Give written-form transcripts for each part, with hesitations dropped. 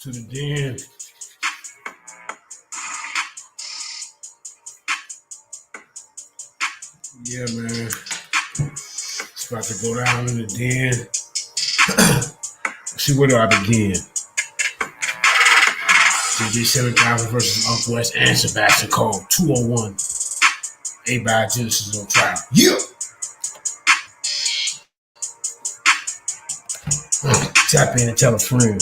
To the den. Yeah, man. It's about to go down in the den. See, where do I begin? JJ7000 versus Uncle West and Sebastan Cole. 201. Abiogenisis on trial. Yeah! Tap in and tell a friend.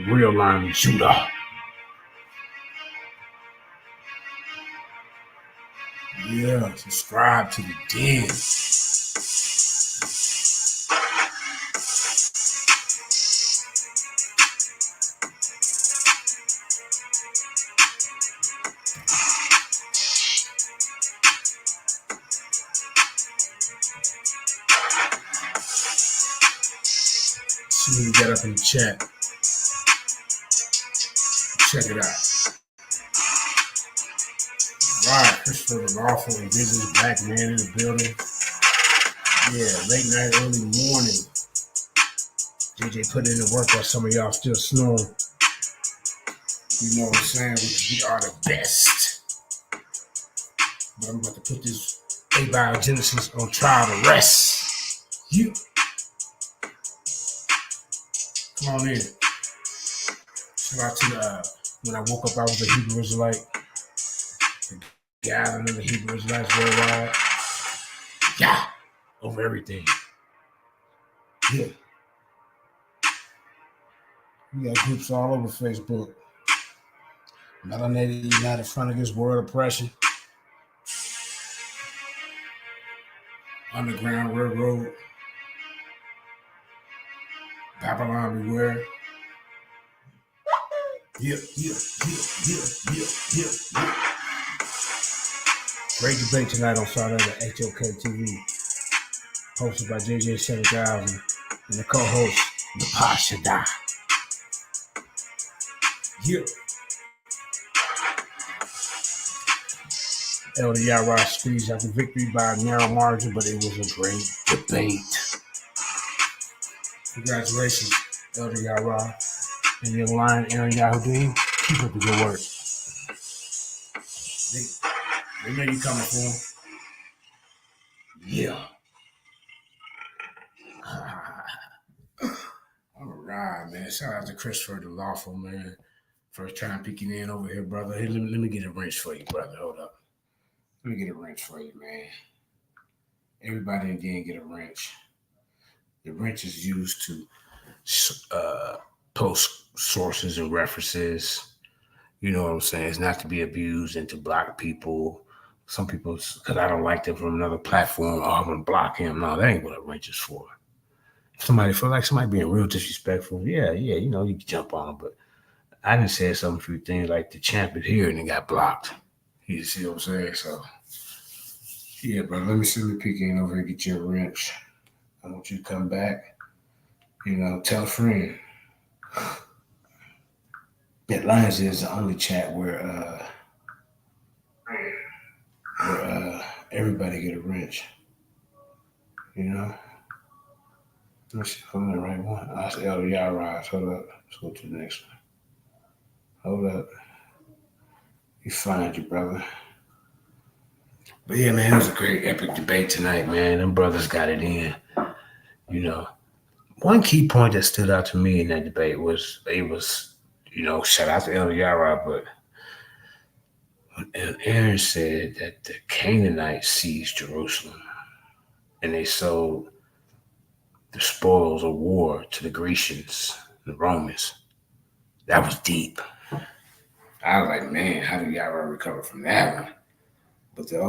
Real line of Judah. Yeah, subscribe to the den. See what you got up in the chat. Check it out. Right, Christopher the Lawful Indigenous Black Man in the building. Yeah, late night, early morning. JJ put in the work while some of y'all still snoring. You know what I'm saying? We are the best. But I'm about to put this Abiogenisis on trial to rest. You. Come on in. Shout out to when I woke up, I was a Hebrew Israelite. The gathering of the Hebrew Israelites worldwide. Yeah. Over everything. Yeah. We got groups all over Facebook. Melanated United Front Against World Oppression. Underground Railroad. Babylon Beware. Yeah. Great debate tonight on Saturday at HOK TV. Hosted by JJ7000 and the co-host, Napashada. Yeah. Elder Yara squeezed out the victory by a narrow margin, but it was a great debate. Congratulations, Elder Yara and your lion, Aaron Yahudim. Keep up the good work. They know you coming for them. Yeah. All right, man. Shout out to Christopher the Lawful, man. First time peeking in over here, brother. Hey, let me get a wrench for you, brother. Hold up. Let me get a wrench for you, man. Everybody in the game get a wrench. The wrench is used to post sources and references. You know what I'm saying? It's not to be abused and to block people. Some people, because I don't like them from another platform, I'm going to block him. No, that ain't what a wrench is for. If somebody feel like somebody being real disrespectful, yeah, you know, you can jump on them. But I done said some few things like the champ is here and it got blocked. You see what I'm saying? So, yeah, bro, let me peek in over here and get you a wrench. I want you to come back. You know, tell a friend. That Lions is the only chat where everybody get a wrench. You know? Let me see if I'm in the right one. I said, oh, y'all rise. Hold up. Let's go to the next one. Hold up. You find you, brother. But yeah, man, it was a great epic debate tonight, man. Them brothers got it in. You know, one key point that stood out to me in that debate was it was, you know, shout out to El Yara, but Aaron said that the Canaanites seized Jerusalem and they sold the spoils of war to the Grecians, the Romans. That was deep. I was like, man, how do y'all recover from that one? But the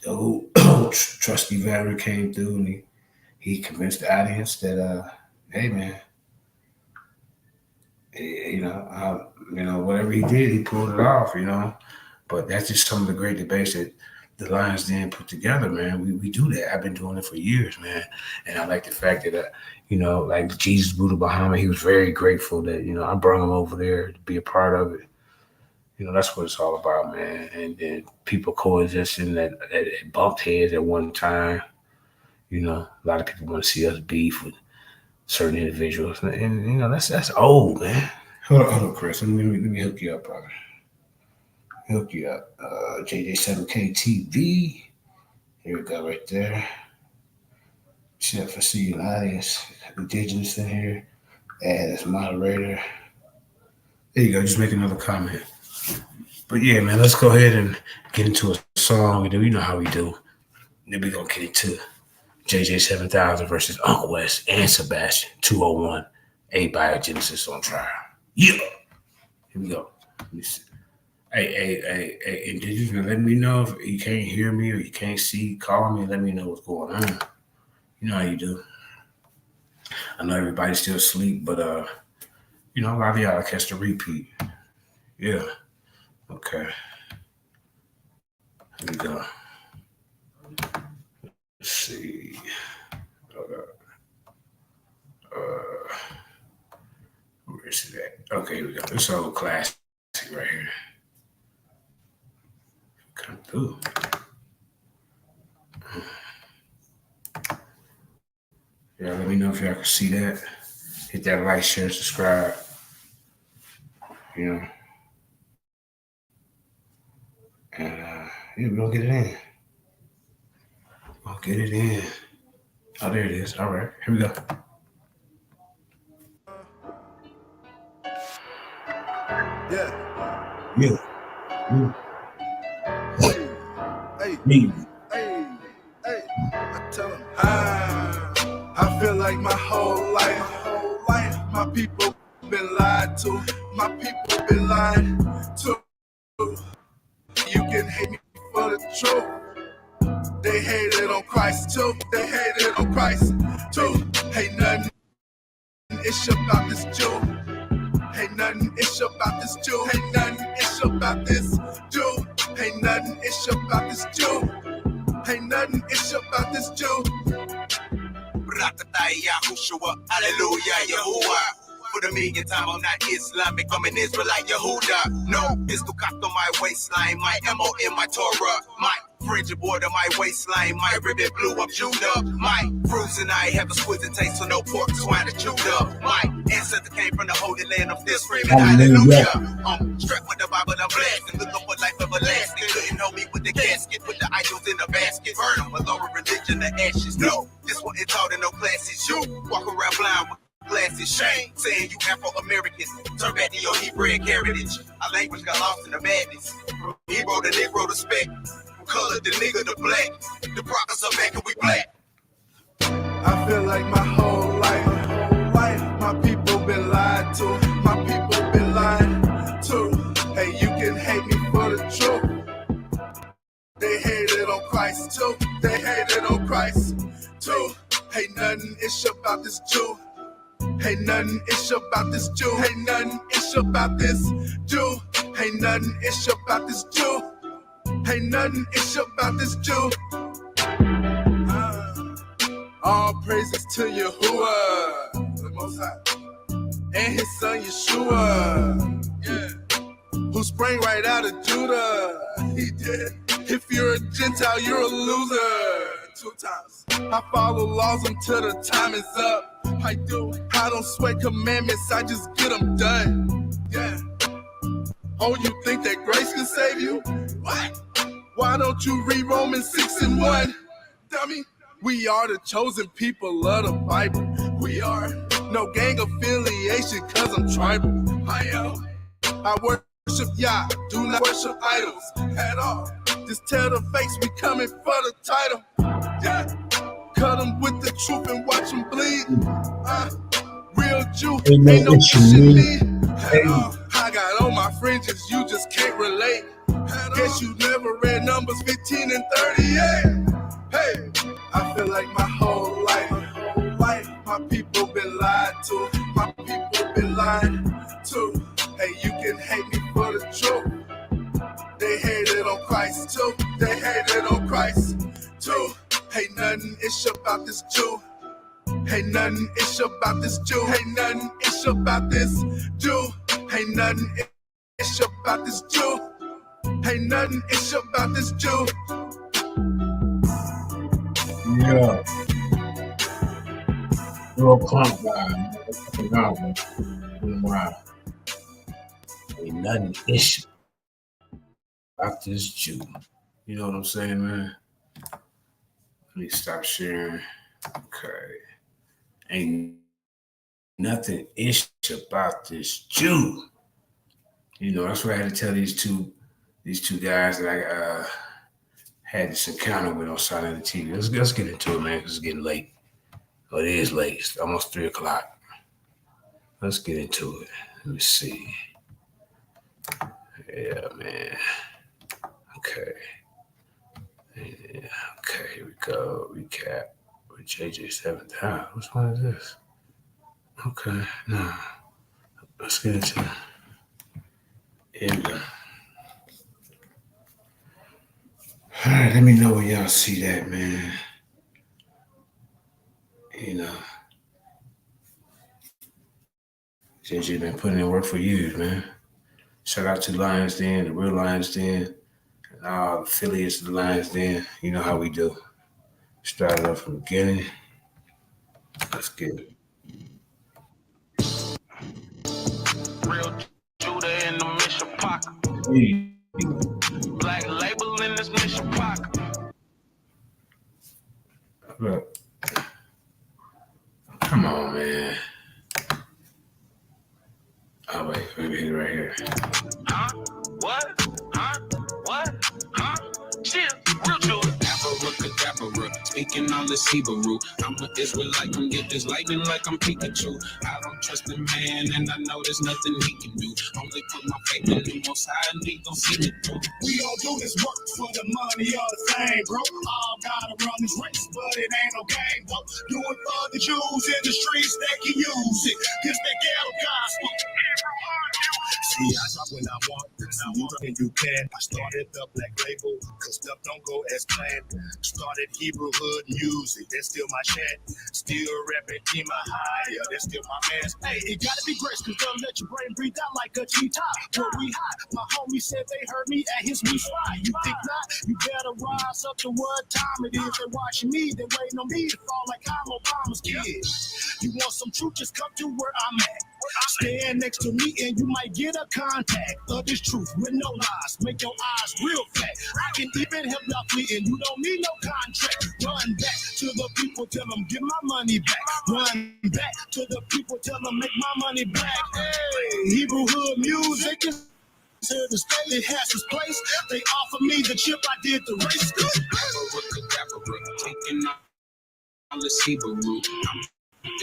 old trusty veteran came through and he convinced the audience that, hey man, whatever he did, he pulled it off. But that's just some of the great debates that the Lions Den put together, man. We do that. I've been doing it for years, man. And I like the fact that, like Jesus Buddha Muhammad, he was very grateful that, I brought him over there to be a part of it. That's what it's all about, man. And then people coexisting that bumped heads at one time. A lot of people want to see us beef with certain individuals. And that's old, man. Hold on, Chris. Let me hook you up, brother. Hook you up. JJ7000 TV. Here we go, right there. Except for see you audience. Indigenous in here. Add as moderator. There you go. Just make another comment. But yeah, man, let's go ahead and get into a song. And then you know how we do. Then we're going to get into JJ7000 versus Uncle West and Sebastan 201. Abiogenisis on trial. Yeah. Here we go. Let me see. Hey, Indigenous, let me know if you can't hear me or you can't see. Call me and let me know what's going on. You know how you do. I know everybody's still asleep, but, a lot of y'all catch the repeat. Yeah. Okay. Here we go. Let's see. Where is it at? Okay, here we go. This old classic right here. Come through. Yeah, let me know if y'all can see that. Hit that like, share, subscribe. And we're gonna get it in. I'll get it in. Oh, there it is. All right, here we go. Yeah. Me. Hey. I tell them, I feel like my whole life, my people been lied to. My people been lied to. You can hate me for the truth. They hated on Christ too. Ain't nothing ish about this Jew. Ain't nothing ish about this Jew. Ain't nothing ish about this Jew. Ain't nothing ish about this Jew. Ain't nothing ish about this Jew. Hallelujah, Yahuwah. For the million time, I'm not Islamic, I'm an Israelite, Yehuda. No, pistol cocked on my waistline, my ammo in my Torah, my fringe border, my waistline, my ribbon blew up Judah. My fruits and I have a squisite taste, so no pork, swine, or Judah. My ancestor came from the Holy Land, I'm still screaming hallelujah. I'm strapped with the Bible, I'm blasting, looking for life everlasting. Couldn't hold me with the casket, put the idols in the basket. Burn them, a lower religion, the ashes. No, this one is taught in no classes. You walk around blind with glasses, shame, saying you Afro-Americans. Turn back to your Hebraic heritage. Our language got lost in the madness. From Hebrew to Negro to spec. From color to nigga to black. The prophets are back and we black. I feel like my whole life, my people been lied to. My people been lied to. Hey, you can hate me for the truth. They hated on Christ too. Ain't nothing ish about this Jew. Ain't nothing ish about this Jew. Ain't nothing ish about this Jew. Ain't nothing ish about this Jew. Ain't nothing ish about this Jew. All praises to Yahuwah, the Most High, and His Son Yeshua, who sprang right out of Judah. He did. If you're a Gentile, you're a loser. 2 times. I follow laws until the time is up. I don't sweat commandments, I just get them done. Yeah. Oh, you think that grace can save you? What? Why don't you read Romans 6:1? Dummy. We are the chosen people of the Bible. We are. No gang affiliation, cause I'm tribal. I worship Yah, do not worship idols at all. Just tell the fakes we coming for the title. Yeah. Cut them with the truth and watch them bleed. Real Jew, ain't no pushing me. my fringes, you just can't relate. Guess you never read numbers 15 and 38. Hey, I feel like my whole life, my people been lied to. My people been lied to. Hey, you can hate me for the truth. They hated on Christ too. They hated on Christ too. Hey, nothing ish about this Jew. Hey, nothing ish about this Jew. Hey, nothing ish about this Jew. Hey, nothing ish about this Jew. Hey, nothing ish about this Jew. Yeah. Real punk vibe. Fucking album. Wow. Ain't nothing ish about this Jew. You know what I'm saying, man? Let me stop sharing. Okay. Ain't nothing ish about this Jew. You know, that's what I had to tell these two guys that I had this encounter with on side of the TV. Let's get into it, man, because it's getting late. Oh, it is late. It's almost 3 o'clock. Let's get into it. Let me see. Yeah, man. Okay. Yeah, okay, here we go. Recap with JJ7000. Which one is this? Okay, no. Let's get into it. Here we go. All right, let me know when y'all see that, man. You know, JJ been putting in work for years, man. Shout out to Lions Den, the real Lions Den, and all the affiliates of the Lions Den. You know how we do. Started off from the beginning. Let's get it. Real Judah in the mission pocket. Hey. Black label in this mission pocket. Look. Come on, man. Oh, wait. Let me hit it right here. Huh? What? Huh? What? Huh? Shit. Real Judah. Abracadabra, speaking all this Hebrew. I'm an Israelite, come get this lightning like I'm Pikachu. I don't trust the man, and I know there's nothing he can do. Only put my faith in the Most High, and he gon' see me through. We don't do this work for the money or the fame, bro. All gotta run this race, but it ain't no game, bro. Do it for the Jews in the streets that can use it. This the ghetto gospel. See, I talk when I want, and you can. I started the black label, cause stuff don't go as planned. Started Hebrew hood music, that's still my chant. Still rapping Tima higher, that's still my man. Hey, it gotta be grace, cause they'll let your brain breathe out like a cheetah. Where we high, my homie said they heard me at his me fly. You think not? You better rise up to what time it is. They're watching me, they're waiting on me to fall like I'm Obama's kid. You want some truth, just come to where I'm at. Stand next to me and you might get a contact of this truth with no lies. Make your eyes real fat. I can even help y'all flee and you don't need no contract. Run back to the people, tell them give my money back. Run back to the people, tell them make my money back. Hey, Hebrew hood music is to the state, it has its place. They offer me the chip, I did the race. Abracadabra, taking all this Hebrew.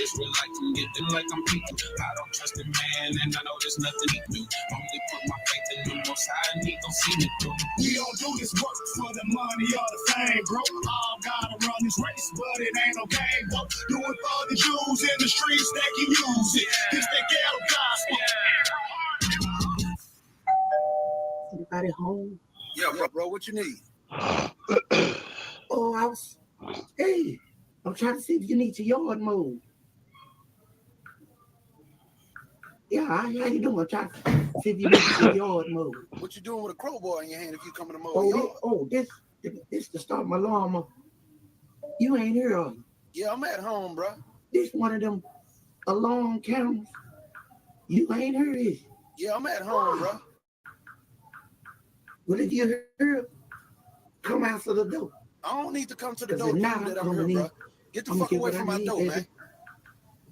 Israelite can get them like I'm people. I don't trust the man, and I know there's nothing he do. Only put my faith in the Most High, and he gon' see me through. We don't do this work for the money or the fame, bro. All gotta run this race, but it ain't no game, bro. Do it for the Jews in the streets that can use it. This the ghetto gospel. Anybody home? Yeah, bro, what you need? Oh, hey, I'm trying to see if you need your yard mowed. Yeah, how you doing? I'm trying to see if you need your yard mowed. What you doing with a crowbar in your hand if you coming to mow the yard? This to start my lawnmower. You ain't here, are you? Yeah, I'm at home, bro. This one of them alarm cameras. You ain't here, is you? Yeah, I'm at home, bro. Well, if you here, come answer the door. I don't need to come to the door to now that I'm here, bro. Get the fuck away from my door, man.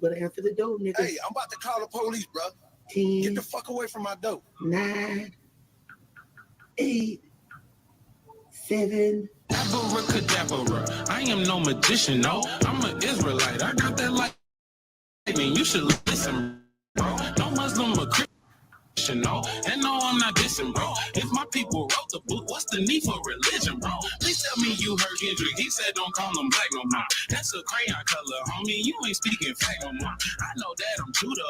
But answer the door, nigga. Hey, I'm about to call the police, bro. 10, Get the fuck away from my door. 9, 8, 7. Abracadabra, I am no magician, no. I'm an Israelite. I got that lightning. You should listen, bro. No Muslim or Christian. traditional. And no, I'm not dissing, bro. If my people wrote the book, what's the need for religion, bro? Please tell me you heard Kendrick. He said don't call him black no more. That's a crayon color, homie. You ain't speaking fact no more. I know that I'm Judah,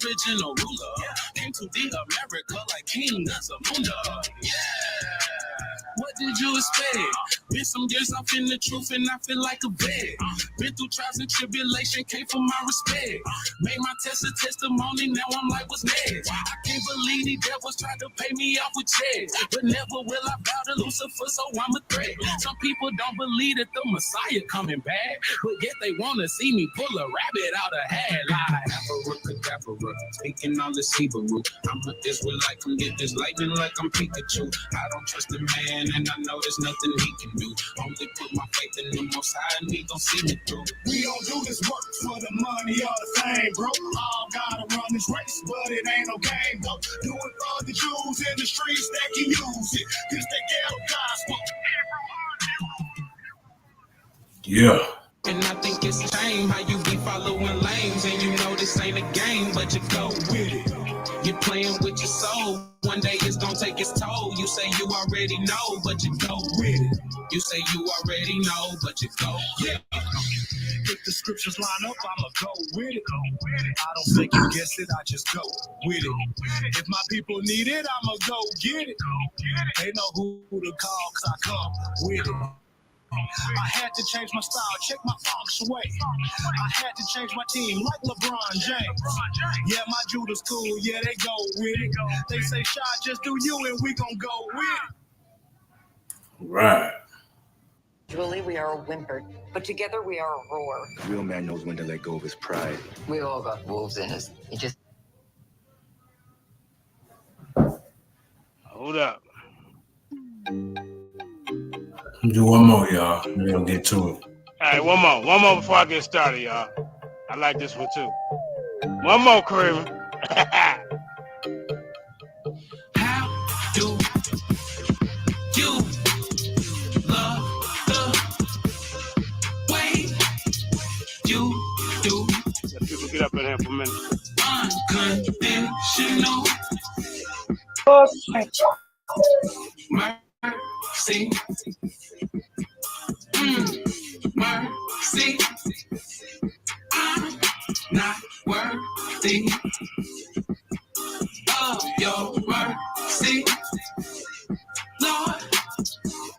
original ruler. Came to the America like King Zamunda. Yeah. What did you expect? Been some years off in the truth and I feel like a vet. Been through trials and tribulation, came for my respect. Made my test a testimony, now I'm like, what's next? I can't believe these devils tried to pay me off with checks. But never will I bow to Lucifer, so I'm a threat. Some people don't believe that the Messiah coming back, but yet they want to see me pull a rabbit out of hat. Like, Abracadabra, speaking all this Hebrew. I'm an Israelite, come get this lightning like I'm Pikachu. I don't trust the man, and I know there's nothing he can do. Only put my faith in the Most High, and he gon' see me through. We don't do this work for the money or the fame, bro. All gotta run this race, but it ain't no game, though. Do it for the Jews in the streets that can use it. This they ghetto gospel. Yeah. And I think it's a shame how you be following lanes, and you know this ain't a game, but you go with it. You're playing with your soul. One day it's gonna take its toll. You say you already know, but you go with it. You say you already know, but you go with it. If the scriptures line up, I'ma go with it. I don't think you guessed it, I just go with it. If my people need it, I'ma go get it. They know who to call, cause I come with it. I had to change my style, check my feng way. I had to change my team like LeBron James. Yeah, my Judah's cool, yeah, they go with it. They say, Shy, just do you and we gon' go with it. Right. Usually we are a whimper, but together we are a roar. A real man knows when to let go of his pride. We all got wolves in us. You just Hold up. Do one more, y'all. We're gonna get to it. All right, one more before I get started, y'all. I like this one too. One more, Kraven. How do you love the way you do? Let people get up in here for a minute. Unconditional mercy. Mercy. I'm not worthy of your mercy, Lord.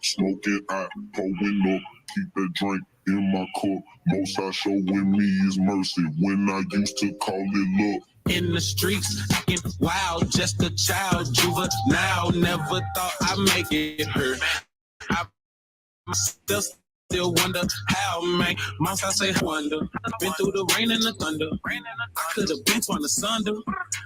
Smoking out, pulling up, keep that drink in my cup. Most I show with me is mercy when I used to call it love. In the streets, acting wild, just a child, juvenile. Never thought I'd make it hurt. I still wonder how, man. Must I say wonder? Been through the rain and the thunder. I could have been torn asunder.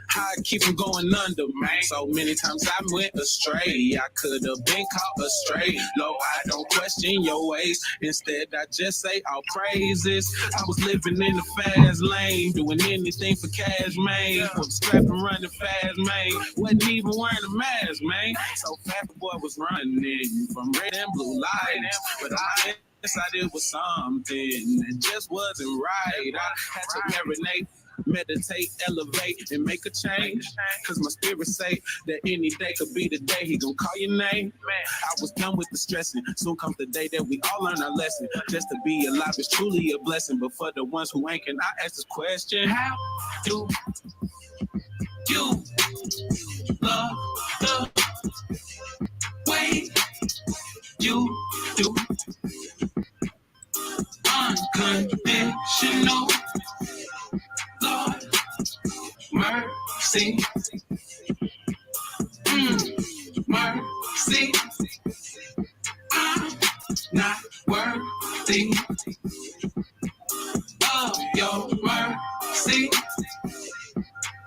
How I keep from going under, man. So many times I went astray. I could have been caught astray. No, I don't question your ways. Instead, I just say all praises. I was living in the fast lane, doing anything for cash, man. Was strapped and running fast, man. Wasn't even wearing a mask, man. So fast, the boy was running from red and blue lights, but I inside it was something that just wasn't right. I had to marinate, meditate, elevate, and make a change. Cause my spirit say that any day could be the day he gon' call your name. I was done with the stressing. Soon comes the day that we all learn our lesson. Just to be alive is truly a blessing. But for the ones who ain't, can I ask this question? How do you love the way you do? Unconditional, Lord, mercy, mercy. I'm not worthy of your mercy,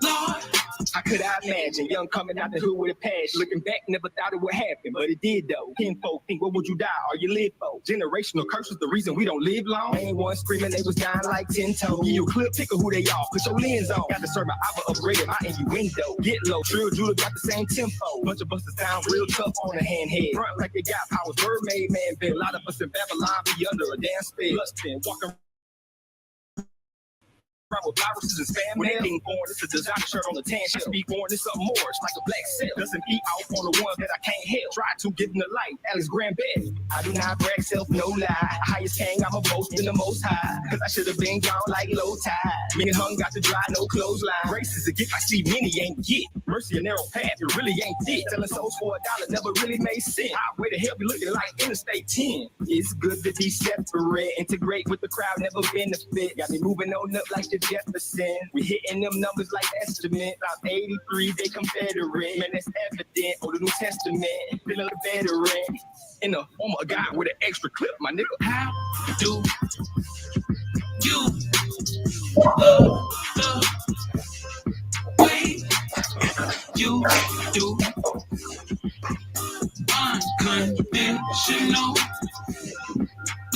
Lord. I could I imagine young coming out the hood with a passion. Looking back, never thought it would happen, but it did though. Kinfolk think, what would you die or you live for? Generational curses, the reason we don't live long. Ain't one screaming, they was dying like 10 toes. Give you a clear pick of who they are, put your lens on. Got to serve my Abba, upgraded my innuendo. Get low, Trill Judah got the same tempo. Bunch of us that sound real tough on the handhead. Front like they got powers, mermaid man been. A lot of us in Babylon be under a damn spell. Lust been walking with viruses and spam mail. Being born, it's a designer shirt on the tan. Should be born, it's something more. It's like a black cell. Doesn't eat out on the ones that I can't help. Try to give them the light. Alex Graham bed. I do not brag self, no lie. Highest king, I'm a boast in the most high. Cause I should have been gone like low tide. Me and hung got to dry, no clothesline. Races a gift I see many ain't get. Mercy a narrow path, it really ain't thick. Selling souls for $1 never really made sense. Way to help you looking like Interstate 10. It's good to be separate. Integrate with the crowd, never benefit. Got me moving on up like the Jefferson. We hitting them numbers like estimate. About 83, they Confederate. Man, that's evident. Oh, the New Testament. Feeling a veteran. In the form of a guy with an extra clip, my nigga. How do you love the way you do? Unconditional,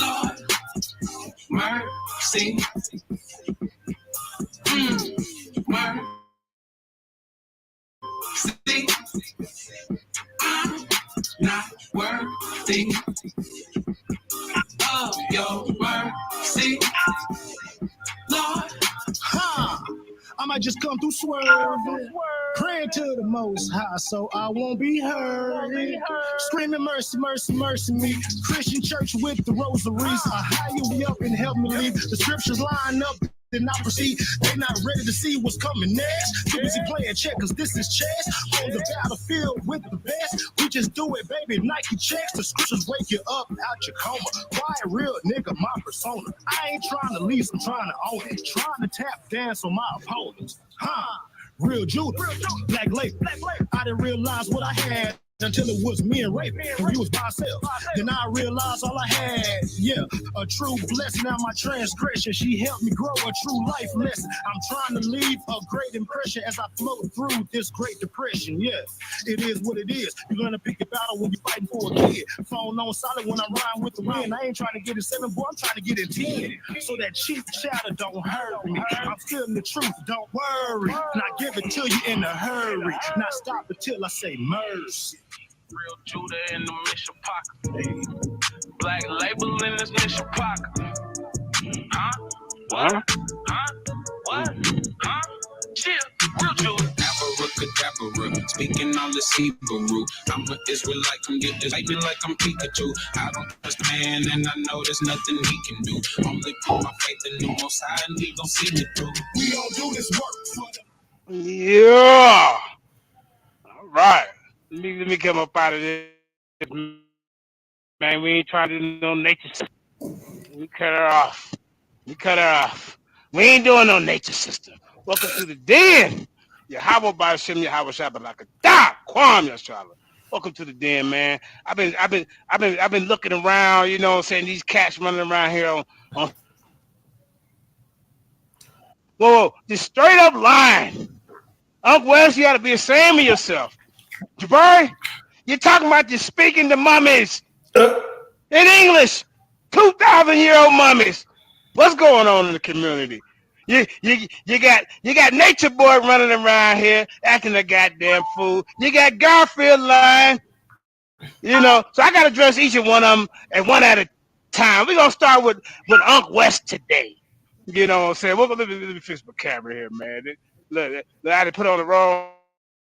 Lord, mercy, mercy. I'm not worthy of your mercy, Lord. I might just come through swerving, praying to the Most High so I won't be hurt. Screaming mercy, mercy, mercy me. Christian church with the rosaries. I hire me up and help me leave. The scriptures line up. Then I proceed. They not ready to see what's coming next. Too busy playing checkers. This is chess on the battlefield with the best. We just do it, baby. Nike checks. The scriptures wake you up out your coma. Quiet, real nigga, my persona. I ain't trying to lease. I'm trying to own it. Trying to tap dance on my opponents. Real Judah, black label. I didn't realize what I had until it was me and Ray, and you was by yourself. Then I realized all I had, a true blessing out my transgression. She helped me grow a true life lesson. I'm trying to leave a great impression as I float through this great depression. Yeah, it is what it is. You're gonna pick a battle when you're fighting for a kid. Phone on solid when I'm riding with the wind. I ain't trying to get it 7, boy, I'm trying to get it 10. So that cheap chatter don't hurt me. I'm feeling the truth, don't worry. And I give it to you in a hurry. Not stop until I say mercy. Real Judah in the mission pocket. Black label in this mission pocket. Huh? What? Huh? What? Huh? Chill. Real Judah. Abracadabra. Speaking on the Hebrew. I'm an Israelite. Come get this. Typing like I'm Pikachu. I don't trust man, and I know there's nothing he can do. Only put my faith in the Most High, and he gon' see me through. We don't do this work. Yeah. All right. Let me come up out of this, man. We ain't trying to do no nature system. We cut her off. We ain't doing no nature system. Welcome to the den. Yahweh Ba'Shem, Yahweh Shabbat Kwam Yashala. Welcome to the den, man. I've been looking around, you know what I'm saying, these cats running around here on whoa, just straight up lying. Uncle Wes, you gotta be ashamed of yourself. Jabari, you're talking about just speaking to mummies in English, 2,000-year-old mummies. What's going on in the community? You got Nature Boy running around here acting a goddamn fool. You got Garfield lying. You know, so I gotta address each of one of them and one at a time. We're gonna start with Uncle West today. You know what I'm saying? Let me fix my camera here, man. Look, I had to put on the wrong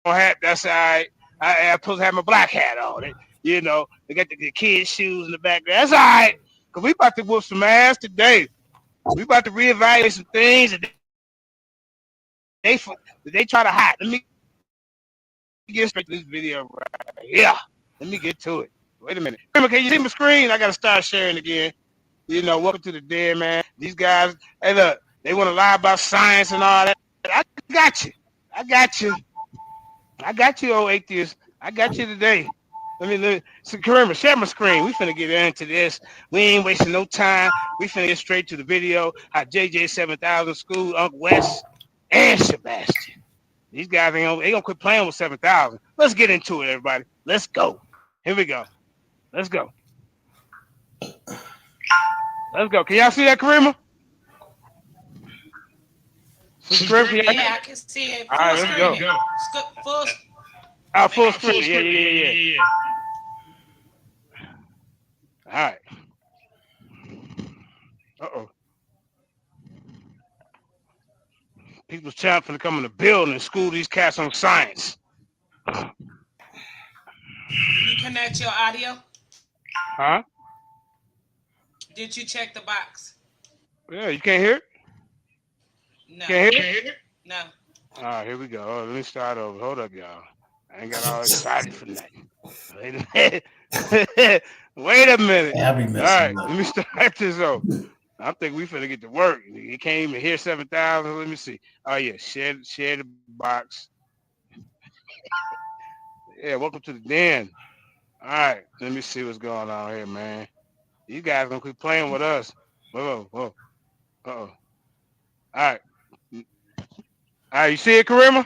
hat. That's all right. I supposed to have my black hat on. You know, they got the kids' shoes in the back there. That's all right. Because we about to whoop some ass today. We about to reevaluate some things that they try to hide. Let me get straight to this video right here. Let me get to it. Wait a minute. Can you see my screen? I got to start sharing again. You know, welcome to the den, man. These guys, hey, look, they want to lie about science and all that. I got you, old atheist. I got you today. So Karima, share my screen. We finna get into this. We ain't wasting no time. We finna get straight to the video. How JJ7000 schooled Uncle West and Sebastion. These guys they gonna quit playing with 7,000. Let's get into it, everybody. Let's go. Here we go. Let's go. Can y'all see that, Karima? Yeah, I can see it. All right, let's go. Full screen. Yeah. All right. Uh-oh. People's champ finna come in the building and school these cats on science. You connect your audio? Huh? Did you check the box? Yeah, you can't hear it? No. Can't hear it? No. All right, here we go. Oh, let me start over. Hold up, y'all. I ain't got all excited for nothing. Wait a minute. Wait a minute. All right, let me start this over. I think we finna get to work. You can't even hear 7,000. Let me see. Oh yeah, share the box. Yeah, welcome to the den. All right, let me see what's going on here, man. You guys gonna keep playing with us. Whoa. Uh-oh. All right. All right, you see it, Karima?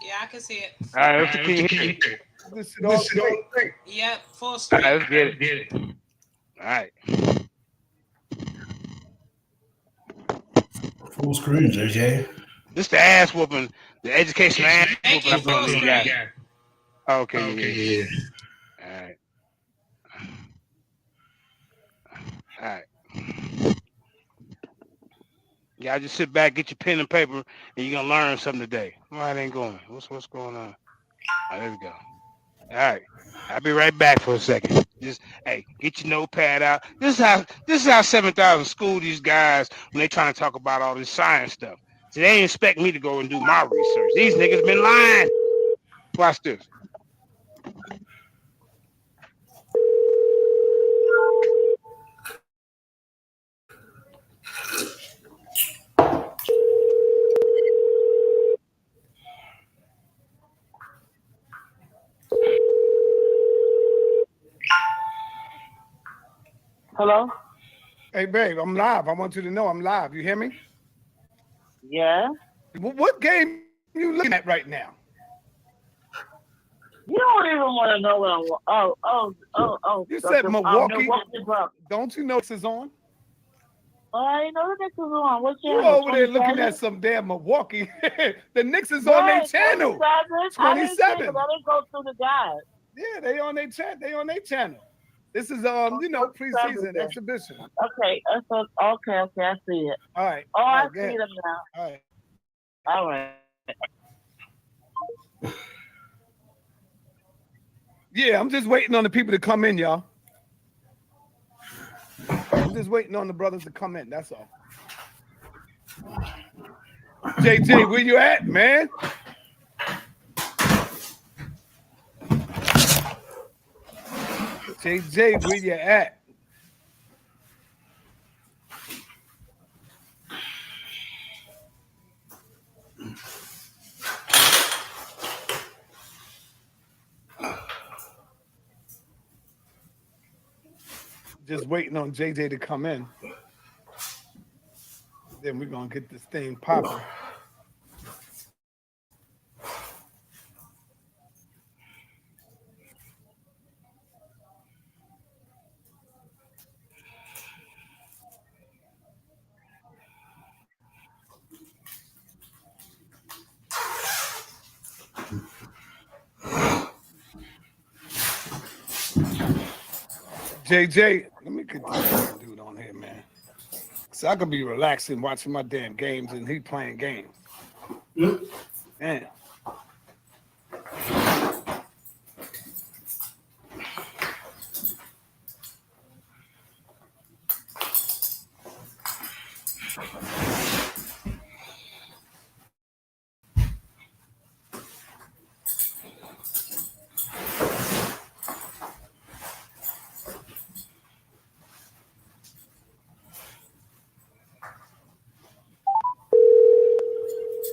Yeah, I can see it. All right, let's keep it. Yep, full screen. All right, let's get it. All right. Full screen, JJ. This the ass whooping, the education ass Make it full whooping. screen. Okay, yeah. All right. Y'all just sit back, get your pen and paper, and you're gonna learn something today. Why it ain't going? What's going on? Oh, there we go. All right. I'll be right back for a second. Just get your notepad out. This is how 7,000 school these guys when they trying to talk about all this science stuff. So they ain't expect me to go and do my research. These niggas been lying. Watch this. Hello? Hey, babe, I'm live. I want you to know I'm live. You hear me? Yeah. What game you looking at right now? You don't even want to know what I'm. You said Milwaukee. Milwaukee. Don't you know this is on? Oh, I didn't know this is on. What channel? You over there looking at some damn Milwaukee. The Knicks is on their channel. 27. I didn't go through the guide. Yeah, they on their channel. This is preseason exhibition. Okay, okay, I see it. All right. Oh, I see them now. All right. All right. Yeah, I'm just waiting on the people to come in, y'all. I'm just waiting on the brothers to come in. That's all. JJ, where you at, man? JJ, where you at? Just waiting on JJ to come in. Then we're going to get this thing popping. JJ, let me get this dude on here, man. So I could be relaxing watching my damn games and he playing games. Man.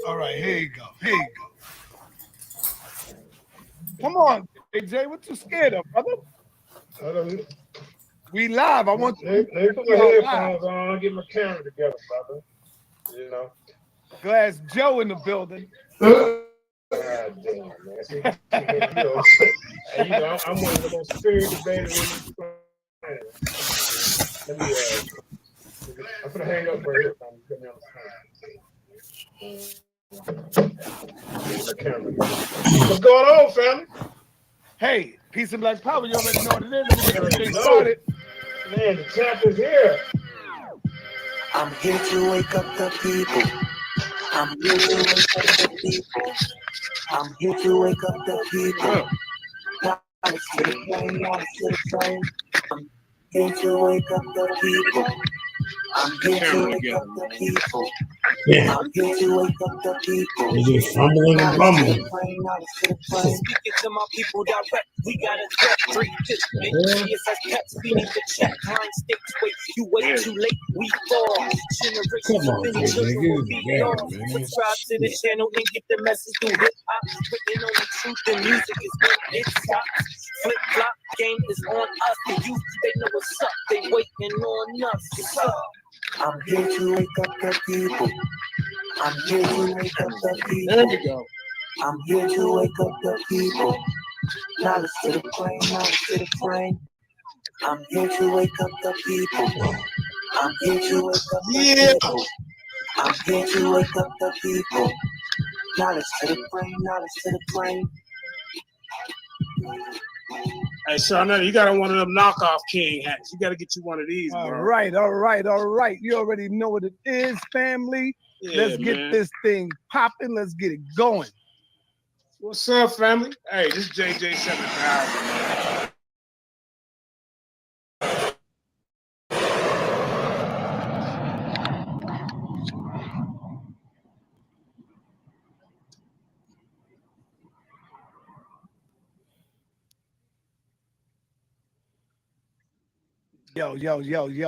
All right, here you go. Come on, AJ, what you scared of, brother? We live. I want you to put my headphones on, get my camera together, brother. You know. Glass Joe in the building. God damn, man. See, you know, I'm one of the most serious debaters. Let me, I'm gonna hang up right here. Put me on the phone. What's going on, family? Hey, peace and black power. You already know what it is. Let me get everything started. Man, the champ is here. I'm here to wake up the people. I'm here to wake up the people. I'm here to wake up the people. I'm here to wake up the people. I'm here to wake up the people. Yeah. I'm here to wake up the people. They just fumbling and bumbling. Speaking to my people direct, we got a threat. 3 5 minutes as pets, we need to check. Line stakes, wait, you wait too late, we fall. Generations Come of on, many JJ, children get will it be together, lost. man. Subscribe to the channel and get the message through hip hop. Written on the truth and music is when it stops. Flip flop game is on us. The youth, they know what's up. They waiting on us. What's up? I'm here to wake up the people. I'm here to wake up the people. There we go. I'm here to wake up the people. Knowledge to the brain, knowledge to the brain. I'm here to wake up the people. I'm here to wake up the people. I'm here to wake up the people. Knowledge to the brain, knowledge to the brain. Hey, son, you got one of them knockoff king hats. You got to get you one of these, bro. All right. You already know what it is, family. Yeah, Let's get man. this thing popping. Let's get it going. What's up, family? Hey, this is JJ7000, man. Yo.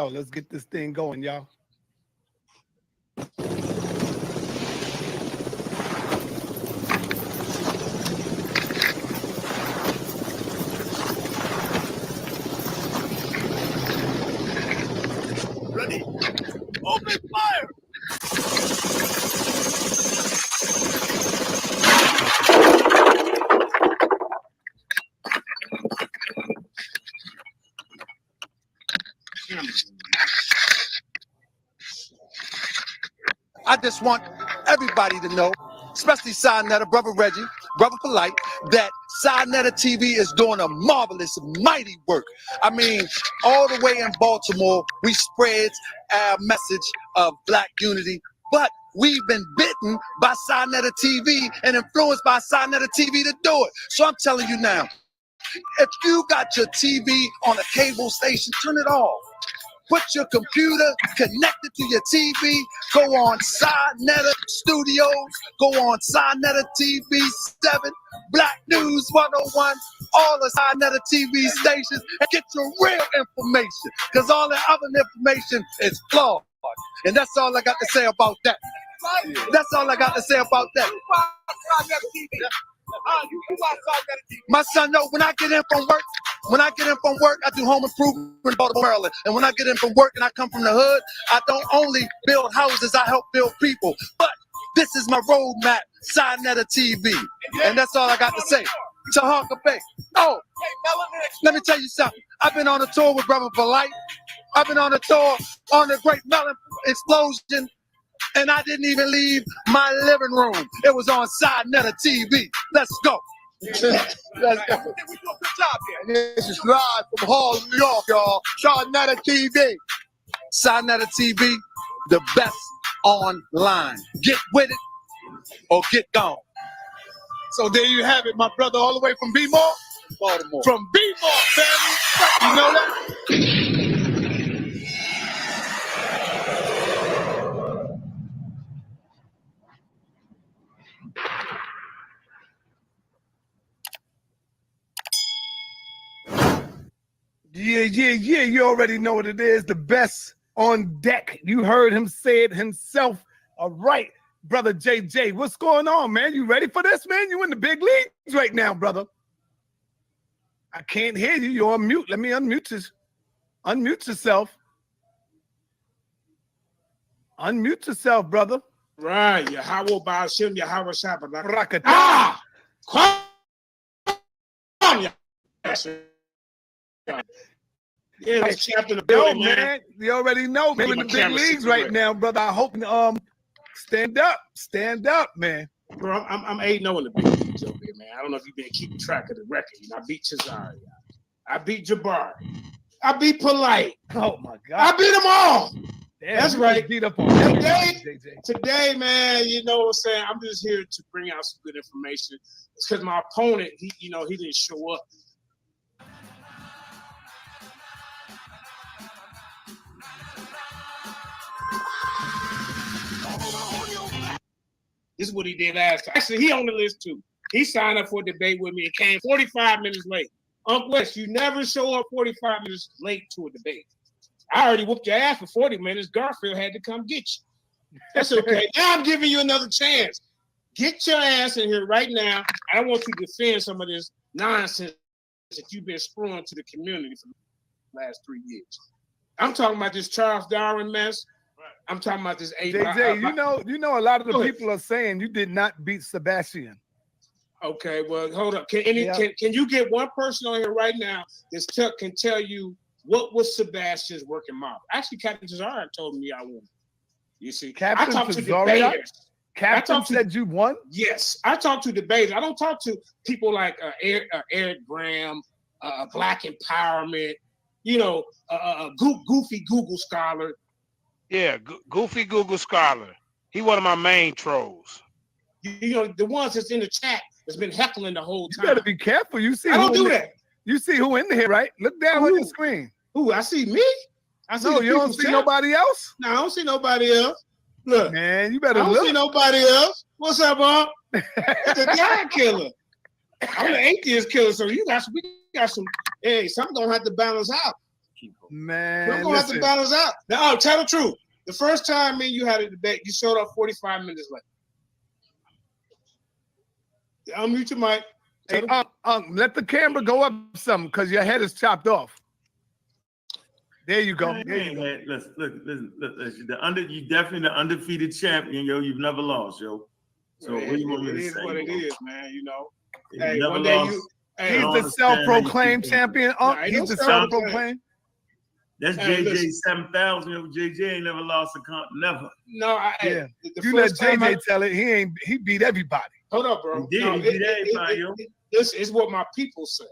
Let's get this thing going, y'all. Ready? Open fire! I just want everybody to know, especially Sinetta, Brother Reggie, Brother Polite, that Sinetta TV is doing a marvelous, mighty work. I mean, all the way in Baltimore, we spread our message of Black unity, but we've been bitten by Sinetta TV and influenced by Sinetta TV to do it. So I'm telling you now, if you got your TV on a cable station, turn it off. Put your computer connected to your TV. Go on Sinetta Studios. Go on Sinetta TV 7, Black News 101, all the Sinetta TV stations, and get your real information. Because all the other information is flawed. And that's all I got to say about that. That's all I got to say about that. My son, no, when I get in from work, I do home improvement in Baltimore, Maryland. And when I get in from work and I come from the hood, I don't only build houses, I help build people. But this is my roadmap, Sinetta TV. And that's all I got to say. Tahaka Bay. Oh, let me tell you something. I've been on a tour with Brother Polite. I've been on a tour on the Great Melon Explosion. And I didn't even leave my living room. It was on Sinetta TV. Let's go. Let's go. This is live from Harlem, New York, y'all. Sinetta TV. Sinetta TV, the best online. Get with it or get gone. So there you have it, my brother, all the way from B-More. Baltimore. From B-More, family. You know that? Yeah. You already know what it is. The best on deck. You heard him say it himself. All right, brother JJ, what's going on, man? You ready for this, man? You in the big leagues right now, brother. I can't hear you. You're on mute. Let me unmute this. Unmute yourself. Unmute yourself, brother. Right. Yahweh Ba'ashem, Yahweh Shabbat. Rakata. Ah! Yeah, that's chapter in the building, man. You already know, man. We're in the big leagues right now, brother. I hope stand up, man. Bro, I'm 8-0 in the big leagues over here, man. I don't know if you've been keeping track of the record. You know, I beat Cesare. I beat Jabari. I beat Polite. Oh my God. I beat them all. Damn, That's you right. Beat up on Today, man, you know what I'm saying? I'm just here to bring out some good information. It's because my opponent, he didn't show up. This is what he did last time. Actually, he on the list too. He signed up for a debate with me and came 45 minutes late. Uncle West, you never show up 45 minutes late to a debate. I already whooped your ass for 40 minutes. Garfield had to come get you. That's okay. Now I'm giving you another chance. Get your ass in here right now. I want you to defend some of this nonsense that you've been spewing to the community for the last 3 years. I'm talking about this Charles Darwin mess. I'm talking about this. JJ, you know, a lot of the people are saying you did not beat Sebastan. Okay, well, hold up. Can you get one person on here right now that can tell you what was Sebastian's working model? Actually, Captain Tazarian told me I won. You see, I talked to debaters. Captain said you won? Yes, I talk to debaters. I don't talk to people like Eric Graham, Black Empowerment, you know, goofy Google scholar. Yeah, goofy Google scholar. He one of my main trolls. You know, the ones that's in the chat that's been heckling the whole time. You better be careful. You see, I don't do that. You see who in here, right? Look down on your screen. Ooh, I see me. No, you don't see nobody else? No, I don't see nobody else. Look, man, you better look. I don't see nobody else. What's up, Bob? It's a guy killer. I'm the atheist killer, so we got some. Hey, something gonna have to balance out. Man, we're gonna have to balance out. Now, tell the truth. The first time me and you had a debate, you showed up 45 minutes late. Unmute your mic. Hey, let the camera go up some because your head is chopped off. There you go. There you go. Man, listen. You definitely the undefeated champion, yo. You've never lost, yo. So what do you want me to say? It is what it is, man. You know. Hey, one day you. He's the self-proclaimed champion. He's the self-proclaimed. That's JJ7000. You know, JJ ain't never lost a comp. Never. No, you let JJ tell it. He beat everybody. Hold up, bro. He beat everybody, yo. This is what my people say.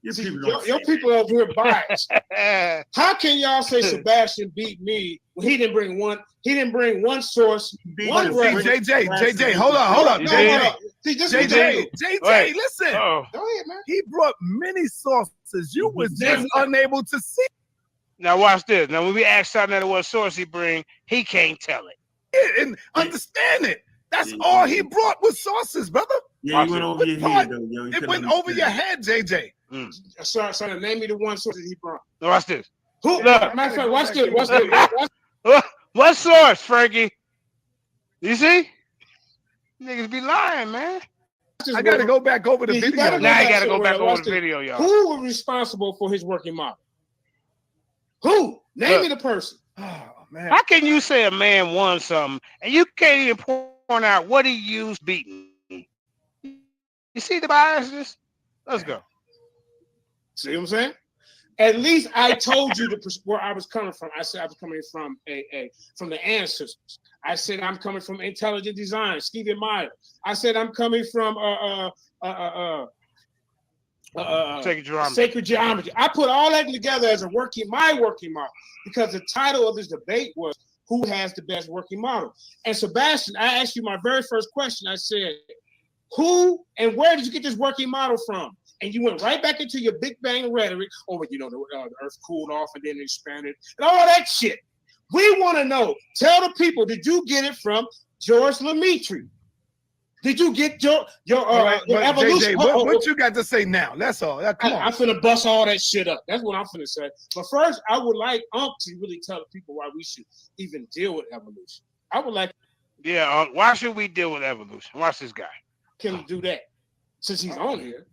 Your people over here biased. How can y'all say Sebastian beat me when he didn't bring one? He didn't bring one source. JJ, hold on. JJ, listen. Go ahead, man. He brought many sources. You was just unable to see. Now watch this. Now when we ask Sarnetta what source he bring, he can't tell it. Yeah, and understand it. That's all he brought was sources, brother. Yeah, he went over your head, though, yo. It went over your head, JJ. Sorry, name me the one source that he brought. No, watch this. Who? Matter of fact, watch this. What source, Frankie? You see? Niggas be lying, man. I gotta go back over the video. Now I gotta go back over the video, y'all. Who was responsible for his working model? Who? Name me the person. Oh man. How can you say a man won something and you can't even point out what he used beating? You see the biases? Let's go. See what I'm saying? At least I told you where I was coming from. I said I was coming from from the ancestors. I said I'm coming from intelligent design, Stephen Meyer. I said I'm coming from sacred geometry. I put all that together as my working model, because the title of this debate was who has the best working model. And Sebastian, I asked you my very first question. I said, who and where did you get this working model from? And you went right back into your Big Bang rhetoric. Oh, you know, the Earth cooled off and then expanded and all that shit. We want to know. Tell the people, did you get it from George Lemaitre? Did you get your evolution? JJ, what you got to say now? That's all. Come on. I'm finna bust all that shit up. That's what I'm finna say. But first, I would like to really tell the people why we should even deal with evolution. I would like. Yeah, why should we deal with evolution? Watch this guy. Can do that since he's on here.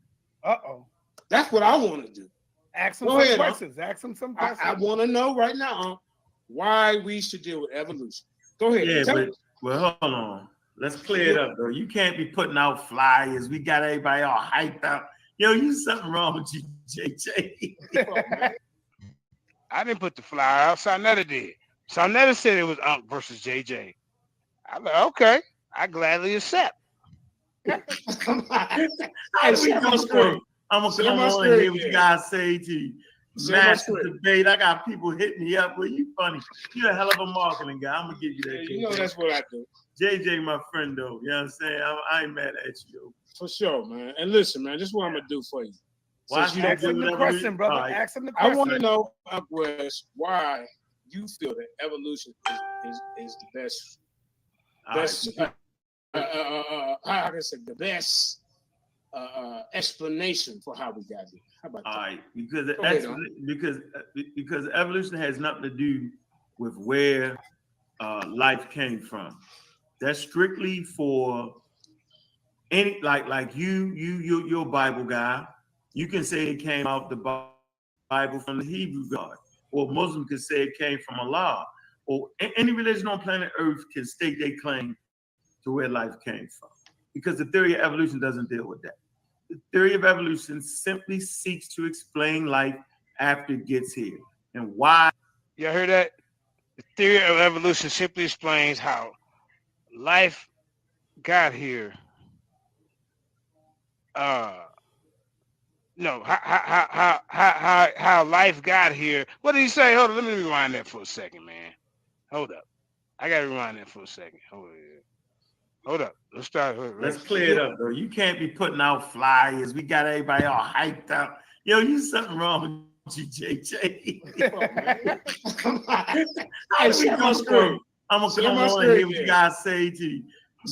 Uh-oh. That's what I want to do. Ask him some questions. Ask him some questions. I want to know right now why we should deal with evolution. Go ahead. Yeah, well, hold on. Let's clear it up, though. You can't be putting out flyers. We got everybody all hyped up. Yo, you something wrong with you, JJ. I didn't put the flyer out. Sarnetta did. Sarnetta said it was Ankh versus JJ. I'm like, okay. I gladly accept. I'm gonna come on here. What you guys say to you? massive debate. I got people hitting me up. Well, you funny. You're a hell of a marketing guy. I'm gonna give you that. You know that's what I do. JJ, my friend, though. You know what I'm saying? I ain't mad at you. For sure, man. And listen, man, this is what I'm gonna do for you. Ask him the question, brother. Right. Ask him the question. I want to know, West, why you feel that evolution is the best. How can I say the best explanation for how we got here? How about that? All right, because evolution has nothing to do with where life came from. That's strictly for any like you're a Bible guy. You can say it came out the Bible from the Hebrew God, or Muslim can say it came from Allah, or any religion on planet Earth can state they claim to where life came from, because the theory of evolution doesn't deal with that. The theory of evolution simply seeks to explain life after it gets here and why. You heard that? The theory of evolution simply explains how life got here. No, how life got here. What did he say? Hold on, let me rewind that for a second, man. Hold up. I gotta rewind that for a second. Hold up. Let's start. Let's clear it up, though. You can't be putting out flyers. We got everybody all hyped up. Yo, you something wrong with you, JJ. I'm gonna come on and hear what you guys say to you.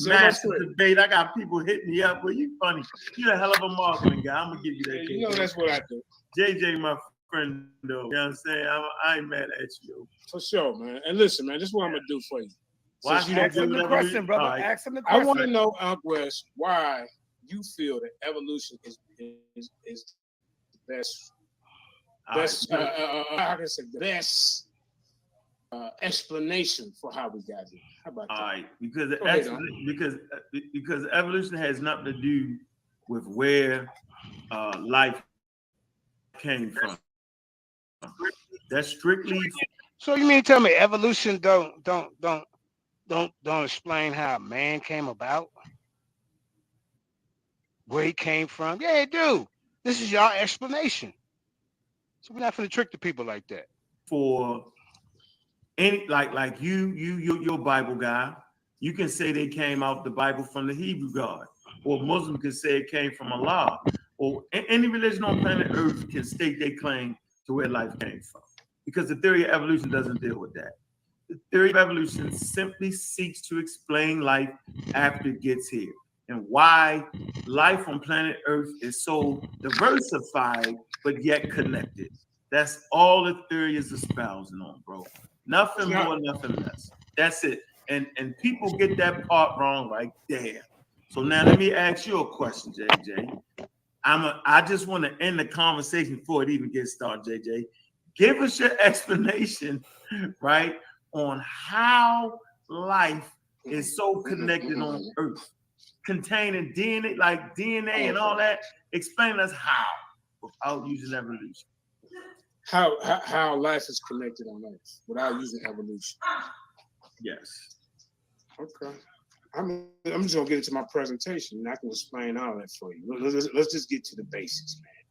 Massive debate. I got people hitting me up. Well, you funny. You're a hell of a marketing guy. I'm gonna give you that. You know that's what I do. JJ, my friend, though. You know what I'm saying? I ain't mad at you. For sure, man. And listen, man, this is what I'm gonna do for you. Ask him the question, brother. Ask him the question. I want to know, West, why you feel that evolution is the best. How can I say the best explanation for how we got here? How about that? All right, because evolution has nothing to do with where life came from. That's strictly. So you mean tell me evolution don't explain how man came about? Where he came from? Yeah, it do. This is your explanation. So we're not going to trick the people like that. For any like you're a Bible guy. You can say they came out the Bible from the Hebrew God, or Muslim can say it came from Allah, or any religion on planet Earth can state they claim to where life came from, because the theory of evolution doesn't deal with that. The theory of evolution simply seeks to explain life after it gets here and why life on planet Earth is so diversified but yet connected. That's all the theory is espousing on, bro. Nothing more, nothing less. That's it. And people get that part wrong right there. So now let me ask you a question, JJ. I just want to end the conversation before it even gets started, JJ. Give us your explanation, right, on how life is so connected on Earth, containing DNA, like DNA and all that. Explain us how, without using evolution. How life is connected on Earth without using evolution. Yes. Okay. I'm just gonna get into my presentation and I can explain all that for you. Let's just get to the basics, man.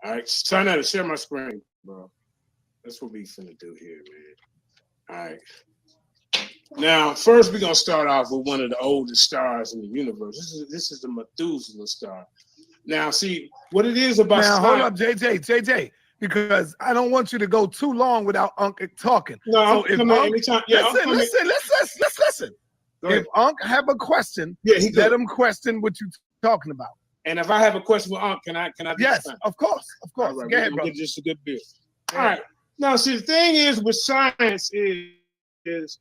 All right. Try not to share my screen, bro. That's what we finna do here, man. All right. Now, first we're gonna start off with one of the oldest stars in the universe. This is the Methuselah star. Now, see what it is about. Now, hold up, JJ, because I don't want you to go too long without Ankh talking. No, so anytime. Yeah, listen. If Ankh have a question, let him question what you're talking about. And if I have a question for Ankh, can I? Yes, of course. All right, go ahead, bro. Just a good bit. All right. Now, see, the thing is with science is it's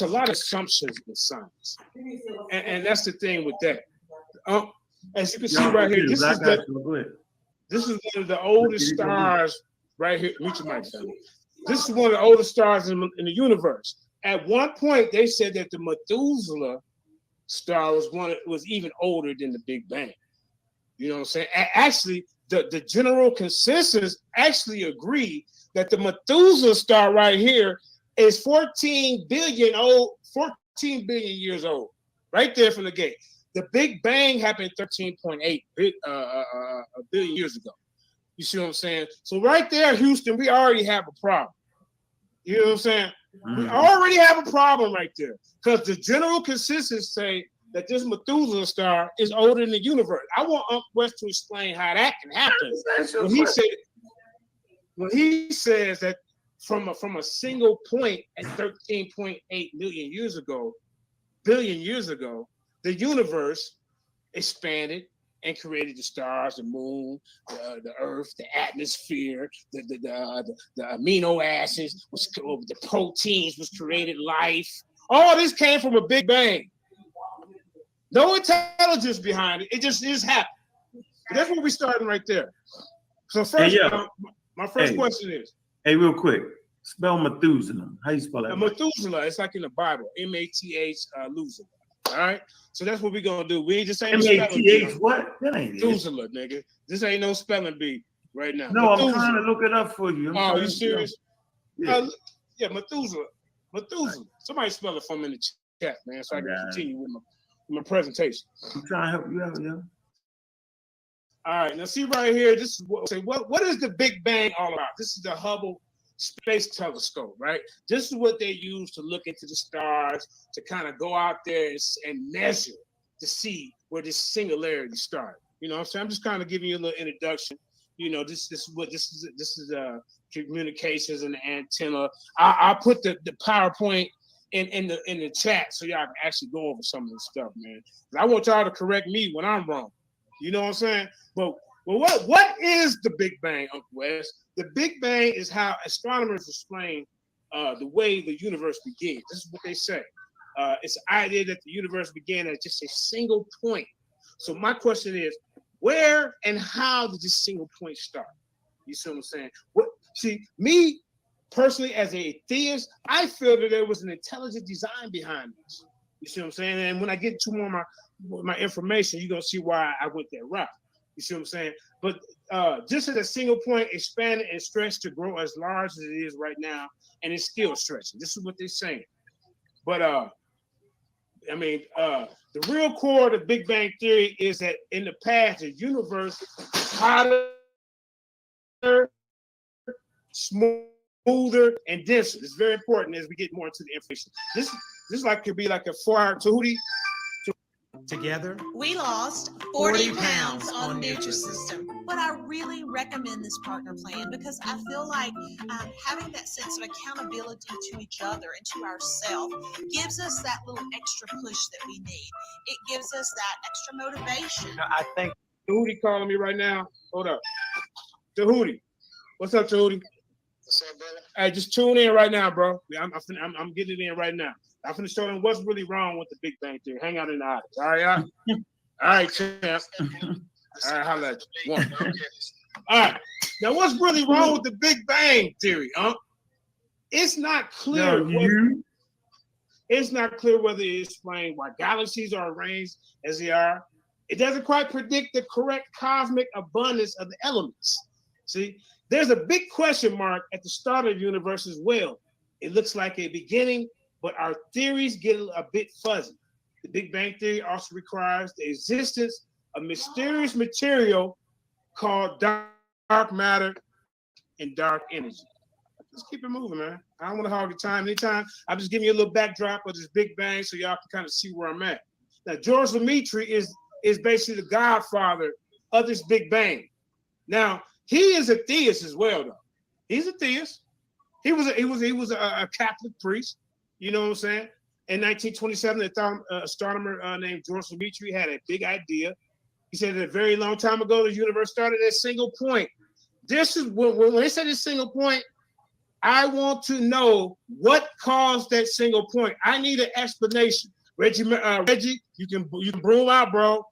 a lot of assumptions with science, and that's the thing with that. As you can see right here, this is one of the oldest stars right here. Meet your mic, family. This is one of the oldest stars in the universe. At one point, they said that the Methuselah star was even older than the Big Bang. You know what I'm saying? Actually, the general consensus actually agree that the Methuselah star right here is 14 billion years old, right there from the gate. The Big Bang happened 13.8 billion years ago. You see what I'm saying? So right there, Houston, we already have a problem. You know what I'm saying? We already have a problem right there. Because the general consensus say that this Methuselah star is older than the universe. I want Uncle West to explain how that can happen. When he says that from a single point at 13.8 billion years ago, the universe expanded and created the stars, the moon, the earth, the atmosphere, the amino acids, the proteins was created life. All this came from a Big Bang. No intelligence behind it. It just happened. But that's where we're starting right there. So first, my first question is. Hey, real quick. Spell Methuselah. How you spell that? Methuselah, it's like in the Bible. M-A-T-H, all right? So that's what we're going to do. We ain't just saying M-A-T-H what? That ain't Methuselah, nigga. This ain't no spelling bee right now. No, I'm trying to look it up for you. Oh, you serious? Yeah. Methuselah. Somebody spell it for me in the chat, man, so I can continue with my presentation. I'm trying to help you out, yeah. All right, now see right here, this is what is the Big Bang all about? This is the Hubble Space Telescope, right? This is what they use to look into the stars, to kind of go out there and measure to see where this singularity started. You know what I'm saying? I'm just kind of giving you a little introduction. You know, this is communications and the antenna. I'll put the PowerPoint in the chat so y'all can actually go over some of this stuff, man. I want y'all to correct me when I'm wrong. You know what I'm saying? But what is the Big Bang, Uncle West? The Big Bang is how astronomers explain the way the universe began. This is what they say. It's the idea that the universe began at just a single point. So my question is, where and how did this single point start? You see what I'm saying? Me personally, as a theist, I feel that there was an intelligent design behind this. You see what I'm saying? And when I get to more of my information, you're gonna see why I went that route. You see what I'm saying? But just as a single point expanded and stretched to grow as large as it is right now, and it's still stretching. This is what they're saying. But the real core of the Big Bang Theory is that in the past, the universe was hotter, smoother, and denser. It's very important as we get more into the information. This could be like a 4-hour Tahuti. Together, we lost 40 pounds on Nutrisystem. But I really recommend this partner plan because I feel like having that sense of accountability to each other and to ourselves gives us that little extra push that we need. It gives us that extra motivation. I think Tahuti calling me right now. Hold up. Tahuti. What's up, Tahuti? What's up, brother? Hey, just tune in right now, bro. I'm getting it in right now. I'm finna show them what's really wrong with the Big Bang Theory. Hang out in the audience. All right, y'all? All right, champ. All right, holla at you. One. All right. Now, what's really wrong with the Big Bang Theory, huh? It's not clear. It's not clear whether it explains why galaxies are arranged as they are. It doesn't quite predict the correct cosmic abundance of the elements. See, there's a big question mark at the start of the universe as well. It looks like a beginning, but our theories get a bit fuzzy. The Big Bang Theory also requires the existence of mysterious material called dark matter and dark energy. Let's keep it moving, man. I don't want to hog your time anytime. I'm just giving you a little backdrop of this Big Bang so y'all can kind of see where I'm at. Now, George Lemaitre is basically the godfather of this Big Bang. Now, he is a theist as well, though. He's a theist. He was a Catholic priest. You know what I'm saying? In 1927, an astronomer named George Lemaitre had a big idea. He said that a very long time ago, the universe started at a single point. This is when they said a single point, I want to know what caused that single point. I need an explanation. Reggie, you can broom out, bro,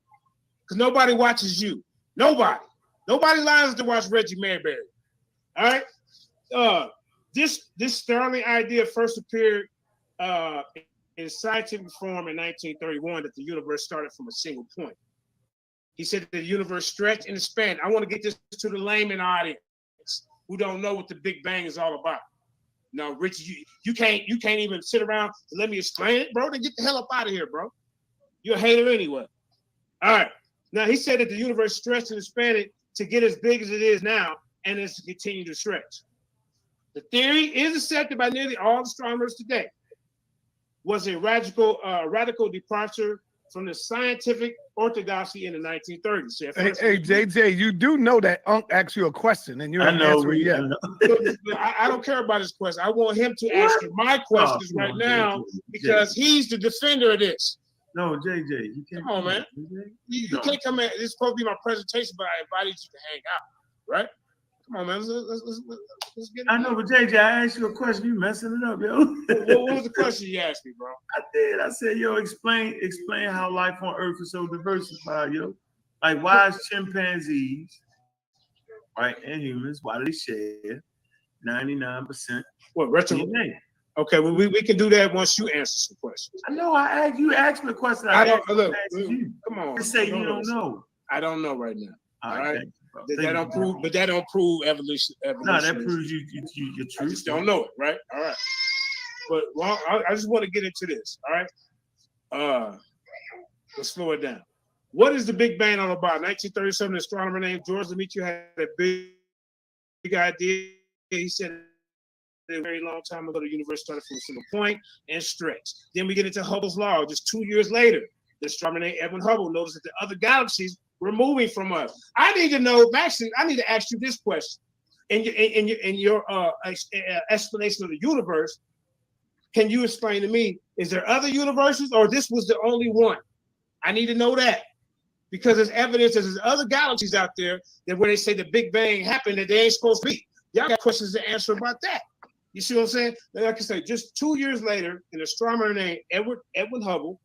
because nobody watches you. Nobody lines to watch Reggie Mayberry. All right. This sterling idea first appeared in scientific form in 1931 that the universe started from a single point. He said that the universe stretched and expanded. I want to get this to the layman audience who don't know what the Big Bang is all about. No, Richie, you can't even sit around and let me explain it, bro. Then get the hell up out of here, bro. You're a hater anyway. All right. Now he said that the universe stretched and expanded to get as big as it is now, and it's to continue to stretch. The theory is accepted by nearly all astronomers today. Was a radical departure from the scientific orthodoxy in the 1930s. Hey, JJ, you do know that Ankh asked you a question and you ain't answering yet. I don't care about his question. I want him to answer my questions right now because he's the defender of this. No, JJ, you can't. Come on, man. You can't come in. This is supposed to be my presentation, but I invited you to hang out, right? Come on, man. Let's get it. I know, but JJ, I asked you a question. You messing it up, yo. What was the question you asked me, bro? I did. I said, yo, explain how life on Earth is so diversified, yo. Like, why is chimpanzees, right, and humans, why do they share 99%? What, DNA? Okay, well, we can do that once you answer some questions. I know. You asked me a question. I don't look. Come on. You say you don't know. I don't know right now. All right. That don't prove evolution. No, that proves you're true. I just don't know it, right? All right. But I just want to get into this. All right. Let's slow it down. What is the Big Bang all about? 1937, an astronomer named George Lemaitre had a big idea. He said a very long time ago, the universe started from a single point and stretched. Then we get into Hubble's law. Just 2 years later, the astronomer named Edwin Hubble noticed that the other galaxies were moving from us. I need to know, Maxine, I need to ask you this question. In your explanation of the universe, can you explain to me, is there other universes or this was the only one? I need to know that. Because there's evidence that there's other galaxies out there that where they say the Big Bang happened that they ain't supposed to be. Y'all got questions to answer about that. You see what I'm saying? Like I say, just 2 years later, an astronomer named Edwin Hubble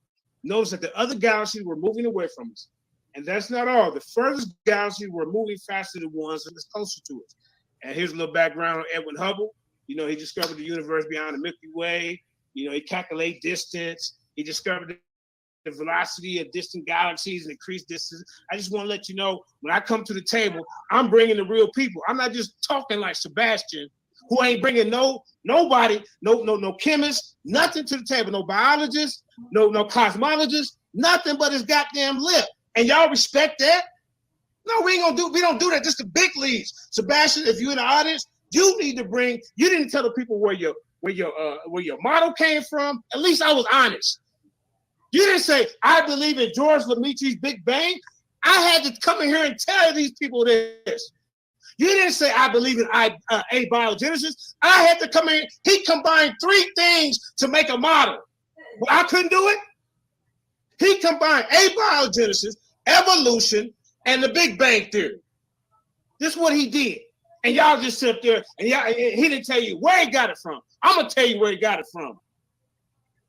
noticed that the other galaxies were moving away from us. And that's not all. The furthest galaxies were moving faster than ones that was closer to us. And here's a little background on Edwin Hubble. You know, he discovered the universe beyond the Milky Way. You know, he calculated distance. He discovered the velocity of distant galaxies and increased distance. I just want to let you know, when I come to the table, I'm bringing the real people. I'm not just talking like Sebastion, who ain't bringing nobody, no chemist, nothing to the table, no biologist, no cosmologist, nothing but his goddamn lip. And y'all respect that? No, we don't do that. Just the big leagues. Sebastion, if you're in the audience, you need to bring, you didn't tell the people where your model came from. At least I was honest. You didn't say, I believe in George Lemaitre's Big Bang. I had to come in here and tell these people this. You didn't say, I believe in Abiogenisis. I had to come in. He combined 3 things to make a model. Well, I couldn't do it. He combined abiogenesis, evolution, and the Big Bang Theory. This is what he did. And y'all just sit there, and he didn't tell you where he got it from. I'm going to tell you where he got it from.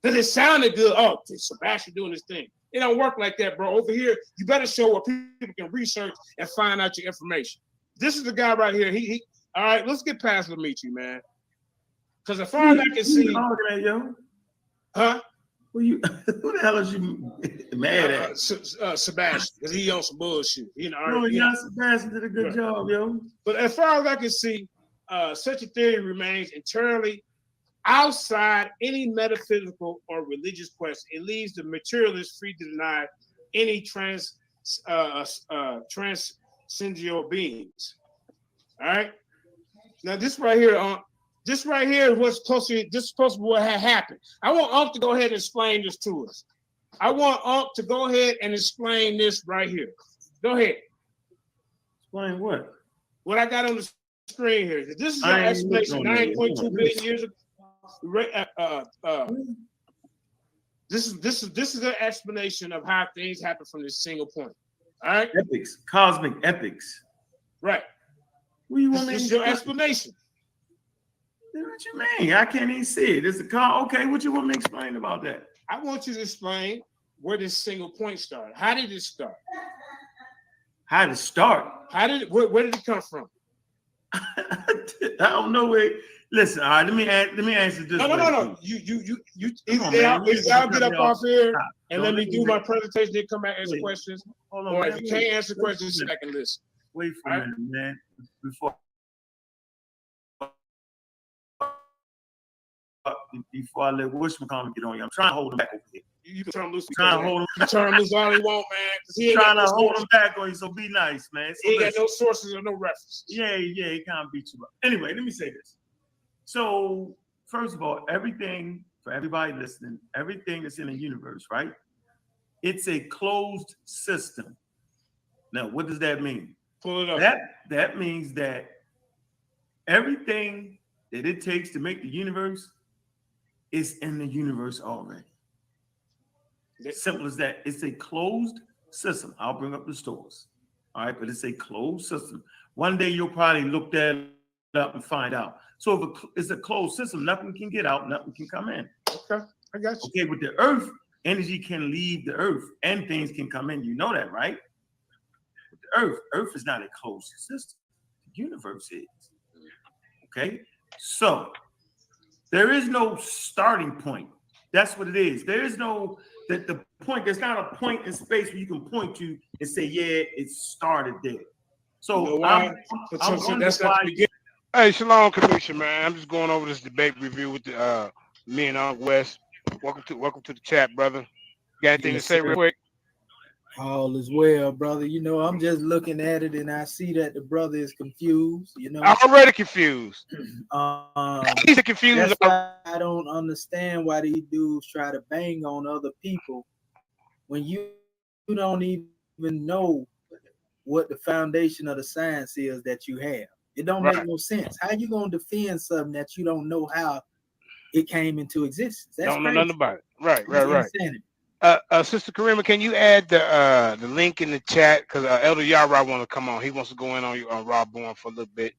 Because it sounded good. Oh, Sebastion doing this thing. It don't work like that, bro. Over here, you better show where people can research and find out your information. This is the guy right here. All right, let's get past Lemaitre, man. Because as far as I can see. Huh? Who the hell is you mad at? Sebastion, because he on some bullshit. Sebastion did a good job, yo. But as far as I can see, such a theory remains entirely outside any metaphysical or religious question. It leaves the materialist free to deny any transcendental beings. All right. Now this right here is what's supposed to be. This is supposed to be what had happened. I want Ankh to go ahead and explain this to us. I want Ankh to go ahead and explain this right here. Go ahead. Explain what? What I got on the screen here. This is an explanation. 9.2 billion years ago. This is an explanation of how things happen from this single point. All right. Epics, cosmic epics. Right. What you want this is your explanation. What you mean? I can't even see it. It's okay. What you want me to explain about that? I want you to explain where this single point started. How did it start? How did it start? Where did it come from? I don't know where. Listen, all right. Let me answer this. No. You. I'll get up off here and let me do my presentation. Then come back and answer questions. Hold on, or man, if you can't answer questions, I can listen. Wait for a minute, man. before I let Wishmacollum get on you. I'm trying to hold him back over here. You can turn him loose. Trying to hold him. You turn him loose all he want, man. He Trying to hold him back on you, so be nice, man. So he ain't got no sources or no references. Yeah, he kind of beat you up. Anyway, let me say this. So, first of all, everything, for everybody listening, everything that's in the universe, right? It's a closed system. Now, what does that mean? Pull it up. That means that everything that it takes to make the universe is in the universe already. Simple as that. It's a closed system. I'll bring up the stores. All right, but it's a closed system. One day you'll probably look that up and find out. So if it's a closed system, nothing can get out, nothing can come in. Okay, I got you. Okay, with the earth, energy can leave the earth and things can come in. You know that, right? With the earth is not a closed system. The universe is. Okay, so there is no starting point. That's what it is. There is no the point. There's not a point in space where you can point to and say, yeah, it started there. So you know why? That's not the beginning. Hey, Shalom, Commissioner, man. I'm just going over this debate review with the me and Uncle West. Welcome to the chat, brother. Got anything to say real quick? All is well, brother. You know, I'm just looking at it and I see that the brother is confused. You know, already confused. He's confused. That's why I don't understand why these dudes try to bang on other people when you don't even know what the foundation of the science is that you have. It don't make no sense. How you gonna defend something that you don't know how it came into existence? That's don't know crazy. nothing about it. Right. Insanity. Sister Karima, can you add the link in the chat? Because Elder Yara want to come on. He wants to go in on you on Rob Bourne for a little bit,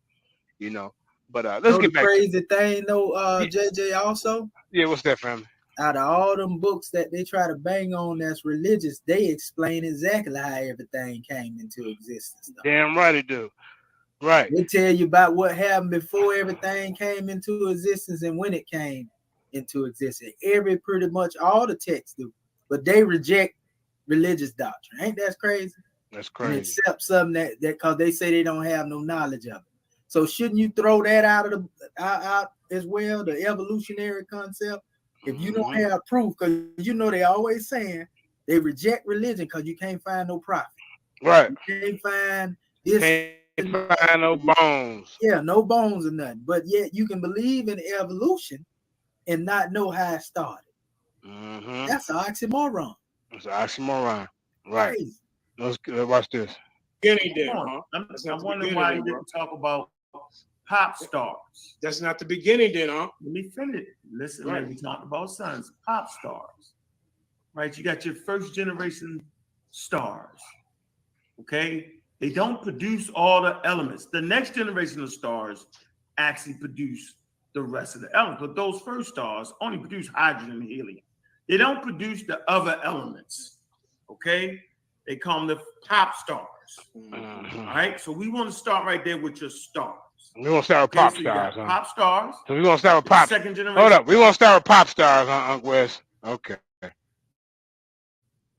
you know. But let's get back. Crazy thing, though, JJ. Also, yeah, what's that, family? Out of all them books that they try to bang on that's religious, they explain exactly how everything came into existence. Though. Damn right it do. Right. They tell you about what happened before everything came into existence and when it came into existence. Pretty much all the texts do. But they reject religious doctrine. Ain't that crazy? That's crazy. And accept something that because they say they don't have no knowledge of it. So shouldn't you throw that out as well, the evolutionary concept? If you don't have proof, because you know they always saying they reject religion because you can't find no prophet. Right. You can't find this. Can't find no bones. Yeah, no bones or nothing. But yet you can believe in evolution and not know how it started. Mm-hmm. That's an oxymoron. It's an oxymoron. Right. Let's watch this. I'm wondering why you didn't talk about pop stars. That's not the beginning, then, huh? Let me finish. Listen, right. We talked about sons, pop stars. Right? You got your first generation stars. Okay? They don't produce all the elements. The next generation of stars actually produce the rest of the elements. But those first stars only produce hydrogen and helium. They don't produce the other elements. Okay? They call them the pop stars. Mm-hmm. All right? So we want to start right there with your stars. We want to start with pop so stars. Huh? Pop stars. So we want to start with pop. Second generation. Hold up. We want to start with pop stars, huh, Uncle West? Okay.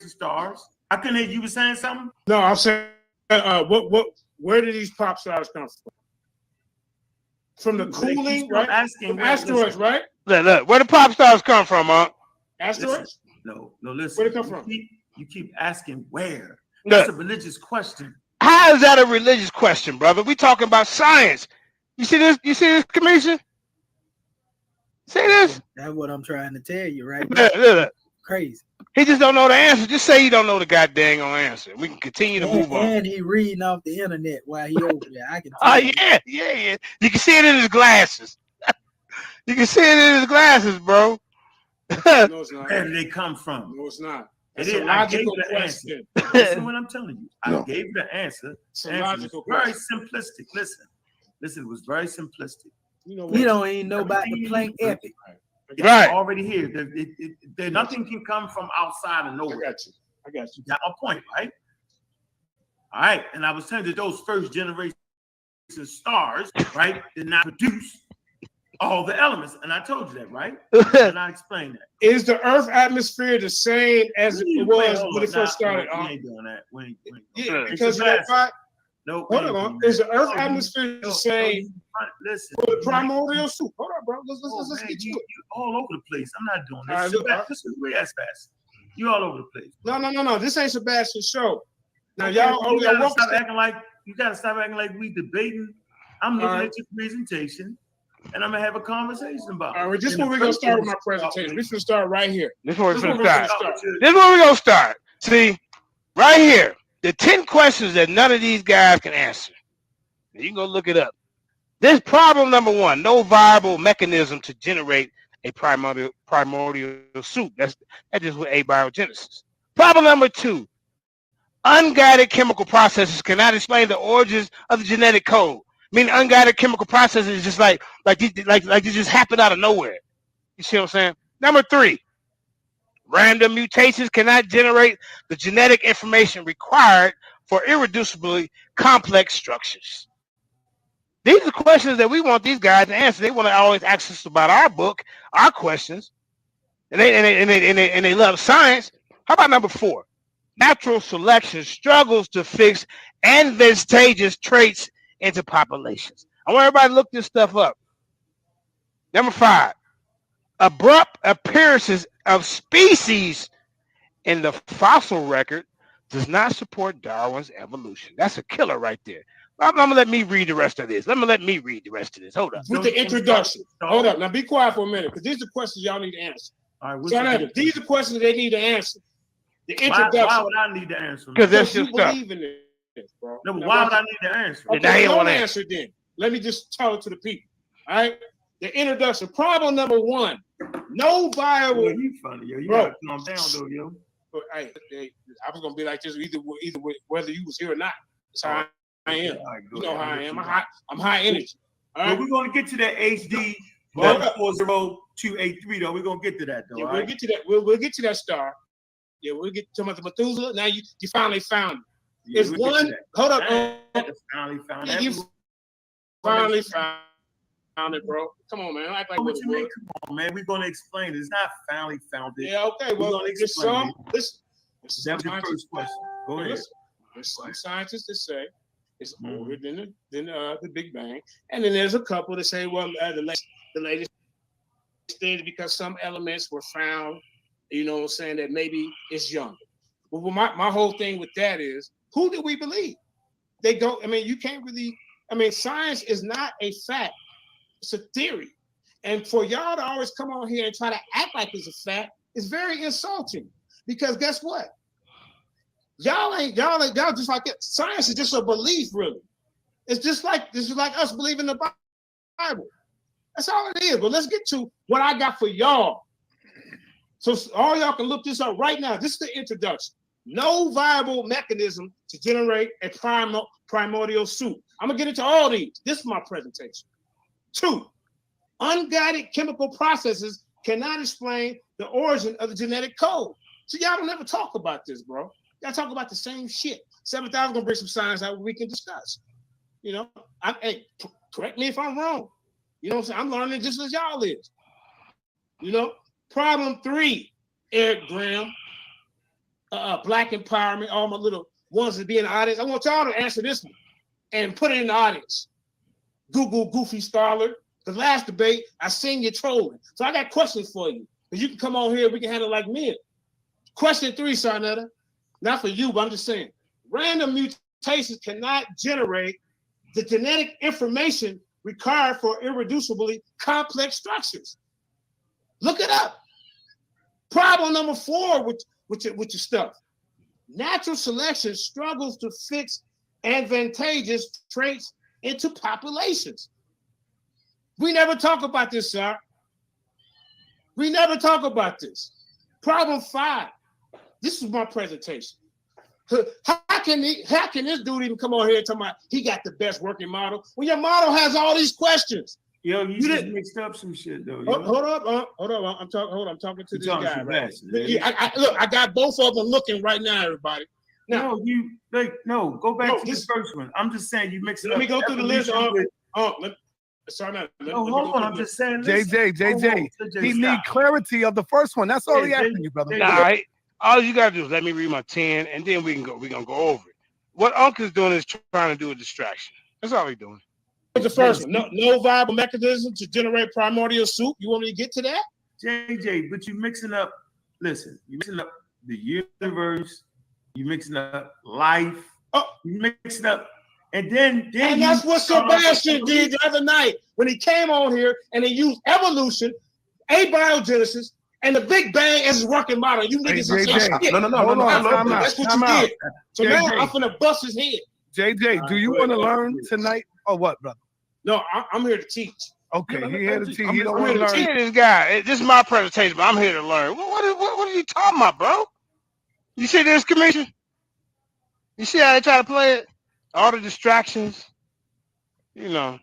Stars. I couldn't hear you were saying something. No, I'm saying, where do these pop stars come from? From the cooling, right? Asking from asteroids, right? Look, where the pop stars come from, huh? Asteroids? No, listen. Where they come from? You keep asking where. That's a religious question. How is that a religious question, brother? We talking about science. You see this? You see this, Commission? See this? That's what I'm trying to tell you, right? Look. Crazy. He just don't know the answer. Just say you don't know the goddamn answer. We can continue to move on. And he reading off the internet while he over there. I can. Oh yeah. You can see it in his glasses. You can see it in his glasses, bro. No, it's not. Where do they come from? No, it's not. It's a logical question. Listen what I'm telling you. I gave you the answer. It's a logical very question. simplistic. Listen, it was very simplistic. You know, we don't even know about the Planck epic. It's already here. Nothing can come from outside of nowhere. I got you. You got my point, right? All right. And I was telling you those first generation stars, right, did not produce all the elements. And I told you that, right? And I explained that. Is the Earth atmosphere the same as it was when it first started? We ain't doing that. Yeah, because you know why? No. Hold on. Is the Earth atmosphere the same? Listen. For the primordial soup. Hold on, bro. Let's get you to it. all over the place. I'm not doing this. All right, look, This is way as fast. You all over the place. No. This ain't Sebastian's show. Now, Okay, y'all, you gotta stop acting like we debating. I'm looking right. at your presentation, and I'm gonna have a conversation about it. All right, this is where we're gonna start with my presentation. We're gonna start right here. This is where we're gonna start. This is where we're gonna start. See, right here, the 10 questions that none of these guys can answer. You can go look it up. This problem number 1: no viable mechanism to generate a primordial soup. That's just with abiogenesis. Problem number 2: unguided chemical processes cannot explain the origins of the genetic code. I mean, unguided chemical processes is just like they just happen out of nowhere. You see what I'm saying? Number 3: random mutations cannot generate the genetic information required for irreducibly complex structures. These are questions that we want these guys to answer. They want to always ask us about our book, our questions, and they love science. How about number 4? Natural selection struggles to fix advantageous traits into populations. I want everybody to look this stuff up. Number 5: abrupt appearances of species in the fossil record does not support Darwin's evolution. That's a killer right there. I'm gonna let me read the rest of this. Hold up. With the introduction. Hold up. Now be quiet for a minute, because these are questions y'all need to answer. All right, these are questions they need to answer. The introduction. Why would I need to answer? Because that's your stuff. Believe in this, bro. No, but why would I need to answer? Okay, don't answer then. Let me just tell it to the people. All right. The introduction. Problem number 1: no viable. Yo, you funny, yo. You gotta calm down, though, yo. Hey, I was gonna be like this either whether you was here or not. That's how I am. Right, you know how I am. I'm high energy. All right. Well, we're gonna get to that HD 40283 though. We're gonna get to that though. Yeah, we'll get to that. We'll get to that star. Yeah, we'll get to the Methuselah. Now you finally found it. Yeah, It's one. Hold up. Finally found it. You finally found it, bro. Come on, man. Act like what you mean? Come on, man. We're gonna explain it. It's not finally found it. Yeah, okay. Well, there's some. Listen. That's the first question. Go ahead. There's some scientists that say it's older than the Big Bang, and then there's a couple that say, well, the latest thing because some elements were found. You know what I'm saying, that maybe it's younger. Well, my whole thing with that is, who do we believe? They don't, I mean, you can't really, I mean, science is not a fact. It's a theory. And for y'all to always come on here and try to act like it's a fact is very insulting. Because guess what? Y'all just like it. Science is just a belief, really. It's just like us believing the Bible. That's all it is. But let's get to what I got for y'all. So all y'all can look this up right now. This is the introduction. No viable mechanism to generate a primordial soup. I'm gonna get into all these. This is my presentation. 2, unguided chemical processes cannot explain the origin of the genetic code. So y'all don't ever talk about this, bro. Y'all talk about the same shit. 7,000 gonna bring some science out we can discuss. You know, hey, correct me if I'm wrong. You know what I'm saying? I'm learning just as y'all is. You know. Problem 3, Eric Graham, Black Empowerment, all my little ones that be in the audience. I want y'all to answer this one and put it in the audience. Google Goofy Scholar. The last debate, I seen you trolling. So I got questions for you. Because you can come on here, we can handle it like men. Question 3, Sarnetta. Not for you, but I'm just saying. Random mutations cannot generate the genetic information required for irreducibly complex structures. Look it up. Problem number 4 with your stuff. Natural selection struggles to fix advantageous traits into populations. We never talk about this, sir. We never talk about this. Problem 5. This is my presentation. How can this dude even come on here and talk about he got the best working model when your model has all these questions? Yo, you just mixed up some shit though. Yo. Hold up. I'm talking to this guy. Right? Look, I got both of them looking right now, everybody. Now, go back to the first one. I'm just saying you mixed it up. Let me go through the list. Hold on. I'm just saying. JJ, he need clarity of the first one. That's all he asking you, brother. All right. All you gotta do is let me read my 10, and then we're gonna go over it. What Ankh is doing is trying to do a distraction. That's all he's doing. What's the first one? No viable mechanism to generate primordial soup. You want me to get to that? JJ, but you're mixing up, listen, you're mixing up the universe, you're mixing up life, you're mixing up, and that's what Sebastan did the other night when he came on here and he used evolution, abiogenesis, and the Big Bang as his working model. You niggas are saying shit. No. That's what you did. So now I'm finna bust his head. JJ, do you want to learn tonight or what, brother? No, I'm here to teach. Okay, he here to teach. He don't want to learn. This guy, this is my presentation, but I'm here to learn. What are you talking about, bro? You see this commission? You see how they try to play it? All the distractions, you know.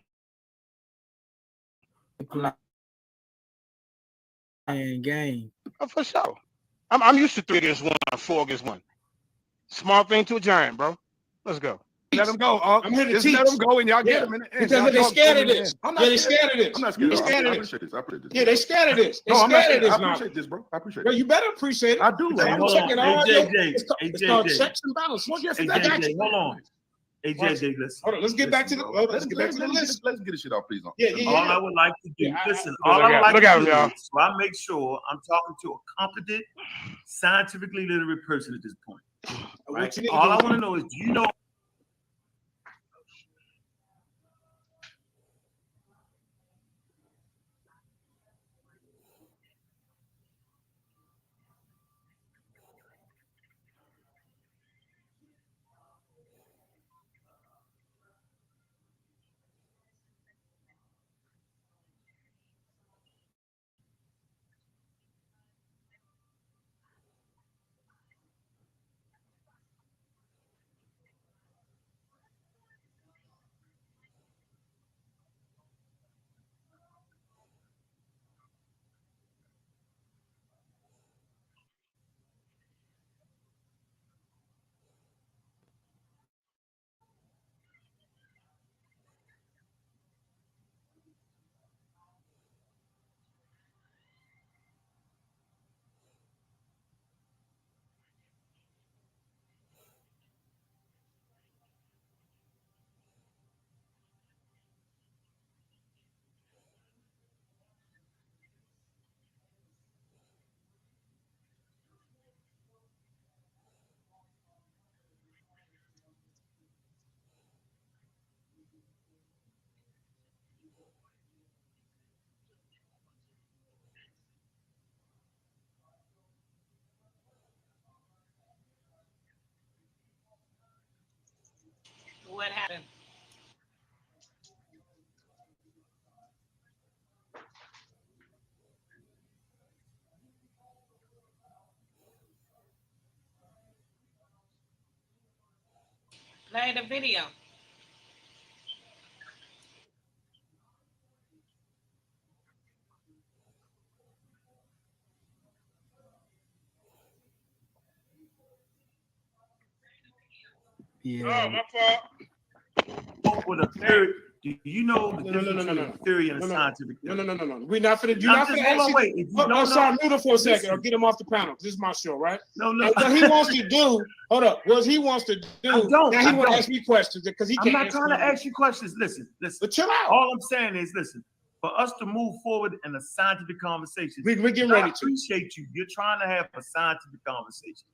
Playing game. Oh, for sure. I'm used to 3 against 1, 4 against 1. Small thing to a giant, bro. Let's go. Let him go. I'm here to teach. Let him go and y'all get him in the end. Because they're scared of this. They scared of this. I'm not scared. They're scared of I this. appreciate this. I appreciate this. Yeah, they scared of this. They I'm not scared scared. of this. I appreciate this, bro. I appreciate it. Well, you better appreciate it. I do. I'm checking all it's called checks and balances. Well, yes, Hey, JJ, hold on. Hey, JJ, listen. Hold on, let's get back to the list. Let's get this shit off, please. All I would like to do, listen, all I would like to do is so I make sure I'm talking to a competent, scientifically literate person at this point. Right? All I want to know is, do you know What happened? Play the video. Yeah. Oh, my fault. with a theory? Do you know the difference between theory and a scientific theory? No. We're not finna. You're not finna actually. Sorry, mute him for a second, or get him off the panel. This is my show, right? No. What he wants to do. Hold up. What he wants to do. Now he want to ask me questions because he can't. I'm not trying to ask you questions. Listen. But chill out. All I'm saying is, listen. For us to move forward in a scientific conversation, we're getting ready to. I appreciate you. You're trying to have a scientific conversation.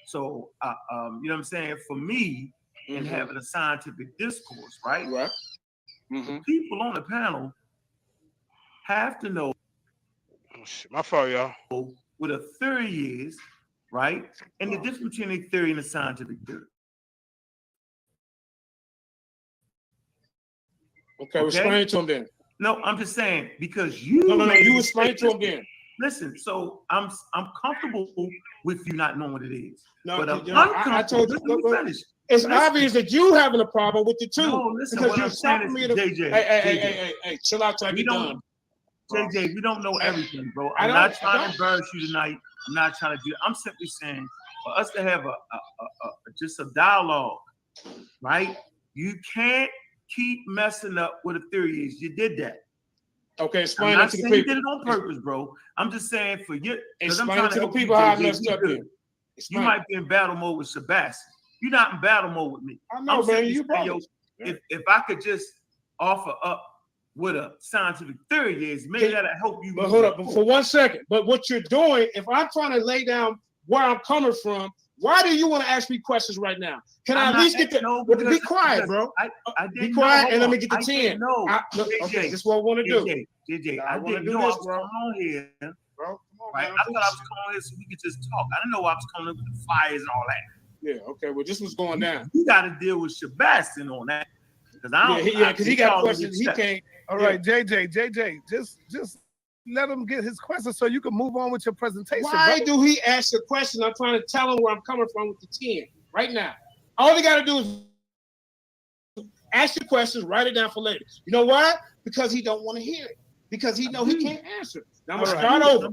So, you know what I'm saying? For me, in having a scientific discourse, right? Right. The people on the panel have to know. Oh, shit. My fault, y'all. What a theory is, right? And the difference between a theory and a scientific theory. Okay, explain to him then. No, I'm just saying because you. No. You explain to him then. Listen, so I'm comfortable with you not knowing what it is. No, but I told you. It's obvious that you having a problem with it too. No, listen, because you're I'm stopping me to. JJ, Hey, chill out till I get done. JJ, we don't know everything, bro. I'm not trying to embarrass you tonight. I'm not trying to do that. I'm simply saying for us to have just a dialogue, right? You can't keep messing up what a theory is. You did that. Okay, explain it to the people. You did it on purpose, bro. I'm just saying for you. Explain it to the people how I messed up here. You might be in battle mode with Sebastan. You're not in battle mode with me. I know, I'm man. simply You saying, brothers. if I could just offer up what a scientific theory is, maybe that'll help you. But hold up for 1 second. But what you're doing, if I'm trying to lay down where I'm coming from, why do you want to ask me questions right now? Can I at least get the be quiet, bro? Be quiet and let me get the 10. Okay, this is what I want to do. JJ, I I want to didn't do know I this, was bro. coming on here, Bro, come on, right? man. I thought I was coming on here so we could just talk. I didn't know I was coming up with the fires and all that. Yeah, okay. Well, this was going down. You got to deal with Sebastan on that. Because I don't. Yeah, because he got questions. He can't. All right, JJ, just let him get his question so you can move on with your presentation. Why do he ask a question? I'm trying to tell him where I'm coming from with the 10 right now. All he got to do is ask your questions, write it down for later. You know why? Because he don't want to hear it. Because he know he can't answer it. Now I'm gonna start over.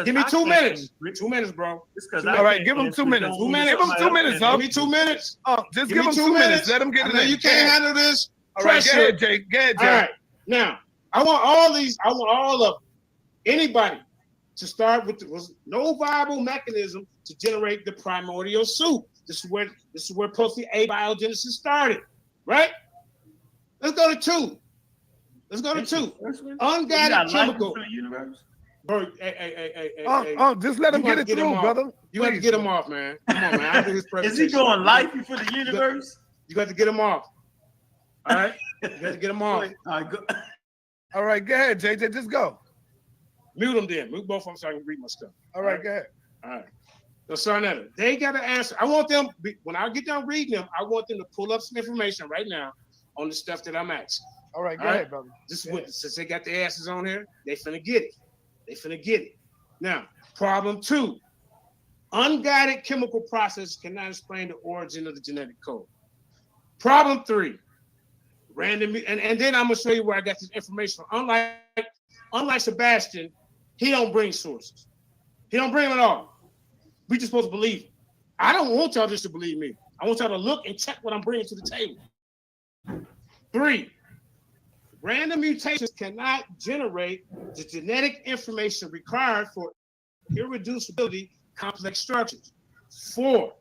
Give me 2 minutes. 2 minutes, bro. All right, give him 2 minutes. 2 minutes. Give him 2 minutes. Give me 2 minutes. Just give him 2 minutes. Let him get it in. You can't handle this. All right, go ahead, Jay. Go ahead, Jay. All right. Now, I want all of them. Anybody to start with no viable mechanism to generate the primordial soup. This is where possibly abiogenesis started, right? Let's go to 2. Unguided chemical. Bro, hey. Just let him get it through, brother. You have to get him off, man. Come on, man. I'll do his presentation. Is he going life for the universe? You got to get him off. All right? You got to get him off. All right, go ahead, JJ. Just go. Mute them then. Mute both of them so I can read my stuff. All right, go ahead. All right. So, Sarnetta, they got to answer. I want them, when I get done reading them, I want them to pull up some information right now on the stuff that I'm asking. All right, go ahead, brother. This is what, since they got their asses on here, they finna get it. Now, problem 2. Unguided chemical processes cannot explain the origin of the genetic code. Problem 3. Random, and then I'm gonna show you where I got this information from. Unlike Sebastan, he don't bring sources. He don't bring them at all. We just supposed to believe him. I don't want y'all just to believe me. I want y'all to look and check what I'm bringing to the table. 3. Random mutations cannot generate the genetic information required for irreducibility complex structures. 4.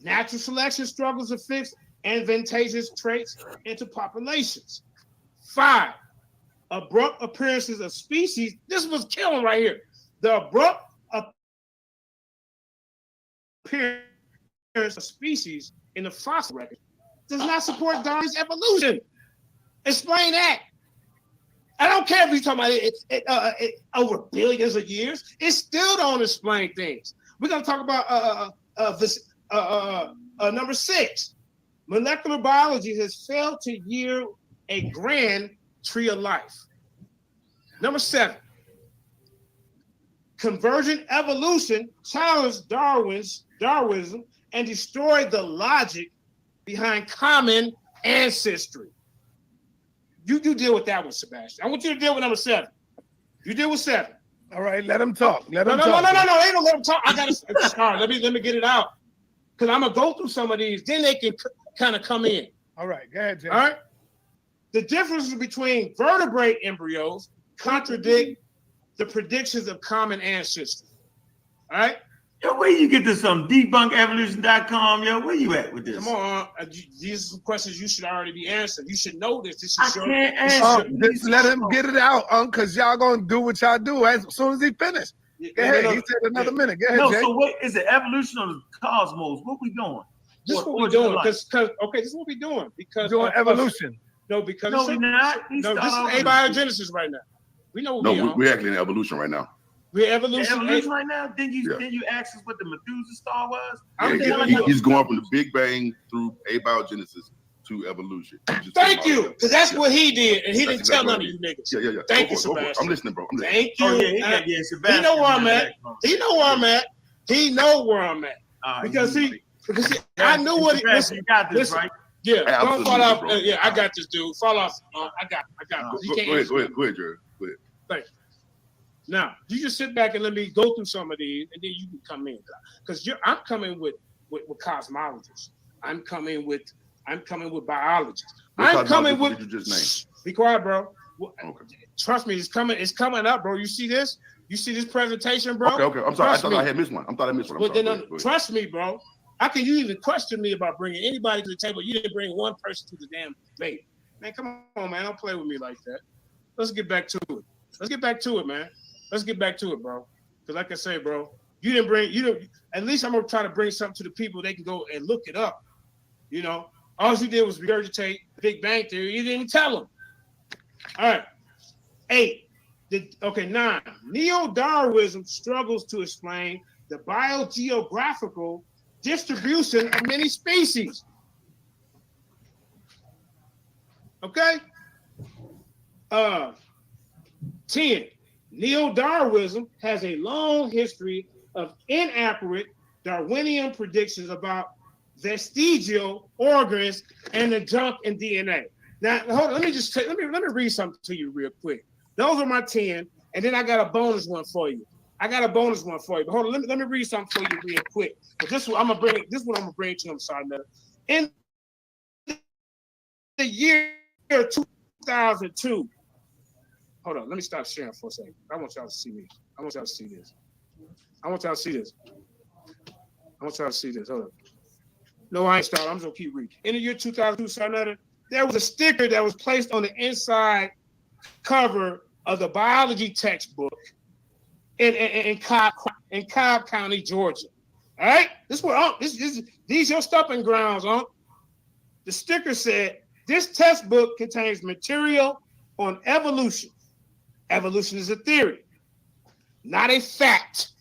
Natural selection struggles to fix advantageous traits into populations. 5. Abrupt appearances of species. This was killing right here. The abrupt appearance of species in the fossil record does not support Darwin's evolution. Explain that. I don't care if you're talking about it over billions of years. It still don't explain things. We're gonna talk about number 6. Molecular biology has failed to yield a grand tree of life. Number 7. Convergent evolution challenged Darwinism and destroyed the logic behind common ancestry. You deal with that one, Sebastan. I want you to deal with number 7. You deal with 7. All right, let him talk. Let him talk. No, they don't let him talk. I gotta start. Let me get it out. Because I'm gonna go through some of these, then they can kind of come in. All right, go ahead, Jay. All right. The differences between vertebrate embryos contradict the predictions of common ancestry. All right. Yo, where you get this from? Debunkevolution.com, yo. Where you at with this? Come on. These are some questions you should already be answering. You should know this. This is just let him get it out, because y'all gonna do what y'all do as soon as he finished. Go ahead. He said another minute. Go ahead, Jay. So what is the evolution of the cosmos? What we doing? This is what we're doing. This is what we're doing. Because doing evolution. Because we're not. No, this is abiogenesis right now. We know what we're actually in evolution right now. We're evolution right now. Then you ask us what the Methuselah star was. He's going from the Big Bang through abiogenesis to evolution. Thank you, because that's what he did, and he didn't tell none of you niggas. Yeah. Thank you, Sebastan. I'm listening, bro. Thank you. Sebastan. He know where I'm at. He know where I'm at. Because I knew what he was. You got this, right? Yeah, don't fall off. Yeah, I got this, dude. Fall off. I got this. Go ahead, Jared. Go ahead. Thanks. Now, you just sit back and let me go through some of these, and then you can come in. Because I'm coming with cosmologists. I'm coming with biologists. I'm coming with. Did you just name? Be quiet, bro. Okay. Trust me, it's coming up, bro. You see this? You see this presentation, bro? Okay. I'm sorry. I thought I had missed one. Trust me, bro. How can you even question me about bringing anybody to the table? You didn't bring one person to the damn debate. Man, come on, man. Don't play with me like that. Let's get back to it. Let's get back to it, man. Let's get back to it, bro. Because like I say, bro, at least I'm going to try to bring something to the people. They can go and look it up. You know, all you did was regurgitate Big Bang Theory. You didn't even tell them. All right. 9. Neo-Darwinism struggles to explain the biogeographical distribution of many species. Okay? 10. Neo-Darwinism has a long history of inaccurate Darwinian predictions about vestigial organs and the junk in DNA. Now, hold on, let me read something to you real quick. Those are my 10, and then I got a bonus one for you. But hold on, let me read something for you real quick. But this one I'm gonna bring to him, Sarnetta. In the year 2002. Hold on, let me stop sharing for a second. I want y'all to see me. I want y'all to see this. Hold on. No, I ain't starting. I'm just gonna keep reading. In the year 2002, Sarnetta, there was a sticker that was placed on the inside cover of the biology textbook in Cobb County, Georgia. All right, these your stomping grounds, huh? The sticker said, "This textbook contains material on evolution. Evolution is a theory, not a fact."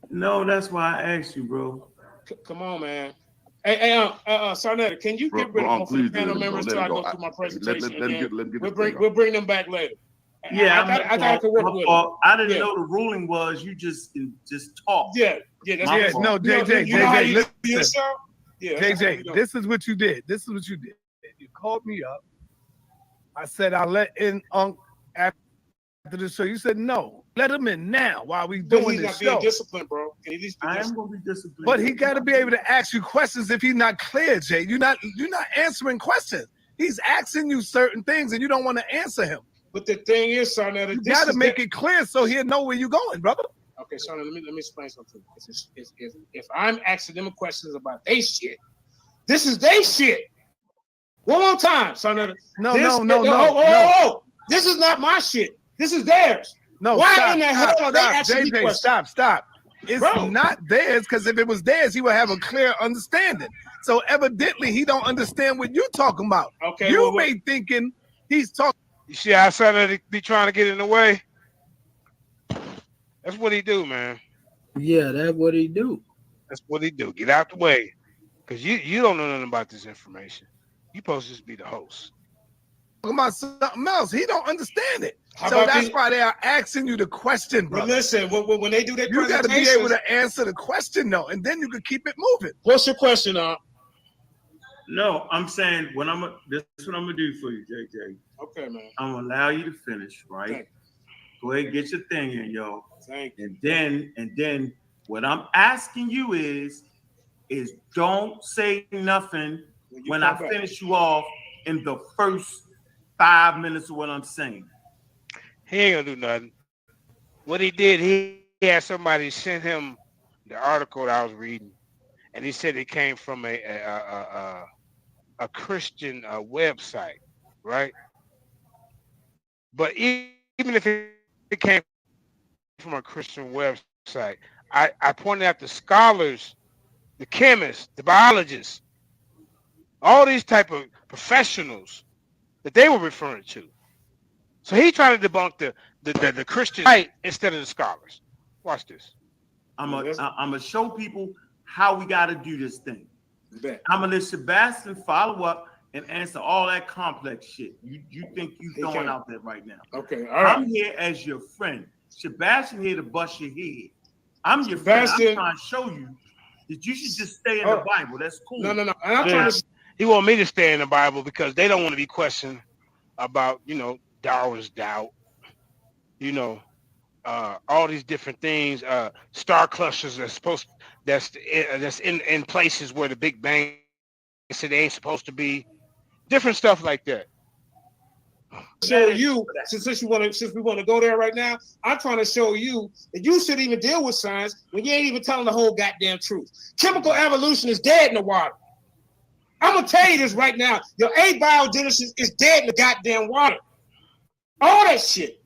No, that's why I asked you, bro. Come on, man. Hey, Sarnetta, can you get rid of the panel members till I go through my presentation? We'll bring them back later. Yeah, I thought I could work with them. I didn't know the ruling was you just talk. Yeah. No, JJ, listen. JJ, this is what you did. You called me up. I said I'll let in Ankh after the show. You said no. Let him in now while we doing this show. Being disciplined, bro. I am gonna be disciplined. But he got to be able to ask you questions if he's not clear, Jay. You're not answering questions. He's asking you certain things and you don't want to answer him. But the thing is, Sarnetta, you got to make it clear so he'll know where you're going, brother. Okay, Sarnetta, let me explain something. If I'm asking them questions about they shit, this is they shit. One more time, Sarnetta. No. This is not my shit. This is theirs. No, why in the hell are they asking me questions? Stop. It's not theirs, because if it was theirs, he would have a clear understanding. So evidently, he don't understand what you're talking about. Okay, you may thinking he's talking. You see how Senator be trying to get in the way? That's what he do, man. Yeah, that's what he do. That's what he do. Get out the way, because you don't know nothing about this information. You supposed to just be the host. Talking about something else. He don't understand it. So that's why they are asking you the question, bro. But listen, when they do their you got to be able to answer the question, though, and then you can keep it moving. What's your question, No, I'm saying this is what I'm gonna do for you, JJ. Okay, man. I'm gonna allow you to finish, right? Okay. Go ahead, get your thing in, yo. Thank you. And then what I'm asking you is don't say nothing when I finish you off in the first 5 minutes of what I'm saying. He ain't gonna do nothing. What he did, he had somebody send him the article that I was reading, and he said it came from a Christian website, right? But even if it came from a Christian website, I pointed out the scholars, the chemists, the biologists, all these type of professionals that they were referring to. So he tried to debunk the Christian right instead of the scholars. Watch this. I'm gonna show people how we got to do this thing. I'm gonna let Sebastan follow up and answer all that complex shit you think you throwing out there right now. Okay, all right. I'm here as your friend. Sebastan here to bust your head. I'm your friend. I'm trying to show you that you should just stay in the Bible. That's cool. No. And I'm trying to. He want me to stay in the Bible because they don't want to be questioned about, Darwin's doubt, all these different things, star clusters that's in places where the Big Bang said they ain't supposed to be, different stuff like that. show you, since we want to go there right now, I'm trying to show you that you should even deal with science when you ain't even telling the whole goddamn truth. Chemical evolution is dead in the water. I'm gonna tell you this right now. Your abiogenesis is dead in the goddamn water. All that shit.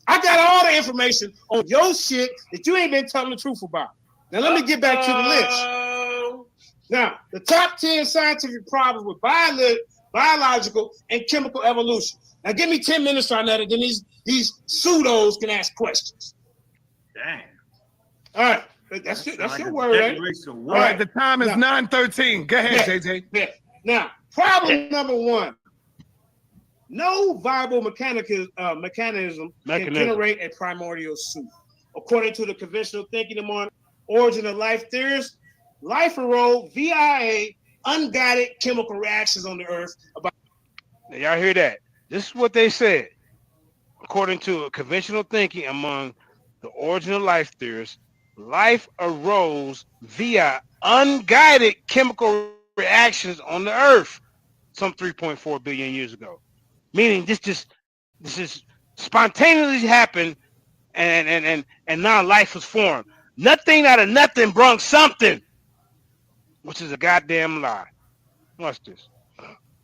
I got all the information on your shit that you ain't been telling the truth about. Now let me get back to the list. Now, the top 10 scientific problems with biological and chemical evolution. Now give me 10 minutes on that, and then these pseudos can ask questions. Dang. All right. That's your word, right? All right, the time is 9:13. Go ahead, JJ. Yeah. Now, problem number one. No viable mechanism can generate a primordial soup. According to the conventional thinking among origin of life theorists, life arose via unguided chemical reactions on the earth. Now, y'all hear that? This is what they said. According to conventional thinking among the origin of life theorists, life arose via unguided chemical reactions on the earth some 3.4 billion years ago. Meaning this is spontaneously happened and now life was formed. Nothing out of nothing brung something, which is a goddamn lie. Watch this.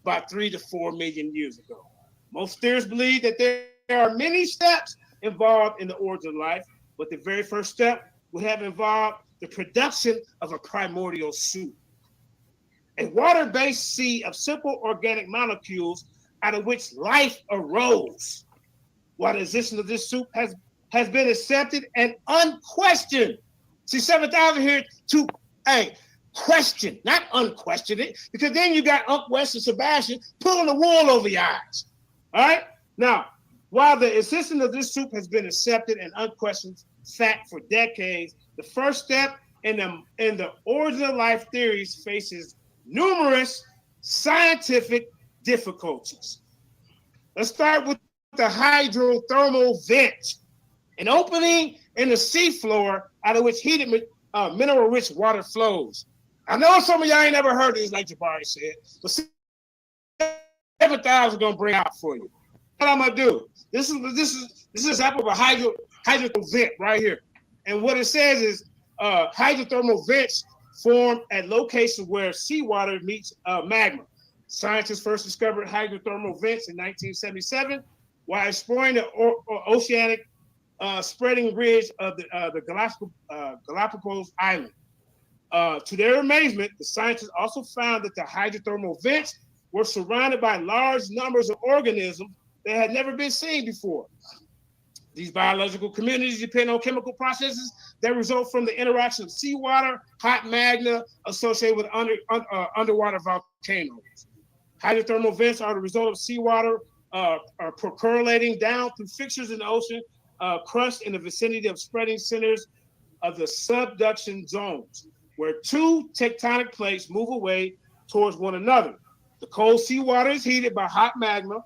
About 3 to 4 million years ago. Most theorists believe that there are many steps involved in the origin of life, but the very first step would have involved the production of a primordial soup, a water-based sea of simple organic molecules out of which life arose. While the existence of this soup has been accepted and unquestioned. See, 7,000 here to question, not unquestion it, because then you got Uncle West and Sebastan pulling the wool over your eyes. All right? Now, while the existence of this soup has been accepted and unquestioned fact for decades, the first step in the origin of life theories faces numerous scientific difficulties. Let's start with the hydrothermal vent, an opening in the seafloor out of which heated mineral-rich water flows. I know some of y'all ain't never heard of this, like Jabari said, but 7,000 gonna bring out for you. What I'm gonna do? This is an example of a hydrothermal vent right here, and what it says is hydrothermal vents form at locations where seawater meets magma. Scientists first discovered hydrothermal vents in 1977 while exploring the oceanic spreading ridge of the Galapagos Island. To their amazement, the scientists also found that the hydrothermal vents were surrounded by large numbers of organisms that had never been seen before. These biological communities depend on chemical processes that result from the interaction of seawater, hot magma associated with underwater volcanoes. Hydrothermal vents are the result of seawater percolating down through fissures in the ocean crust in the vicinity of spreading centers of the subduction zones, where two tectonic plates move away towards one another. The cold seawater is heated by hot magma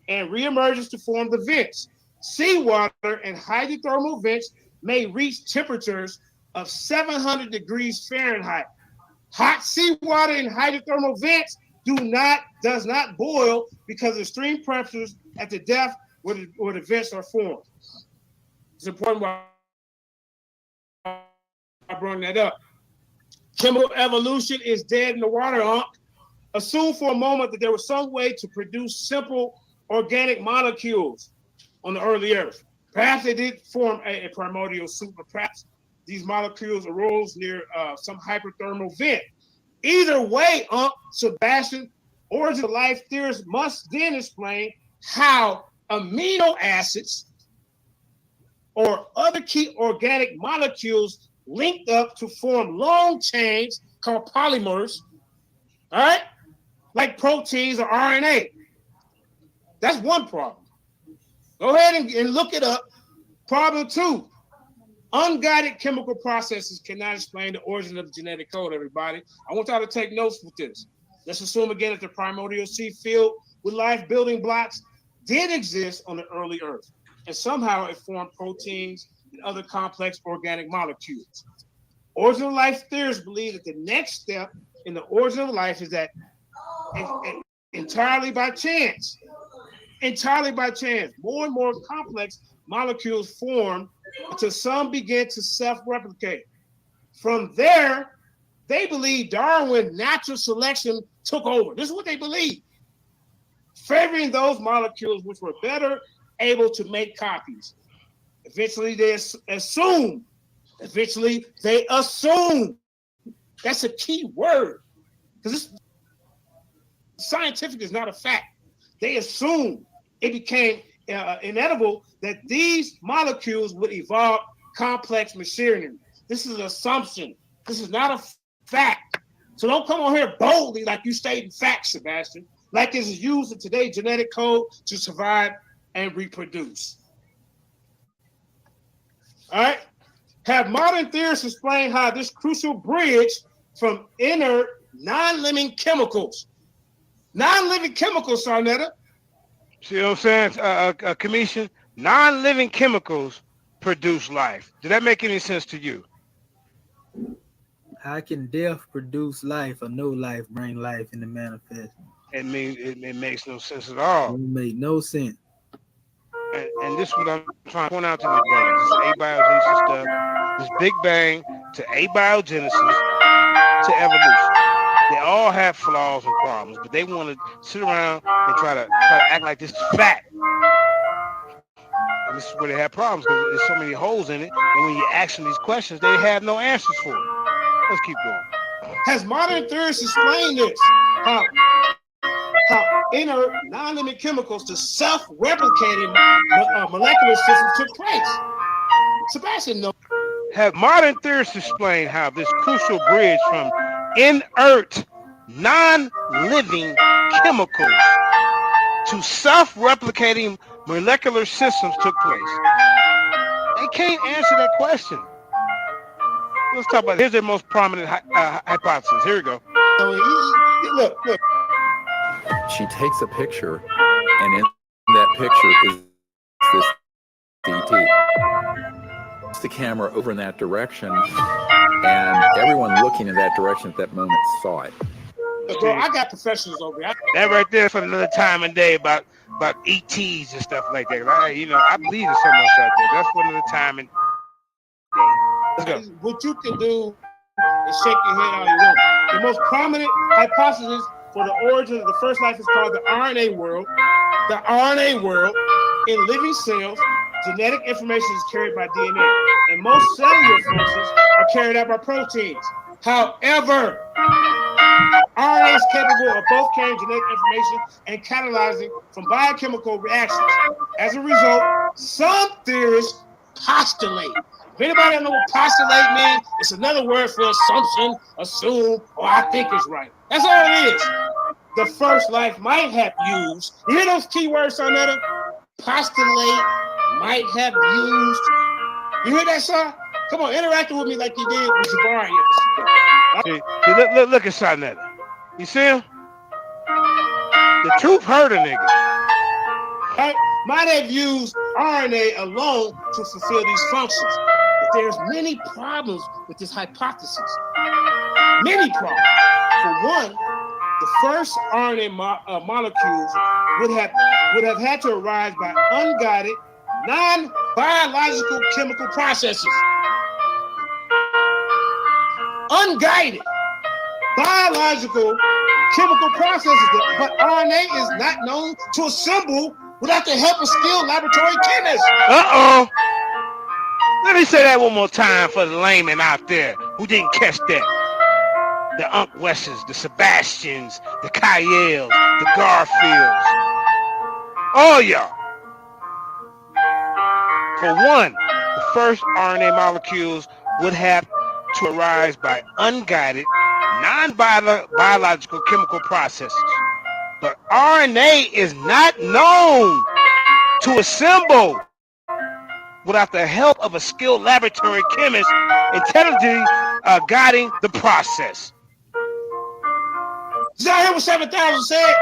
and reemerges to form the vents. Seawater and hydrothermal vents may reach temperatures of 700 degrees Fahrenheit. Hot seawater and hydrothermal vents does not boil because of extreme pressures at the depth where the vents are formed. It's important why I brought that up. Chemical evolution is dead in the water, Ankh. Assume for a moment that there was some way to produce simple organic molecules on the early Earth. Perhaps they did form a primordial soup, but perhaps these molecules arose near some hyperthermal vent. Either way, Sebastan, origin of life theorists must then explain how amino acids or other key organic molecules linked up to form long chains called polymers, all right? Like proteins or RNA. That's one problem. Go ahead and look it up. Problem two, unguided chemical processes cannot explain the origin of the genetic code, everybody. I want y'all to take notes with this. Let's assume again that the primordial sea filled with life building blocks did exist on the early Earth, and somehow it formed proteins and other complex organic molecules. Origin of life theorists believe that the next step in the origin of life is that entirely by chance. entirely by chance. More and more complex molecules form until some begin to self-replicate. From there, they believe Darwin natural selection took over. This is what they believe. Favoring those molecules which were better able to make copies. Eventually, they assume. That's a key word. Because scientific is not a fact. They assumed it became inevitable that these molecules would evolve complex machinery. This is an assumption. This is not a fact. So don't come on here boldly like you stating facts, Sebastian, like it's used in today's genetic code to survive and reproduce. All right? Have modern theorists explained how this crucial bridge from inert non-living chemicals, Sarnetta. See what I'm saying, Commission? Non-living chemicals produce life. Did that make any sense to you? How can death produce life or no life bring life in the manifest? It makes no sense at all. It make no sense. And this is what I'm trying to point out to you, brother. This abiogenesis stuff, this Big Bang to abiogenesis to evolution. They all have flaws and problems, but they want to sit around and try to act like this is fact. And this is where they have problems because there's so many holes in it. And when you ask them these questions, they have no answers for it. Let's keep going. Has modern theorists explained this? How inert non-living chemicals to self-replicating molecular systems took place? Sebastian, no. Have modern theorists explained how this crucial bridge from inert, non-living chemicals to self-replicating molecular systems took place? They can't answer that question. Let's talk about it. Here's their most prominent hypothesis. Here we go. Look. She takes a picture, and in that picture is this DT. It's the camera over in that direction, and everyone looking in that direction at that moment saw it. Bro, I got professionals over here. That right there for another time and day about ETs and stuff like that. I believe there's something else out there. That's for another time and day. Let's go. What you can do is shake your head all you want. The most prominent hypothesis for the origin of the first life is called the RNA world. The RNA world, in living cells, genetic information is carried by DNA, and most cellular functions are carried out by proteins. However, RNA is capable of both carrying genetic information and catalyzing from biochemical reactions. As a result, some theorists postulate. If anybody don't know what postulate means, it's another word for assumption, assume, or I think it's right. That's all it is. The first life might have used. You hear those keywords, Sarnetta? Postulate, might have used. You hear that, sir? Come on, interact with me like you did with Jabari. Look at Sarnetta. You see him? The truth hurt a nigga. Right? Might have used RNA alone to fulfill these functions. But there's many problems with this hypothesis. Many problems. For one, the first RNA molecules would have had to arise by unguided, non-biological chemical processes. Unguided, biological chemical processes, but RNA is not known to assemble without the help of skilled laboratory chemists. Uh-oh. Let me say that one more time for the layman out there who didn't catch that. The Ankh Wesses, the Sebastians, the Kyles, the Garfields. All y'all. For one, the first RNA molecules would have to arise by unguided, non-biological chemical processes. But RNA is not known to assemble without the help of a skilled laboratory chemist intelligently guiding the process. Did y'all hear what 7000 said?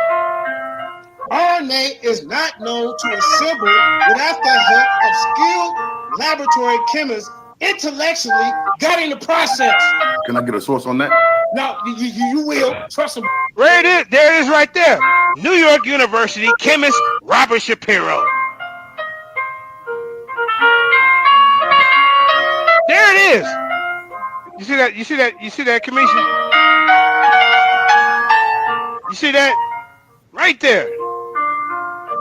RNA is not known to assemble without the help of skilled laboratory chemists intellectually guiding the process. Can I get a source on that? No, you will. Trust me. There it is right there. New York University chemist Robert Shapiro. There it is. You see that? You see that? You see that, commission? You see that? Right there.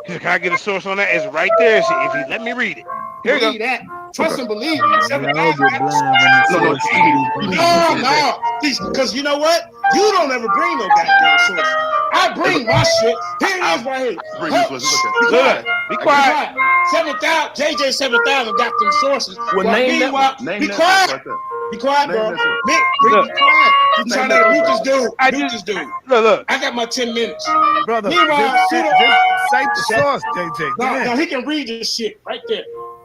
Can I get a source on that? It's right there. If you let me read it. Here you go. That. Trust and believe. Y'all get blind when the source No, because you know what? You don't ever bring no goddamn source. I bring my shit. Here it is right here. Be quiet. 7,000. JJ7000 got them sources. Well, name be quiet. Right there. Be quiet, bro. Look. Be quiet. I'm trying to mute this dude. Mute this dude. Look. I got my 10 minutes. Brother, Meanwhile, just cite the source, JJ. No, he can read this shit right there.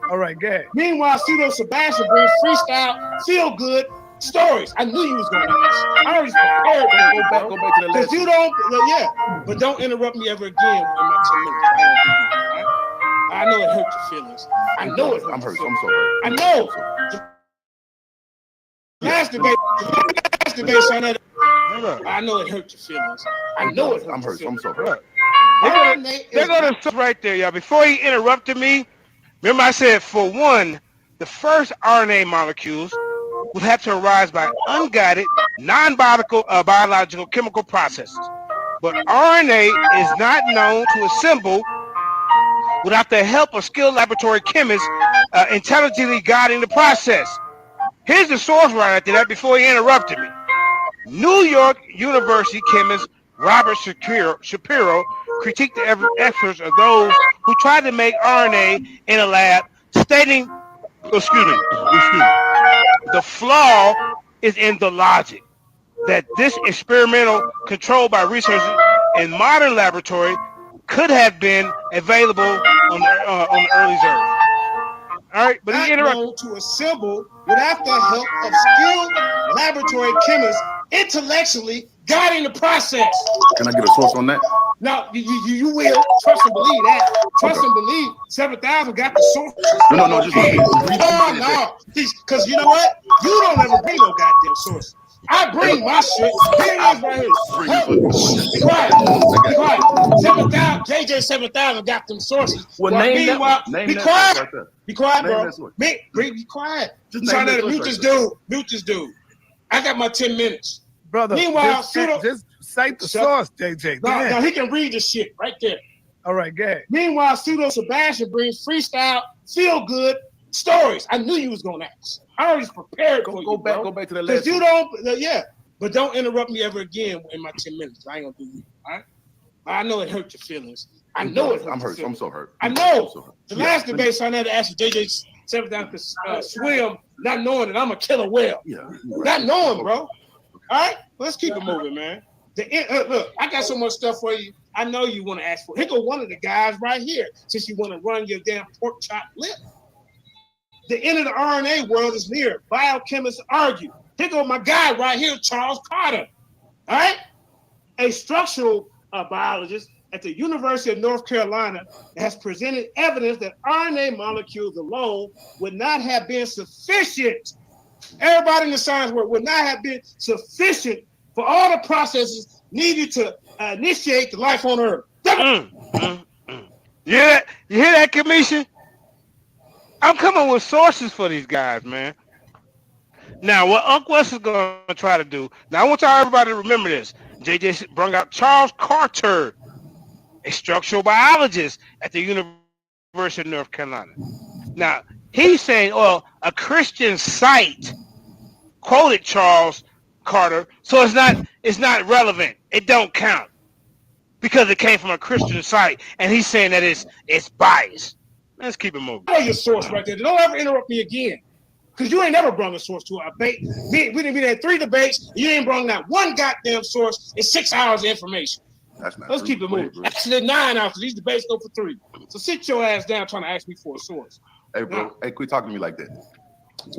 All right, go ahead. Meanwhile, Sebastan brings freestyle, feel good stories. I knew you was going to ask. I already prepared to go back to the last. Because you don't, but don't interrupt me ever again in my 10 minutes. I know it hurt your feelings. I know it hurt. I'm hurt. I'm so hurt. I know. Last debate, son. I know it hurt your feelings. I know it hurt. I'm hurt. I'm so hurt. They're going to right there, y'all. Before he interrupted me, remember I said, for one, the first RNA molecules would have to arise by unguided, non-biological chemical processes. But RNA is not known to assemble without the help of skilled laboratory chemists intelligently guiding the process. Here's the source right after that before he interrupted me. New York University chemist Robert Shapiro critiqued the efforts of those who tried to make RNA in a lab, stating, excuse me, the flaw is in the logic that this experimental controlled by researchers in modern laboratory could have been available on the early Earth. All right, but he interrupted. To assemble without the help of skilled laboratory chemists intellectually guiding the process. Can I get a source on that? No, you will. Trust and believe that. Trust and believe. 7,000 got the source. No, just no. Because you know what? You don't ever bring no goddamn source. I bring my shit. Here it is right here. Be quiet. Be quiet. 7,000. JJ7000 got them sources. Well, name be quiet. Right there. Be quiet, bro. Be quiet. Just trying to mute this dude. Mute this dude. I got my 10 minutes. Brother, meanwhile, just cite the source, JJ. No, he can read this shit right there. All right, go ahead. Meanwhile, Sebastan brings freestyle, feel good stories. I knew you was gonna ask. I already prepared for you. Go back to the last. Because you don't, but don't interrupt me ever again in my 10 minutes. I ain't gonna do you. All right. I know it hurt your feelings. I know it hurt. I'm hurt. I'm so hurt. I know. The last debate, so I had to ask JJ7000 to swim, not knowing that I'm a killer whale. Yeah. Not knowing, bro. All right, let's keep it moving, man. Look, I got so much stuff for you. I know you want to ask for. Here go one of the guys right here, since you want to run your damn pork chop lip. The end of the RNA world is near. Biochemists argue. Here go my guy right here, Charles Carter. All right, a structural biologist at the University of North Carolina has presented evidence that RNA molecules alone would not have been sufficient. Everybody in the science world would not have been sufficient for all the processes needed to initiate the life on Earth. Yeah, you hear that, commission? I'm coming with sources for these guys, man. Now, what Uncle West is going to try to do, now I want everybody to remember this. JJ brought out Charles Carter, a structural biologist at the University of North Carolina. Now, he's saying, a Christian site quoted Charles Carter, so it's not relevant. It don't count because it came from a Christian site, and he's saying that it's biased. Let's keep it moving. I know your source right there. Don't ever interrupt me again, because you ain't never brought a source to a debate. We had 3 debates. You ain't brought that one goddamn source in 6 hours of information. Let's keep it moving. Actually, 9 hours. These debates go for 3. So sit your ass down trying to ask me for a source. Hey, bro. Hey, quit talking to me like that.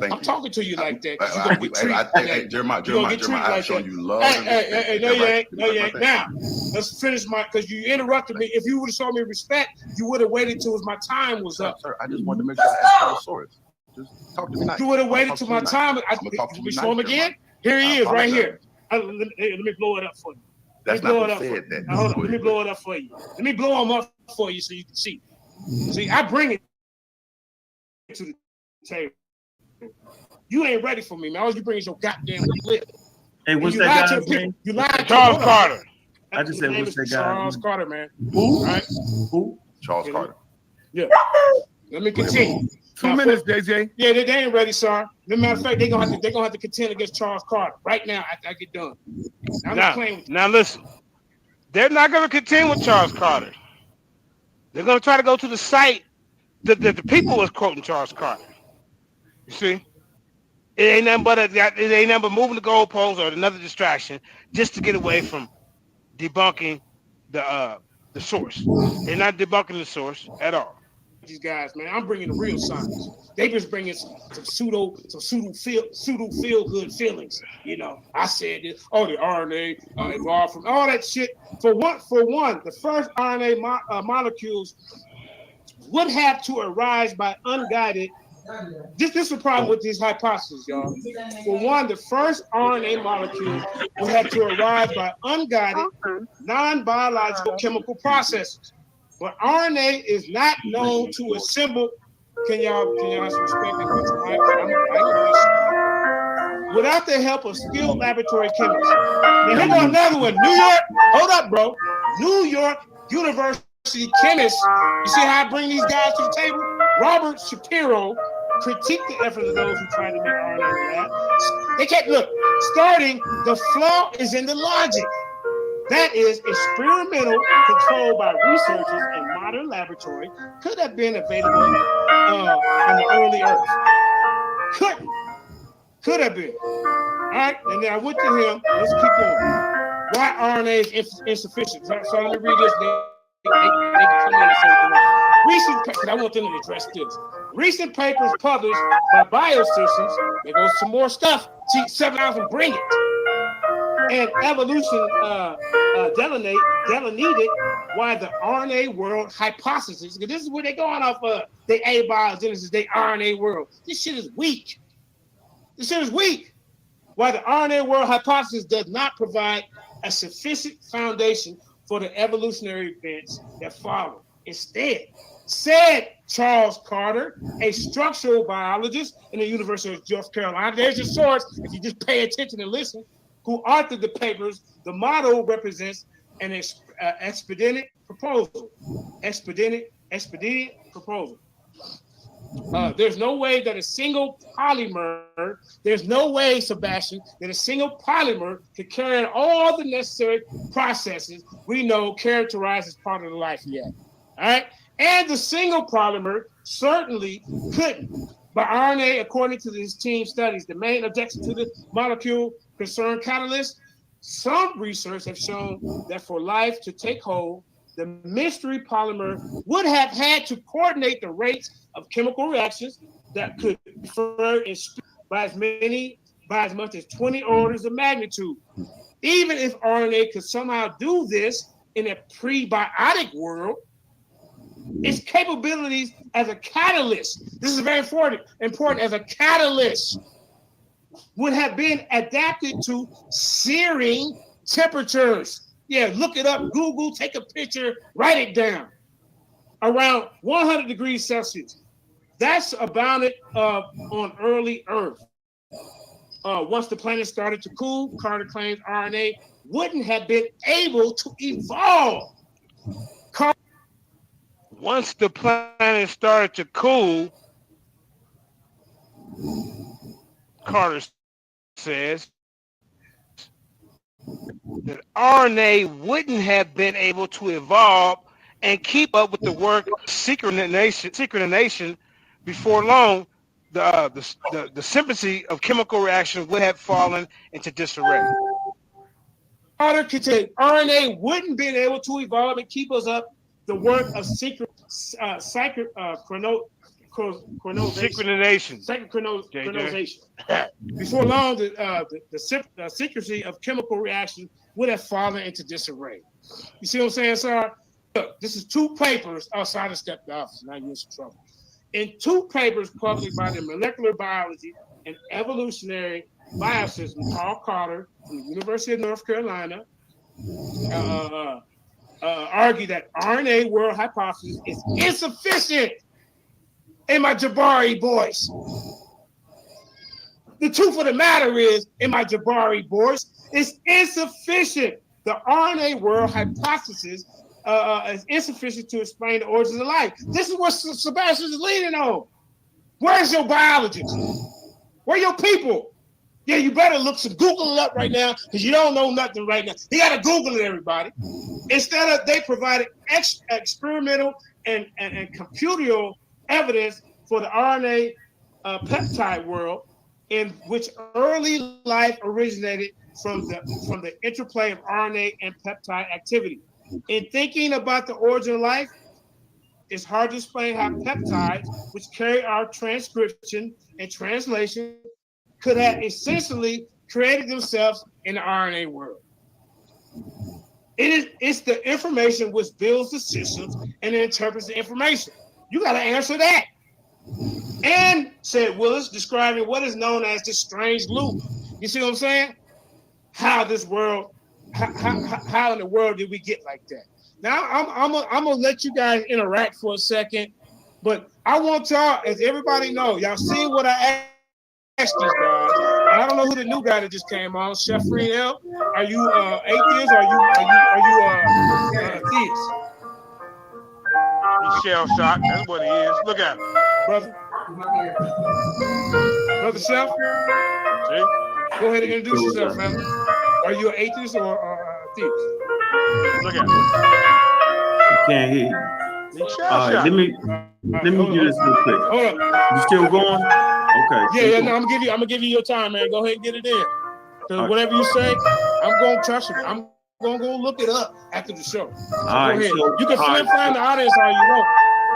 I'm talking to you like that. Jeremiah, I've shown you love. Hey, no, you ain't. Now, let's finish because you interrupted me. If you would have shown me respect, you would have waited till my time was up. Sir, I just wanted to make sure I asked for a source. Just talk to me nice. You would have waited till my time. We show him again. Here he is, right here. Let me blow it up for you. That's not what said that. Hold on, let me blow it up for you. Let me blow them up for you so you can see. See, I bring it to the table. You ain't ready for me, man. All you bring is your goddamn lip. Hey, what's that guy's name? You lied to Charles Carter. I just said, what's that guy? Charles Carter, man. Who? Right? Who? Charles Carter. Yeah. Let me continue. 2 minutes, JJ. Yeah, they ain't ready, sir. As a matter of fact, they're gonna have to contend against Charles Carter right now after I get done. Now listen, they're not gonna contend with Charles Carter. They're gonna try to go to the site that the people was quoting Charles Carter. You see? It ain't nothing but moving the goalposts or another distraction just to get away from debunking the source. They're not debunking the source at all. These guys, man, I'm bringing the real science. They just bringing some pseudo feel good feelings. You know, I said this. Oh, the RNA evolved from all that shit. For one, the first RNA molecules would have to arise by unguided. This is the problem with these hypotheses, y'all. For one, the first RNA molecule would have to arise by unguided, non-biological chemical processes. But RNA is not known to assemble. Can y'all have some respect and put your mic? Without the help of skilled laboratory chemists. Now here go another one. New York, hold up, bro. New York University chemists. You see how I bring these guys to the table? Robert Shapiro critiqued the efforts of those who tried to make RNA in the lab. They kept, look, starting, the flaw is in the logic. That is, experimental control by researchers in modern laboratory could have been available on the early Earth. Could have been. All right, and then I went to him. Let's keep going. Why RNA is insufficient? So let me read this. They can come in and say recent, because I want them to address this. Recent papers published by Biosystems. There goes some more stuff. JJ7000, bring it. And evolution delineated why the RNA world hypothesis, because this is where they're going off of, they Abiogenesis, they RNA world. This shit is weak. Why the RNA world hypothesis does not provide a sufficient foundation for the evolutionary events that follow. Instead, said Charles Carter, a structural biologist in the University of North Carolina, there's your source, if you just pay attention and listen, who authored the papers. The motto represents an expedient proposal. Expedient proposal. There's no way that a single polymer, there's no way, Sebastion, that a single polymer could carry out all the necessary processes we know characterize as part of the life yet. All right? And the single polymer certainly couldn't. By RNA, according to these team studies, the main objection to the molecule concerned catalysts. Some research have shown that for life to take hold, the mystery polymer would have had to coordinate the rates of chemical reactions that could differ in speed by as much as 20 orders of magnitude. Even if RNA could somehow do this in a prebiotic world, its capabilities as a catalyst, this is very important as a catalyst, would have been adapted to searing temperatures. Yeah, look it up, Google, take a picture, write it down. Around 100 degrees Celsius. That's about it on early Earth. Once the planet started to cool, Carter claims RNA wouldn't have been able to evolve. Once the planet started to cool, Carter says that RNA wouldn't have been able to evolve and keep up with the work of synchronization. Before long, the sympathy of chemical reaction would have fallen into disarray. Carter could say RNA wouldn't been able to evolve and keep us up the work of synchronization. Before long, the secrecy of chemical reaction would have fallen into disarray. You see what I'm saying, sir? Look, this is 2 papers outside of step the office. Now you're in some trouble. In 2 papers published by the Molecular Biology and Evolutionary Biosystems, Paul Carter from the University of North Carolina, argue that RNA world hypothesis is insufficient in my Jabari voice. The truth of the matter is, in my Jabari voice, it's insufficient. The RNA world hypothesis is insufficient to explain the origins of life. This is what Sebastan is leaning on. Where's your biologist? Where are your people? Yeah, you better look some Google up right now because you don't know nothing right now. You got to Google it, everybody. Instead of they provided experimental and computerial evidence for the RNA peptide world, in which early life originated from the interplay of RNA and peptide activity. In thinking about the origin of life, it's hard to explain how peptides, which carry our transcription and translation, could have essentially created themselves in the RNA world. It's the information which builds the systems and interprets the information. You got to answer that. And, said Willis, describing what is known as this strange loop. You see what I'm saying? How in the world did we get like that? Now, I'm gonna let you guys interact for a second, but I want y'all, as everybody know, y'all see what I asked these guys. I don't know who the new guy that just came on, Chef Friel. Are you atheist or are you theist? He's shell shocked. That's what he is. Look at him, brother. Brother Chef. See? Go ahead and introduce yourself, man. Are you an atheist or a theist? Look at him. You can't hear you. All right, let me do this real quick. Hold up. You still going? Okay. Yeah, no, I'm gonna give you your time, man. Go ahead and get it in. Because whatever you say, I'm gonna trust you. I'm gonna go look it up after the show. So go ahead. You can find the audience all you want.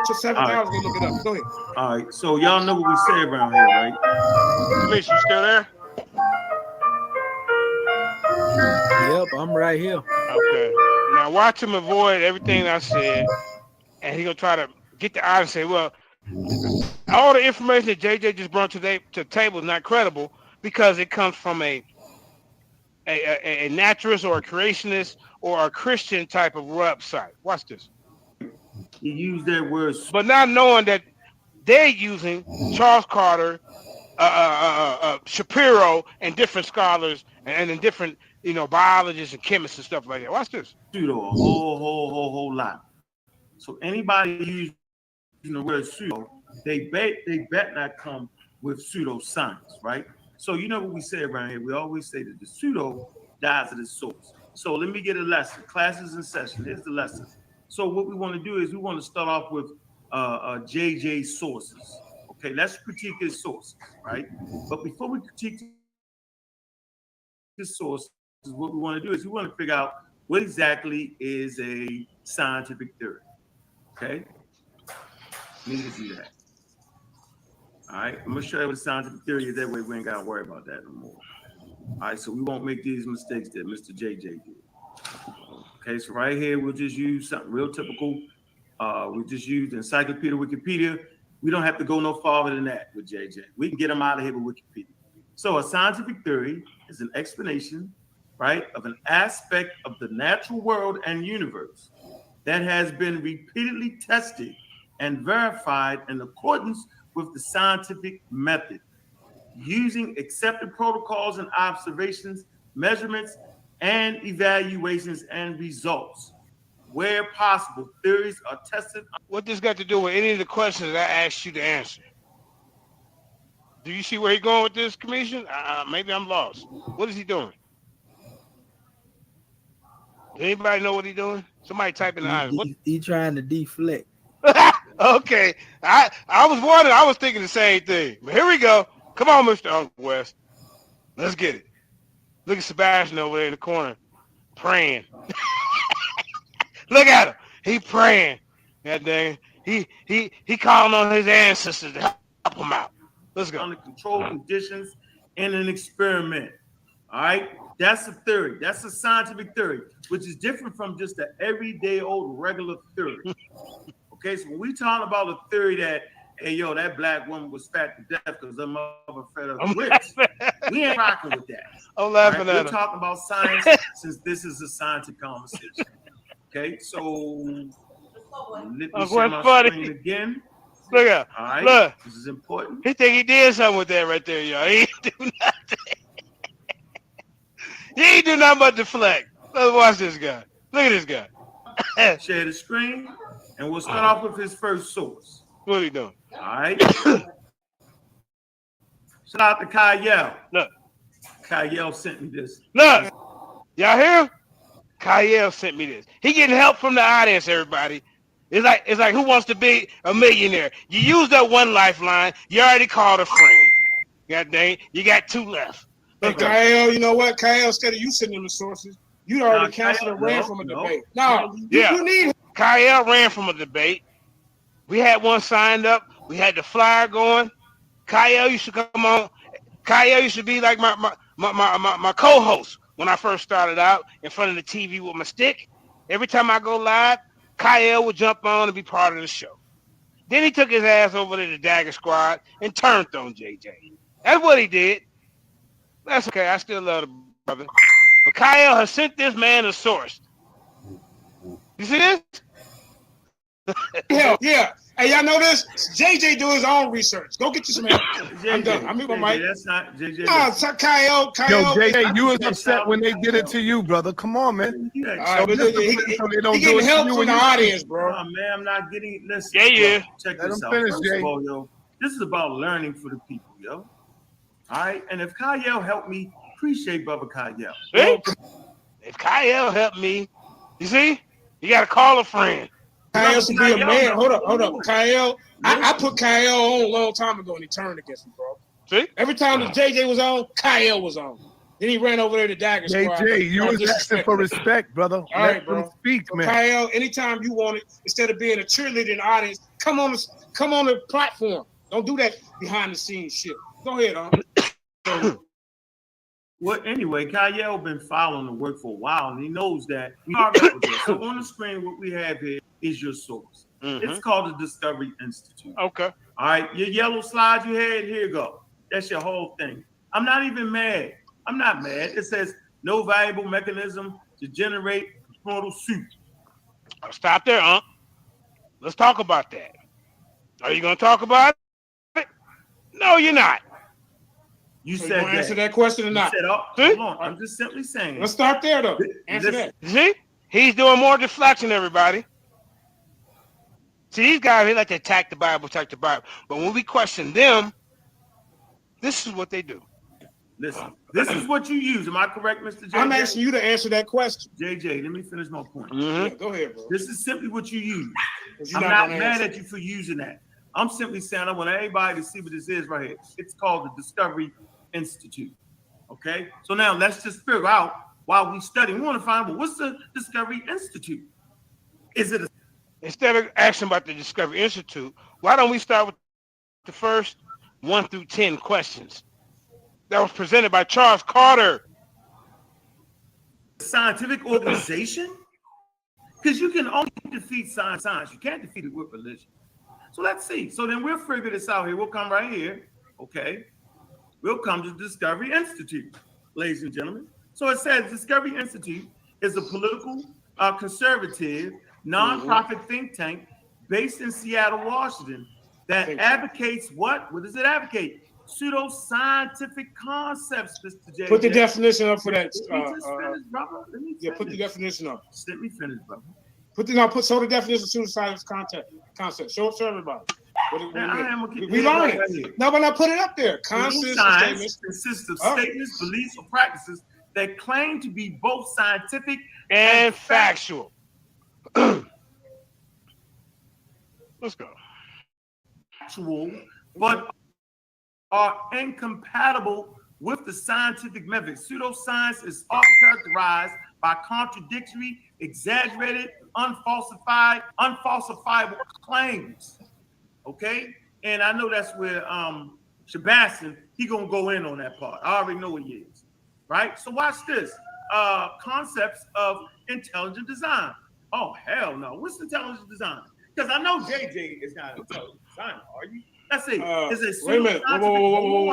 So 7,000 can look it up. Go ahead. All right. So y'all know what we say around here, right? Alicia, you still there? Yep, I'm right here. Okay. Now watch him avoid everything I said, and he's gonna try to get the audience and say, well, all the information that JJ just brought to the table is not credible because it comes from a naturalist or a creationist or a Christian type of website. Watch this. You use that word, but not knowing that they're using Charles Carter, Shapiro, and different scholars and different biologists and chemists and stuff like that. Watch this. Pseudo, a whole lot. So anybody using the word pseudo, they bet not come with pseudoscience, right? So you know what we say around here? We always say that the pseudo dies at its source. So let me get a lesson. Classes in session. Here's the lesson. So what we want to do is we want to start off with JJ sources. Okay, let's critique his sources, right? But before we critique his sources, what we want to do is we want to figure out what exactly is a scientific theory. Okay, need to do that. All right, I'm gonna show you what a scientific theory is. That way we ain't gotta worry about that no more. All right, so we won't make these mistakes that Mr. JJ did. Okay, so right here we'll just use something real typical. We just use Encyclopedia Wikipedia. We don't have to go no farther than that with JJ. We can get them out of here with Wikipedia. So a scientific theory is an explanation, right, of an aspect of the natural world and universe that has been repeatedly tested and verified in accordance with the scientific method, using accepted protocols and observations, measurements, and evaluations and results. Where possible, theories are tested. What this got to do with any of the questions I asked you to answer? Do you see where he's going with this, Commission? Maybe I'm lost. What is he doing? Does anybody know what he's doing? Somebody type in the audience. He trying to deflect. Okay. I was wondering. I was thinking the same thing. But here we go. Come on, Mr. Uncle West. Let's get it. Look at Sebastan over there in the corner praying. Look at him. He praying. That dang. He calling on his ancestors to help him out. Let's go. Under controlled conditions in an experiment. All right. That's a theory. That's a scientific theory, which is different from just the everyday old regular theory. Okay, so when we talk about a theory that hey, yo, that black woman was fat to death because her mother fed her grits. We ain't rocking with that. I'm laughing We're at him. talking about science since this is a scientific conversation. Okay, so let me share my screen again. Look at all right. Look. This is important. He think he did something with that right there, y'all. He ain't do nothing. He ain't do nothing but deflect. Let's watch this guy. Look at this guy. Share the screen, and we'll start off with his first source. What are you doing? All right. Shout out to Kyle. Look. Kyle sent me this. Look. Y'all hear him? Kyle sent me this. He getting help from the audience, everybody. It's like who wants to be a millionaire? You use that one lifeline. You already called a friend. God dang, you got 2 left. But Kyle, you know what? Kyle, instead of you sending them the sources, you already canceled and ran from a debate. No, you need Kyle ran from a debate. We had one signed up. We had the flyer going. Kyle used to come on. Kyle used to be like my co-host when I first started out in front of the TV with my stick. Every time I go live, Kyle would jump on and be part of the show. Then he took his ass over to the Dagger Squad and turned on JJ. That's what he did. That's okay. I still love the brother. But Kyle has sent this man a source. You see this? Yeah. Hey, y'all know this? JJ do his own research. Go get you some help. I'm done. I'm moving my mic. That's not JJ. No, Kyle. Yo, JJ, you was upset when they did it to you, brother. Come on, man. He getting help from the audience, bro. Oh, man, I'm not getting. Listen, yeah. Check Let this him out. finish, First Jay. of all, yo, this is about learning for the people, yo. All right, and if Kyle helped me, appreciate brother Kyle. See? If Kyle helped me, you see, you got to call a friend. Kyle should be a man. Hold up. Kyle, I put Kyle on a long time ago and he turned against me, bro. See? Every time the JJ was on, Kyle was on. Then he ran over there to Dagger Squad. JJ, you was asking for respect, brother. All right, bro. Speak, so man. Kyle, anytime you want it, instead of being a cheerleader in the audience, come on the platform. Don't do that behind the scenes shit. Go ahead, So, well, anyway, Kyle been following the work for a while, and he knows that. So on the screen, what we have here is your source. It's called the Discovery Institute. Okay. All right, your yellow slide you had, here you go. That's your whole thing. I'm not even mad. I'm not mad. It says no valuable mechanism to generate mortal suit. Stop there, huh? Let's talk about that. Are you going to talk about it? No, you're not. You so said you that. answer that question or not? Said, oh, hold on. I'm just simply saying. Let's start there, though. Answer that. See? He's doing more deflection, everybody. See, these guys, they like to attack the Bible. But when we question them, this is what they do. Listen, this is what you use. Am I correct, Mr. JJ? I'm asking you to answer that question. JJ, let me finish my point. Yeah, go ahead, bro. This is simply what you use. I'm not mad at you for using that. I'm simply saying I want everybody to see what this is right here. It's called the Discovery Institute. Okay? So now let's just figure out while we study. We want to find, well, what's the Discovery Institute? Is it Instead of asking about the Discovery Institute, why don't we start with the first 1 through 10 questions that was presented by Charles Carter? Scientific organization? Because you can only defeat science. You can't defeat it with religion. So let's see. So then we'll figure this out here. We'll come right here. Okay. We'll come to the Discovery Institute, ladies and gentlemen. So it says Discovery Institute is a political, conservative, nonprofit think tank based in Seattle, Washington that advocates what? What does it advocate? Pseudo-scientific concepts, Mr. JJ. Put the definition up for that. Put the definition up. Let me finish, brother. Show the definition of pseudoscience concept. Show everybody. We learn it. No, but now put it up there. Science consists of statements, beliefs, or practices that claim to be both scientific and factual. Let's go. Factual, but are incompatible with the scientific method. Pseudoscience is often characterized by contradictory, exaggerated, unfalsifiable claims. Okay, and I know that's where Sebastan, he gonna go in on that part. I already know what he is, right? So watch this. Concepts of intelligent design. Oh hell no! What's intelligent design? Because I know JJ is not an intelligent designer, are you? Let's see. Is it Wait a minute. Whoa.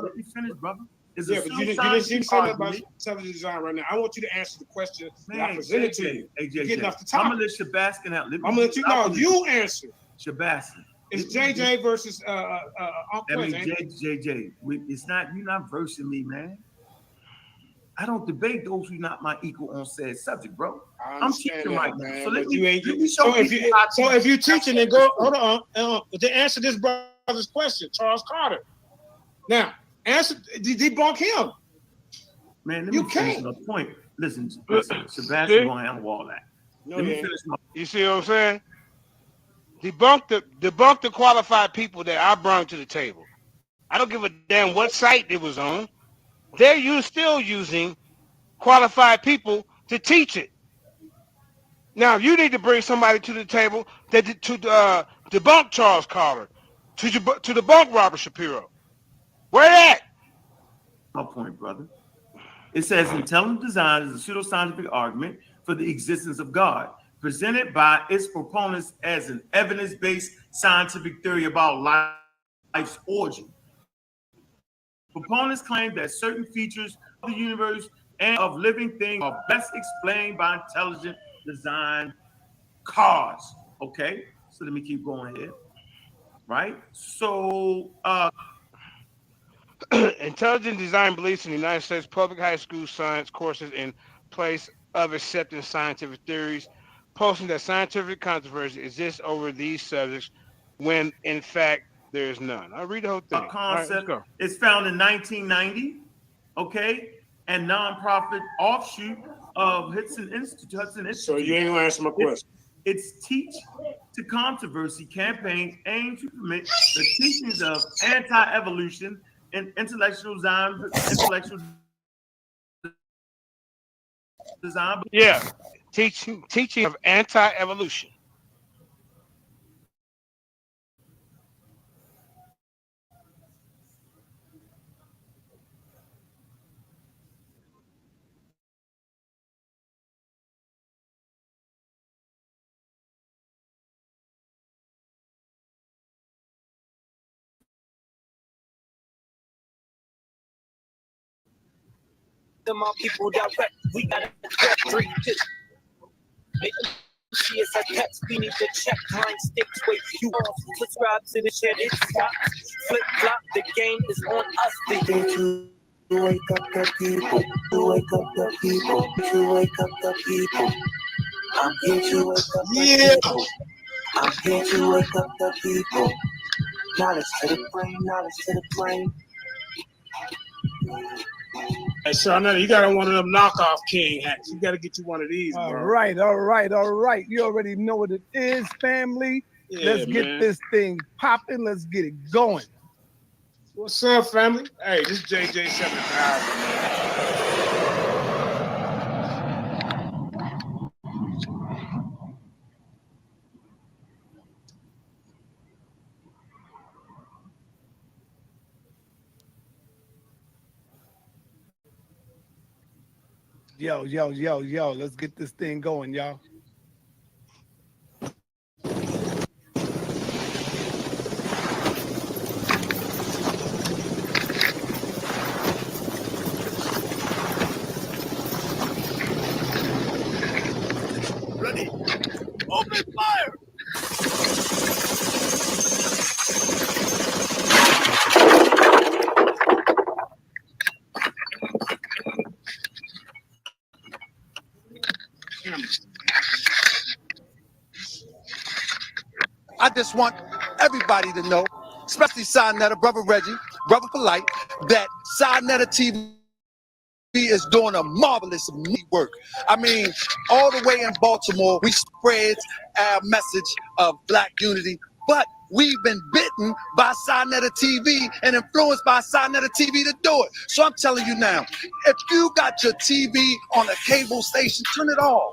Let me finish, brother. Is Yeah, but you didn't say that about intelligent design right now. I want you to answer the question that I presented to you. You're getting off the top. I'm gonna let Sebastan out. I'm gonna let you know. You answer. Sebastan. It's JJ versus JJ. It's not, you're not versing me, man. I don't debate those who not my equal on said subject, bro. I'm teaching right now. So let me show you. So if you're teaching, then go. Hold on. To answer this brother's question, Charles Carter. Now, debunk him. Man, let me finish my point. Listen, Sebastan gonna handle all that. Let me finish my. You see what I'm saying? Debunk the qualified people that I brought to the table. I don't give a damn what site it was on. They're still using qualified people to teach it. Now you need to bring somebody to the table to debunk Charles Carter, to debunk Robert Shapiro. Where at? My point, brother. It says intelligent design is a pseudoscientific argument for the existence of God, presented by its proponents as an evidence-based scientific theory about life's origin. Proponents claim that certain features of the universe and of living things are best explained by intelligent design cause. Okay, so let me keep going here. Right? So, intelligent design believes in the United States public high school science courses in place of accepting scientific theories, posting that scientific controversy exists over these subjects when, in fact, there is none. I'll read the whole thing. Concept is found in 1990, okay, and nonprofit offshoot of Hudson Institute. So you ain't gonna answer my question. It's Teach to Controversy campaign aimed to permit the teachings of anti-evolution and intellectual design. Yeah, teaching of anti-evolution. Them all people direct, we gotta get 3 She is a text, we need to check line sticks, wait, you off, subscribe to the shit, it's stop, flip flop, the game is on us. To wake up the people, to wake up the people, to wake up the people. I'm here to wake up the people. I'm here to wake up the people. Knowledge to the brain, knowledge to the brain. Hey, so now you got one of them knockoff king hats. You got to get you one of these, bro. All right. You already know what it is, family. Yeah, Let's get this thing popping. Let's get it going. What's up, family? Hey, this is JJ7000. Yo. Let's get this thing going, y'all. Ready? Open fire! I just want everybody to know, especially Sinetta, Brother Reggie, Brother Polite, that Sinetta TV is doing a marvelous work. I mean, all the way in Baltimore, we spread our message of Black unity, but we've been bitten by Sinetta TV and influenced by Sinetta TV to do it. So I'm telling you now, if you got your TV on a cable station, turn it off.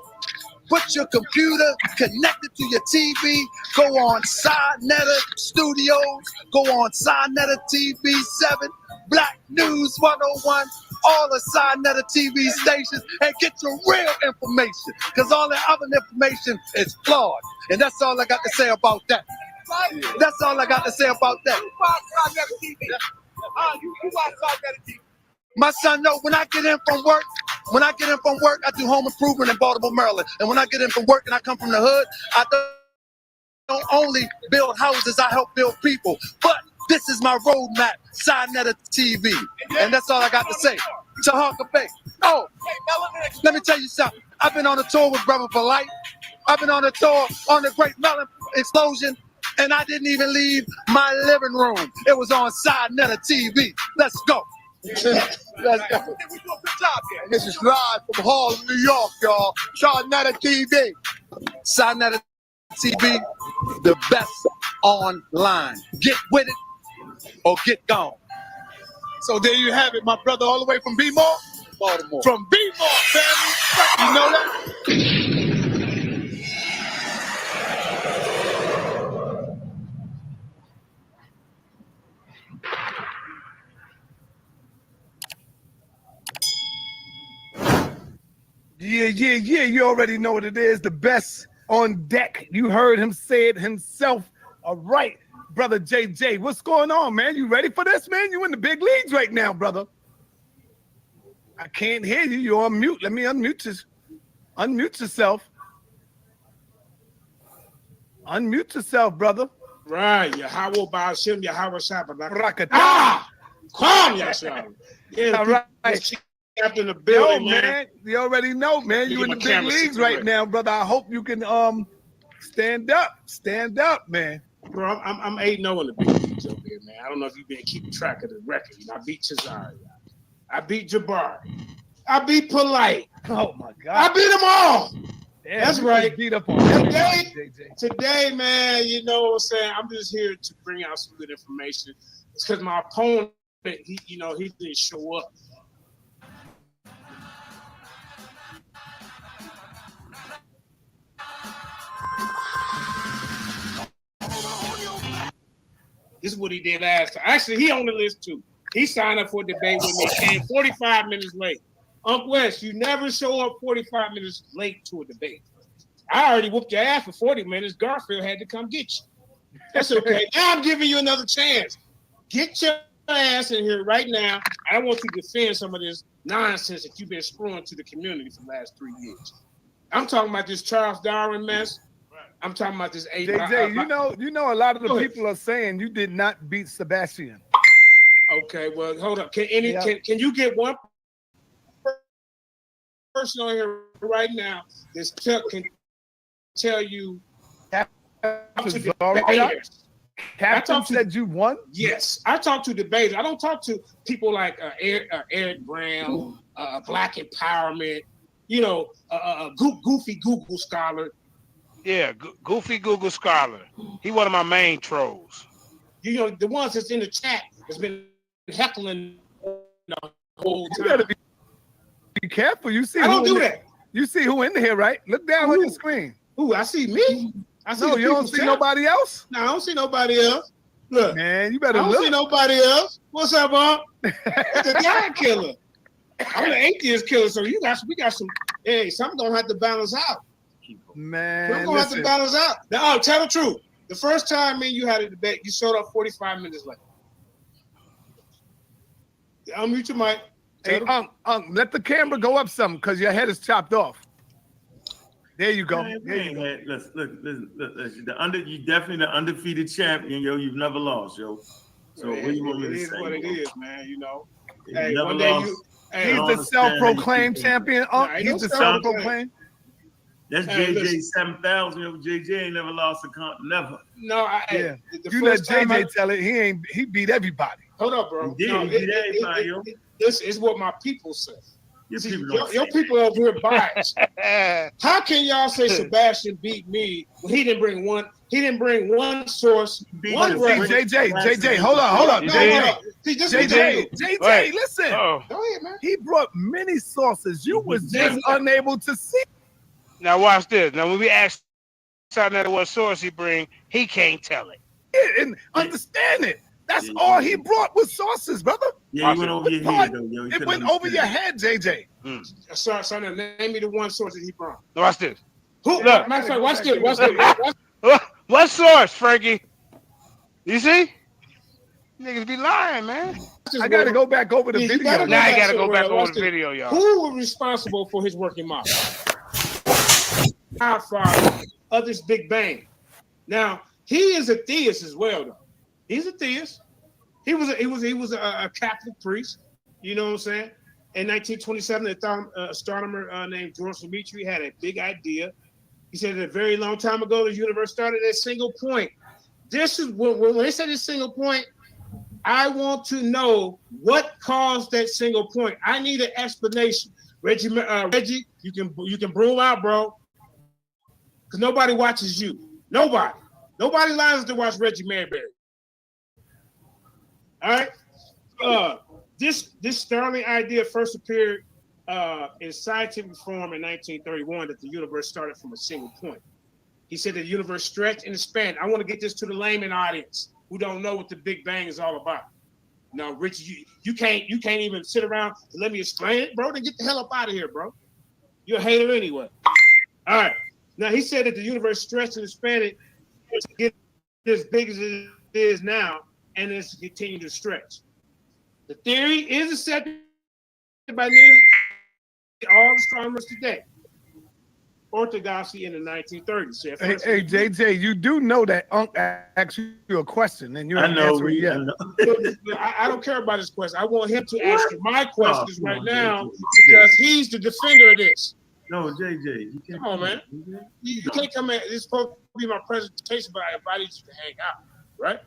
Put your computer connected to your TV. Go on Sinetta Studios. Go on Sinetta TV 7. Black News 101. all the Sinetta TV stations and get your real information. Because all that other information is flawed. And that's all I got to say about that. That's all I got to say about that. My son know when I get in from work, I do home improvement in Baltimore, Maryland. And when I get in from work and I come from the hood, I don't only build houses, I help build people. But this is my roadmap, Sinetta TV. And that's all I got to say. Tahaka Bay. Oh, let me tell you something. I've been on a tour with Brother for Life. I've been on a tour on the Great Melon Explosion. And I didn't even leave my living room. It was on Sinetta TV. Let's go. Let's go. This is live from Harlem, New York, y'all. Sinetta TV. Sinetta TV, the best online. Get with it or get gone. So there you have it, my brother, all the way from B-More? Baltimore. From B-More, family. You know that? Yeah. You already know what it is. The best on deck. You heard him say it himself. All right, brother JJ. What's going on, man? You ready for this, man? You in the big leagues right now, brother. I can't hear you. You're on mute. Let me unmute you. Unmute yourself. Unmute yourself, brother. Right. Yahweh Ba'ashem, Yahweh Shabbat. Calm yourself. Yeah, all right. Up in the building, man. You already know, man. You in the big leagues right now, brother. I hope you can stand up, man. Bro, I'm 8-0 in the big leagues over here, man. I don't know if you've been keeping track of the record. You know, I beat Cesare. I beat Jabari. I beat Polite. Oh my God. I beat them all. Damn, that's right. Beat up on today, man, you know what I'm saying? I'm just here to bring out some good information. It's because my opponent, he didn't show up. This is what he did last time. Actually, he on the list too. He signed up for a debate with me, came 45 minutes late. Uncle West, you never show up 45 minutes late to a debate. I already whooped your ass for 40 minutes. Garfield had to come get you. That's okay. Now I'm giving you another chance. Get your ass in here right now. I want you to defend some of this nonsense that you've been screwing to the community for the last 3 years. I'm talking about this Charles Darwin mess. I'm talking about this JJ, you know, a lot of the people are saying you did not beat Sebastan. Okay, well, hold up. Can you get one person on here right now that can tell you? Captain said you won? Yes, I talk to debaters. I don't talk to people like Eric Brown, Black Empowerment, goofy Google scholar. Yeah, goofy Google scholar. He one of my main trolls. You know, the ones that's in the chat that's been heckling the whole time. You gotta be careful. You see, I don't do that. You see who in here, right? Look down on your screen. Who? I see me. No, you don't see nobody else? No, I don't see nobody else. Look, man, you better look. I don't see nobody else. What's up, Bob? The God killer. I'm the atheist killer, so we got some. Hey, something gonna have to balance out. Man, we're gonna have to balance out. Now, tell the truth. The first time me and you had a debate, you showed up 45 minutes late. Unmute your mic. Hey, let the camera go up some because your head is chopped off. There you go. There you go. Listen. You definitely the undefeated champion, yo. You've never lost, yo. So what do you want me to say? It is what it is, man. You know. Hey, one day he's the self-proclaimed champion. He's the self-proclaimed. That's JJ7000. Yo, JJ ain't never lost a comp. Never. No, you let JJ tell it. He beat everybody. Hold up, bro. He beat everybody, yo. This is what my people say. Your people over here biased. How can y'all say Sebastian beat me when he didn't bring one? He didn't bring one source. JJ, hold on. JJ, listen. Go ahead, man. He brought many sources. You was just unable to see. Now watch this. Now when we ask Sinetta what source he bring, he can't tell it. And understand it. That's all he brought was sauces, brother. Yeah, you went over your head, though, yo. It went over your head, JJ. Son, name me the one source that he brought. Watch this. Who? Look, matter of fact, watch this. Watch this. What source, Frankie? You see? Niggas be lying, man. I gotta go back over the video. Now I gotta go back over the video, y'all. Who was responsible for his working model? Our father of this Big Bang. Now he is a theist as well, though. He's a theist. He was a Catholic priest. You know what I'm saying? In 1927, an astronomer named George Lemaitre had a big idea. He said a very long time ago, the universe started at a single point. This is when they said a single point. I want to know what caused that single point. I need an explanation. Reggie, you can broom out, bro, because nobody watches you. Nobody lines to watch Reggie Mayberry. All right. This sterling idea first appeared in scientific form in 1931 that the universe started from a single point. He said the universe stretched and expanded. I want to get this to the layman audience who don't know what the Big Bang is all about. Now, Richie, you can't even sit around and let me explain it, bro. Then get the hell up out of here, bro. You're a hater anyway. All right. Now he said that the universe stretched and expanded to get as big as it is now, and it's continuing to stretch. The theory is accepted by nearly all astronomers today. Orthodoxy in the 1930s. Hey, JJ, you do know that Ankh asked you a question, and you're answering yes. I don't care about his question. I want him to ask my questions right now because he's the defender of this. No, JJ, you can't. Come on, man. You can't come in. This is supposed to be my presentation, but I invited you to hang out, right?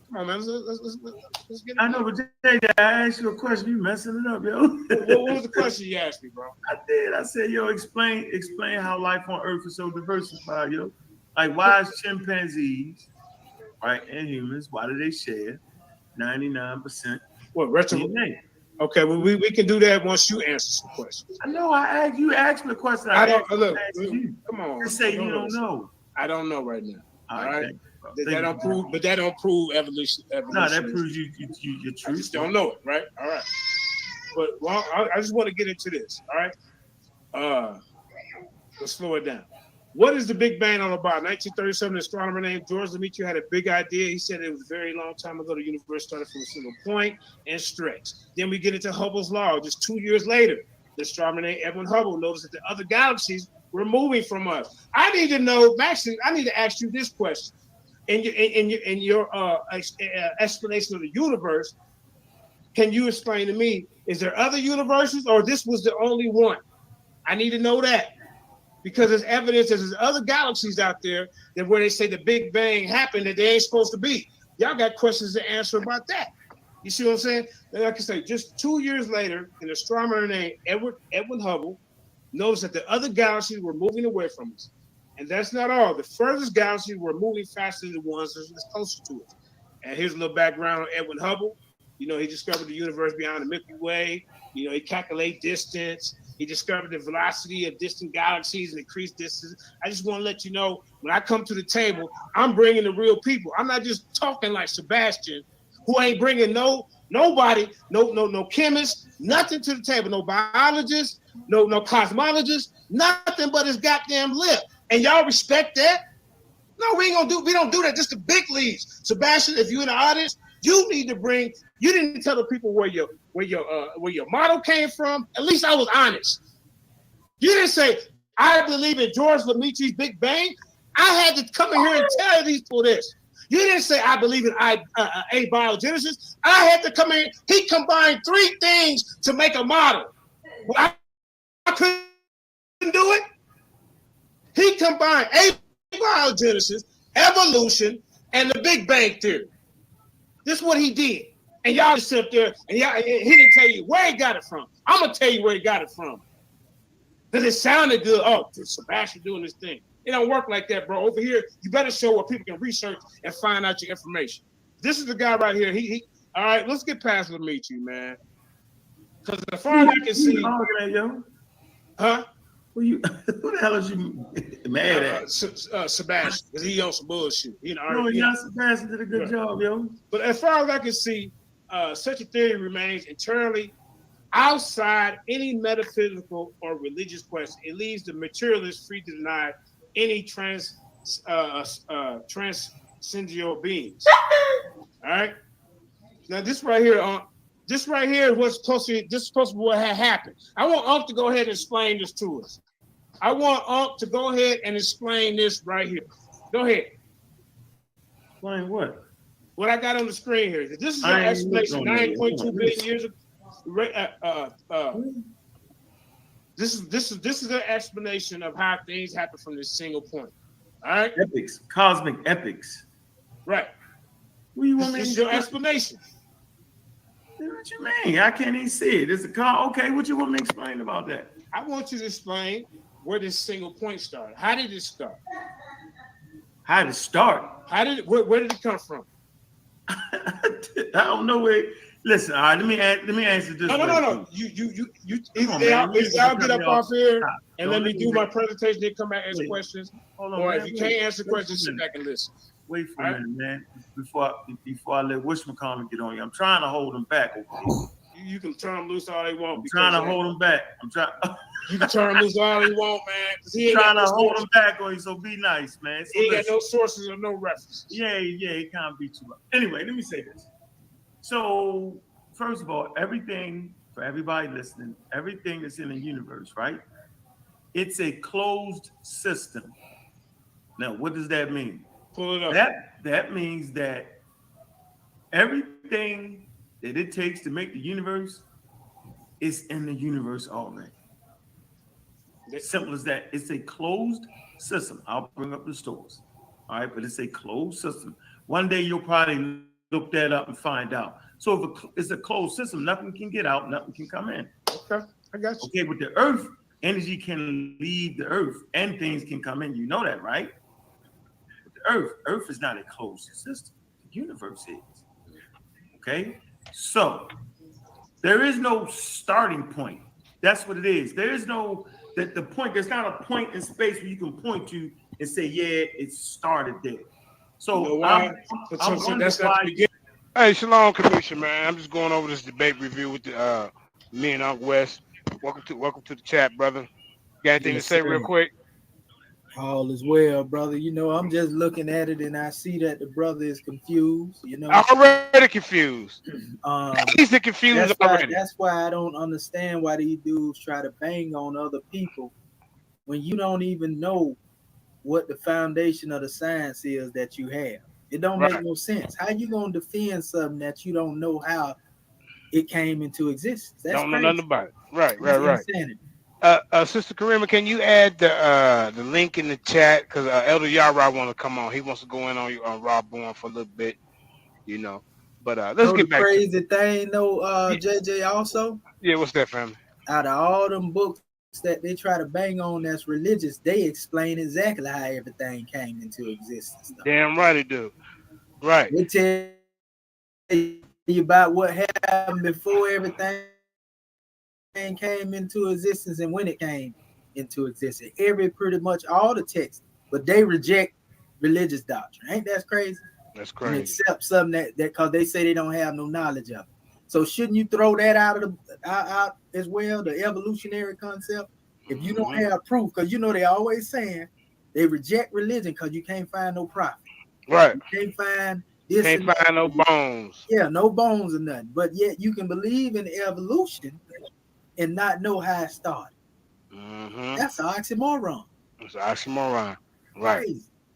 Come on, man. Let's get it. I know, but JJ, I asked you a question. You messing it up, yo. What was the question you asked me, bro? I did. I said, yo, explain how life on Earth is so diversified, yo. Like, why is chimpanzees, right, and humans, why do they share 99%? What, retro? Okay, well, we can do that once you answer some questions. I know. You asked me a question. I don't look. Come on. You say you don't know. I don't know right now. All right. That don't prove evolution. No, that proves you're true. I just don't know it, right? All right. But I just want to get into this. All right. Let's slow it down. What is the Big Bang all about? 1937, an astronomer named George Lemaitre had a big idea. He said it was a very long time ago. The universe started from a single point and stretched. Then we get into Hubble's law. Just 2 years later, the astronomer named Edwin Hubble noticed that the other galaxies were moving from us. I need to know, Maxie, I need to ask you this question. In your explanation of the universe, can you explain to me, is there other universes or this was the only one? I need to know that. Because there's evidence that there's other galaxies out there that where they say the Big Bang happened that they ain't supposed to be. Y'all got questions to answer about that. You see what I'm saying? Like I say, just 2 years later, an astronomer named Edwin Hubble noticed that the other galaxies were moving away from us. And that's not all. The furthest galaxies were moving faster than the ones that was closer to us. And here's a little background on Edwin Hubble. You know, he discovered the universe beyond the Milky Way. You know, he calculated distance. He discovered the velocity of distant galaxies and increased distance. I just want to let you know, when I come to the table, I'm bringing the real people. I'm not just talking like Sebastion, who ain't bringing nobody, no chemist, nothing to the table, no biologist, no cosmologist, nothing but his goddamn lip. And y'all respect that? No, we don't do that. Just the big leagues. Sebastion, if you're in the audience, you need to bring. You didn't tell the people where your model came from. At least I was honest. You didn't say I believe in George Lemaitre's Big Bang. I had to come in here and tell these people this. You didn't say I believe in Abiogenisis. I had to come in. He combined 3 things to make a model. Well, I couldn't do it. He combined Abiogenisis, evolution, and the Big Bang theory. This is what he did. And y'all just sit up there and he didn't tell you where he got it from. I'm going to tell you where he got it from. Because it sounded good. Oh, Sebastion doing this thing. It don't work like that, bro. Over here, you better show where people can research and find out your information. This is the guy right here. All right, let's get past Lemaitre, man. Because as far as I can see. Who Who the hell is you mad at? Sebastan, because he on some bullshit. No, Sebastan did a good job, yo. But as far as I can see, such a theory remains entirely outside any metaphysical or religious question. It leaves the materialist free to deny any transcendental beings. All right. Now this right here is what's supposed to be. This is supposed to be what had happened. I want Unc to go ahead and explain this to us. I want Unc to go ahead and explain this right here. Go ahead. Explain what? What I got on the screen here. This is an explanation. 9.2 billion years ago. This is an explanation of how things happen from this single point. All right. Epics, cosmic epics. Right. What do you want me to This is your explanation. What you mean? I can't even see it. It's a car. Okay, what you want me to explain about that? I want you to explain where this single point started. How did it start? How did it start? Where did it come from? I don't know where. Listen, all right. Let me answer this. No. I'll get up off here and let me do my presentation. Then come back and answer questions. Or if you can't answer questions, sit back and listen. Wait for a minute, man. Before I let Wishmacommon get on you, I'm trying to hold him back. Okay? You can turn them loose all they want. I'm trying to hold him back. You can turn them loose all they want, man. He trying to hold him back on you, so be nice, man. So he ain't got no sources or no references. Yeah, it can't be too much. Anyway, let me say this. So, first of all, everything, for everybody listening, everything that's in the universe, right? It's a closed system. Now, what does that mean? Pull it up. That means that everything that it takes to make the universe is in the universe already. Simple as that. It's a closed system. I'll bring up the stores. All right, but it's a closed system. One day you'll probably look that up and find out. So if it's a closed system, nothing can get out, nothing can come in. Okay, I got you. Okay, but the earth, energy can leave the earth and things can come in. You know that, right? But the earth is not a closed system. The universe is. Okay, so there is no starting point. That's what it is. There is no the point. There's not a point in space where you can point to and say, yeah, it started there. So you know that's not the beginning. Hey, Shalom Commission, man. I'm just going over this debate review with the me and Uncle West. Welcome to the chat, brother. Got anything to say real quick? All is well, brother. You know, I'm just looking at it and I see that the brother is confused. You know, already confused. He's confused already. That's why I don't understand why these dudes try to bang on other people when you don't even know what the foundation of the science is that you have. It don't make no sense. How you gonna defend something that you don't know how it came into existence? That's don't know crazy. nothing about it. Right. Sister Karima, can you add the link in the chat? Because Elder Yara want to come on. He wants to go in on Rob Bourne for a little bit, you know. But let's get back. Crazy thing, though, JJ. Also, yeah, what's that, family? Out of all them books that they try to bang on that's religious, they explain exactly how everything came into existence. Though. Damn right it do. Right. They tell you about what happened before everything came into existence and when it came into existence. Pretty much all the texts, but they reject religious doctrine. Ain't that crazy? That's crazy. And accept something that because they say they don't have no knowledge of it. So shouldn't you throw that out as well, the evolutionary concept? If you don't have proof, because you know they always saying they reject religion because you can't find no prophet. Right. You can't find this. Can't find no bones. Yeah, no bones or nothing. But yet you can believe in evolution and not know how it started. Mm-hmm. That's an oxymoron. It's an oxymoron. Right.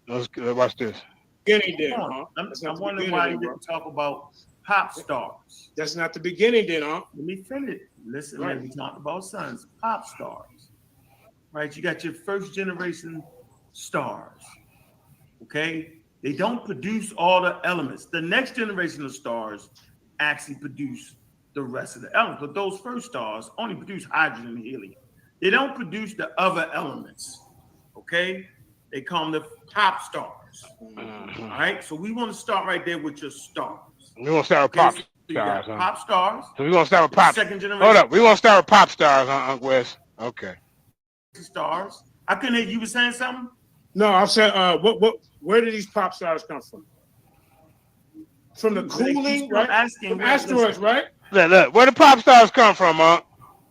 Let's watch this. I'm wondering why you didn't talk about pop stars. That's not the beginning then, huh? Let me finish. Listen, man, we talked about sons, pop stars. Right? You got your first generation stars. Okay? They don't produce all the elements. The next generation of stars actually produce the rest of the elements. But those first stars only produce hydrogen and helium. They don't produce the other elements. Okay? They call them the pop stars. Mm-hmm. All right? So we want to start right there with your stars. We want to start with pop stars. Pop stars. So we want to start with pop. Second generation. Hold up. We want to start with pop stars, Uncle West. Okay. stars. I couldn't hear you were saying something. No, I'm saying, where did these pop stars come from? From the cooling, right? From asteroids, right? Look, where the pop stars come from, huh?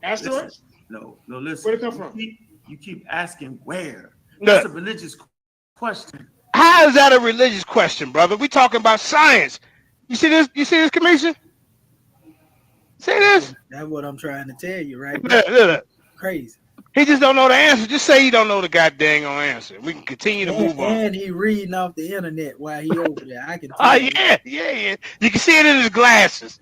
Asteroids? No, listen. Where'd it come from? You keep asking where. That's a religious question. How is that a religious question, brother? We talking about science. You see this? You see this, Commission? See this? That's what I'm trying to tell you, right? Look. Crazy. He just don't know the answer. Just say you don't know the goddamn answer. We can continue to move on. And he reading off the internet while he over there. I can tell. Oh, yeah. You can see it in his glasses.